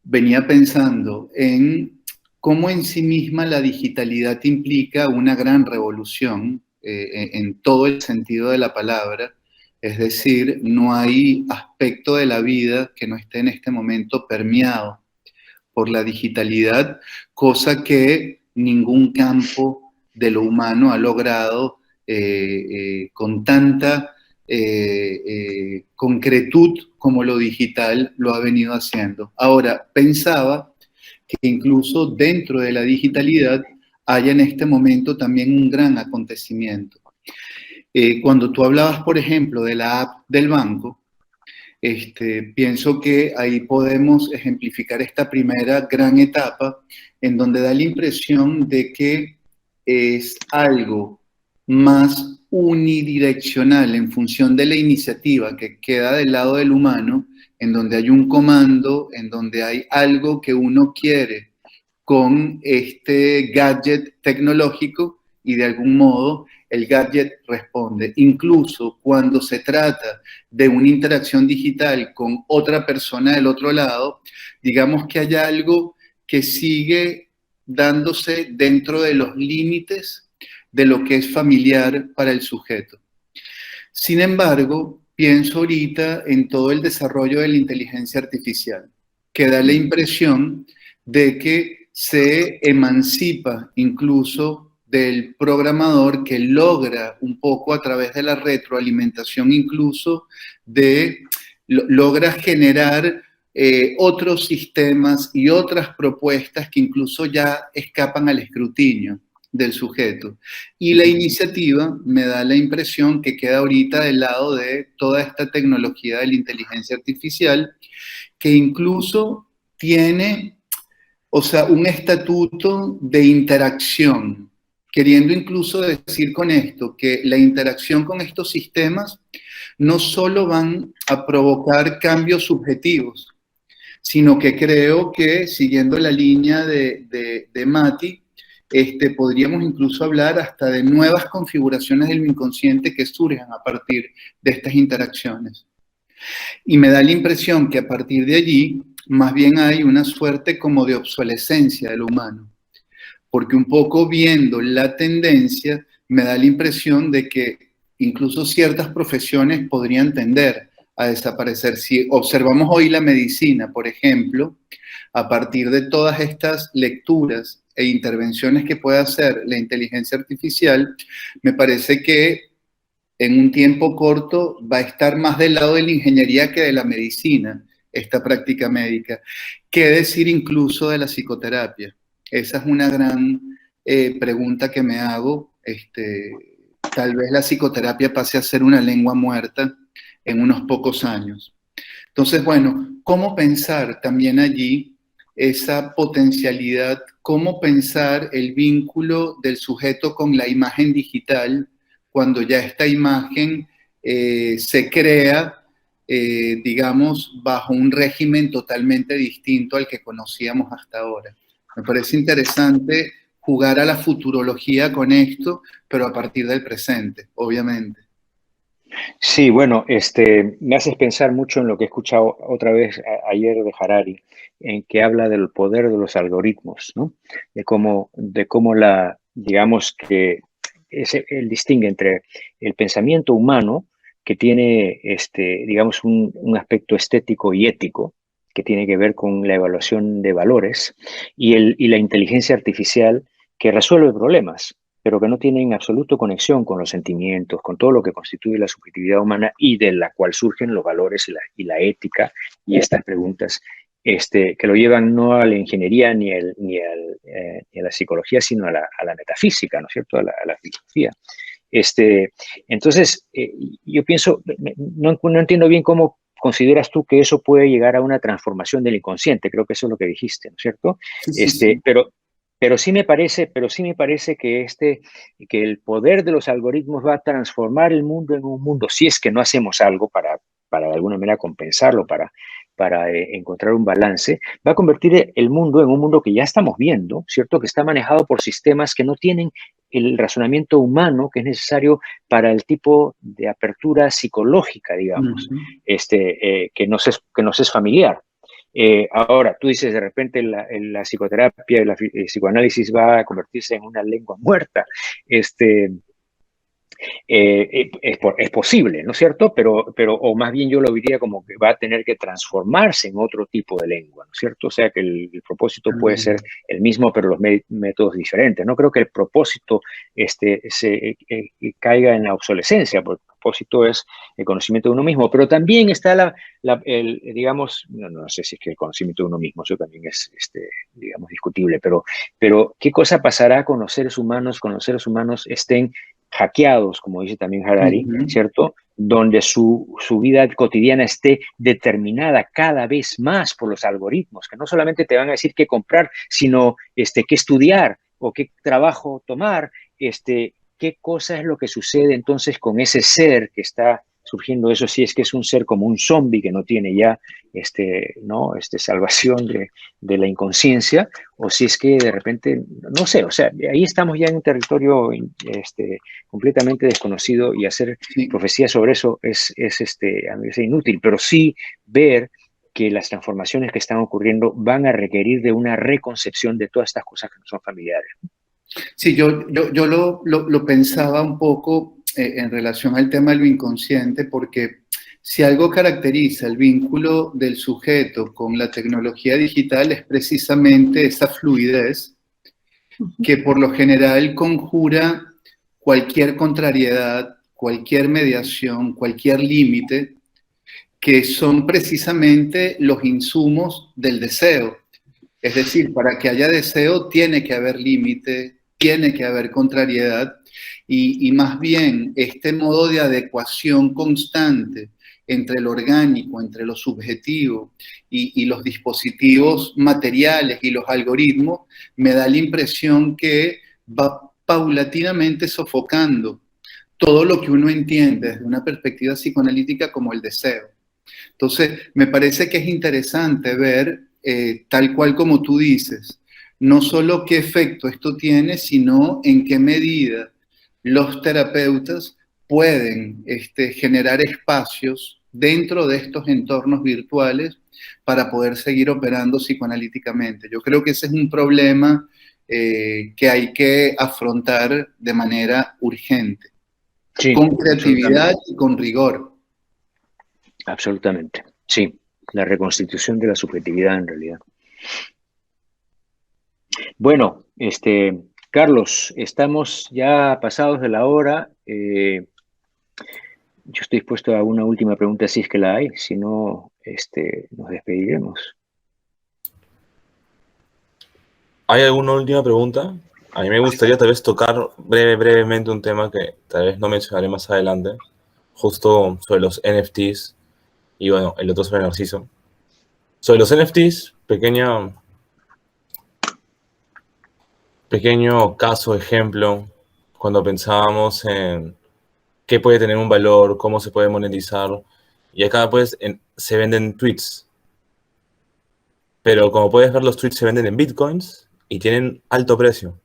venía pensando en cómo en sí misma la digitalidad implica una gran revolución en todo el sentido de la palabra. Es decir, no hay aspecto de la vida que no esté en este momento permeado por la digitalidad, cosa que ningún campo de lo humano ha logrado con tanta concretud como lo digital lo ha venido haciendo. Ahora, pensaba que incluso dentro de la digitalidad haya en este momento también un gran acontecimiento. Cuando tú hablabas, por ejemplo, de la app del banco, pienso que ahí podemos ejemplificar esta primera gran etapa en donde da la impresión de que es algo más unidireccional en función de la iniciativa que queda del lado del humano, en donde hay un comando, en donde hay algo que uno quiere con este gadget tecnológico y de algún modo el gadget responde. Incluso cuando se trata de una interacción digital con otra persona del otro lado, digamos que hay algo que sigue dándose dentro de los límites de lo que es familiar para el sujeto. Sin embargo, pienso ahorita en todo el desarrollo de la inteligencia artificial, que da la impresión de que se emancipa incluso del programador que logra un poco a través de la retroalimentación incluso logra generar otros sistemas y otras propuestas que incluso ya escapan al escrutinio del sujeto. Y la iniciativa me da la impresión que queda ahorita del lado de toda esta tecnología de la inteligencia artificial, que incluso tiene, o sea, un estatuto de interacción, queriendo incluso decir con esto que la interacción con estos sistemas no solo van a provocar cambios subjetivos, sino que creo que, siguiendo la línea de Mati, podríamos incluso hablar hasta de nuevas configuraciones del inconsciente que surjan a partir de estas interacciones. Y me da la impresión que a partir de allí, más bien hay una suerte como de obsolescencia de lo humano. Porque un poco viendo la tendencia, me da la impresión de que incluso ciertas profesiones podrían tender a desaparecer. Si observamos hoy la medicina, por ejemplo, a partir de todas estas lecturas e intervenciones que puede hacer la inteligencia artificial, me parece que en un tiempo corto va a estar más del lado de la ingeniería que de la medicina, esta práctica médica. ¿Qué decir incluso de la psicoterapia? Esa es una gran pregunta que me hago. Tal vez la psicoterapia pase a ser una lengua muerta en unos pocos años. Entonces, bueno, ¿cómo pensar también allí esa potencialidad? ¿Cómo pensar el vínculo del sujeto con la imagen digital cuando ya esta imagen se crea, digamos, bajo un régimen totalmente distinto al que conocíamos hasta ahora? Me parece interesante jugar a la futurología con esto, pero a partir del presente, obviamente. Sí, bueno, me haces pensar mucho en lo que he escuchado otra vez ayer de Harari, en que habla del poder de los algoritmos, ¿no? De cómo digamos que él distingue entre el pensamiento humano, que tiene, digamos, un aspecto estético y ético, que tiene que ver con la evaluación de valores, y la inteligencia artificial, que resuelve problemas, pero que no tienen en absoluto conexión con los sentimientos, con todo lo que constituye la subjetividad humana y de la cual surgen los valores y la ética y estas preguntas, que lo llevan no a la ingeniería ni a la psicología, sino a la metafísica, ¿no es cierto?, a la filosofía. Entonces, yo pienso, no entiendo bien cómo consideras tú que eso puede llegar a una transformación del inconsciente. Creo que eso es lo que dijiste, ¿no es cierto? Sí. Pero sí me parece que el poder de los algoritmos va a transformar el mundo en un mundo, si es que no hacemos algo para de alguna manera compensarlo, para encontrar un balance, va a convertir el mundo en un mundo que ya estamos viendo, ¿cierto? Que está manejado por sistemas que no tienen el razonamiento humano que es necesario para el tipo de apertura psicológica, digamos, que nos es familiar. Ahora, tú dices, de repente la psicoterapia, el psicoanálisis va a convertirse en una lengua muerta. Es posible, ¿no es cierto? O más bien yo lo diría como que va a tener que transformarse en otro tipo de lengua, ¿no es cierto? O sea que el propósito puede ser el mismo, pero los métodos diferentes. No creo que el propósito caiga en la obsolescencia, porque el propósito es el conocimiento de uno mismo, pero también está digamos, no sé si es que el conocimiento de uno mismo, eso también es, digamos, discutible, pero ¿qué cosa pasará con los seres humanos cuando los seres humanos estén hackeados, como dice también Harari, ¿cierto? Donde su vida cotidiana esté determinada cada vez más por los algoritmos, que no solamente te van a decir qué comprar, sino qué estudiar o qué trabajo tomar, qué cosa es lo que sucede entonces con ese ser que está surgiendo. Eso sí es que es un ser como un zombie que no tiene ya salvación de la inconsciencia, o si es que de repente, no sé, o sea, ahí estamos ya en un territorio completamente desconocido, y hacer profecía sobre eso a mí es inútil, pero sí ver que las transformaciones que están ocurriendo van a requerir de una reconcepción de todas estas cosas que no son familiares. Sí, yo lo pensaba un poco en relación al tema de lo inconsciente, porque si algo caracteriza el vínculo del sujeto con la tecnología digital es precisamente esa fluidez que por lo general conjura cualquier contrariedad, cualquier mediación, cualquier límite, que son precisamente los insumos del deseo. Es decir, para que haya deseo tiene que haber límite, tiene que haber contrariedad, y más bien este modo de adecuación constante entre lo orgánico, entre lo subjetivo y los dispositivos materiales y los algoritmos, me da la impresión que va paulatinamente sofocando todo lo que uno entiende desde una perspectiva psicoanalítica como el deseo. Entonces, me parece que es interesante ver, tal cual como tú dices, no solo qué efecto esto tiene, sino en qué medida los terapeutas pueden generar espacios dentro de estos entornos virtuales para poder seguir operando psicoanalíticamente. Yo creo que ese es un problema que hay que afrontar de manera urgente, sí, con creatividad y con rigor. Absolutamente, sí, la reconstitución de la subjetividad en realidad. Bueno, Carlos, estamos ya pasados de la hora. Yo estoy dispuesto a una última pregunta si es que la hay, si no, nos despediremos. ¿Hay alguna última pregunta? A mí me gustaría tal vez tocar brevemente un tema que tal vez no mencionaré más adelante, justo sobre los NFTs y bueno, el otro sobre Narciso. Sobre los NFTs, pequeño caso, ejemplo, cuando pensábamos en qué puede tener un valor, cómo se puede monetizar, y acá pues se venden tweets. Pero como puedes ver, los tweets se venden en bitcoins y tienen alto precio.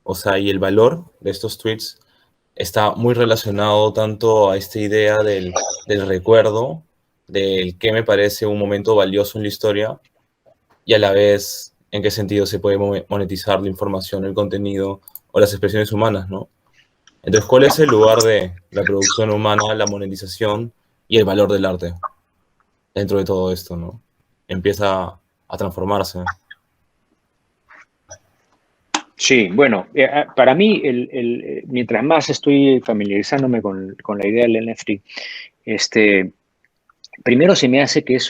O sea, y el valor de estos tweets está muy relacionado tanto a esta idea del recuerdo, del que me parece un momento valioso en la historia, y a la vez en qué sentido se puede monetizar la información, el contenido o las expresiones humanas, ¿no? Entonces, ¿cuál es el lugar de la producción humana, la monetización y el valor del arte dentro de todo esto, ¿no? Empieza a transformarse. Sí, bueno, para mí, mientras más estoy familiarizándome con la idea del NFT, primero se me hace que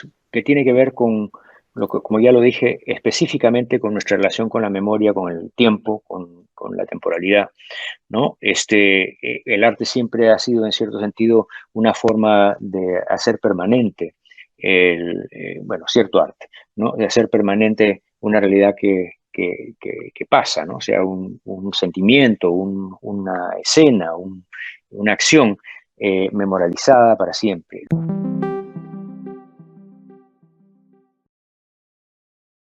tiene que ver con, como ya lo dije, específicamente con nuestra relación con la memoria, con el tiempo, con la temporalidad, ¿no? El arte siempre ha sido, en cierto sentido, una forma de hacer permanente, cierto arte, ¿no? De hacer permanente una realidad que pasa, ¿no? O sea, un sentimiento, una escena, una acción memorializada para siempre.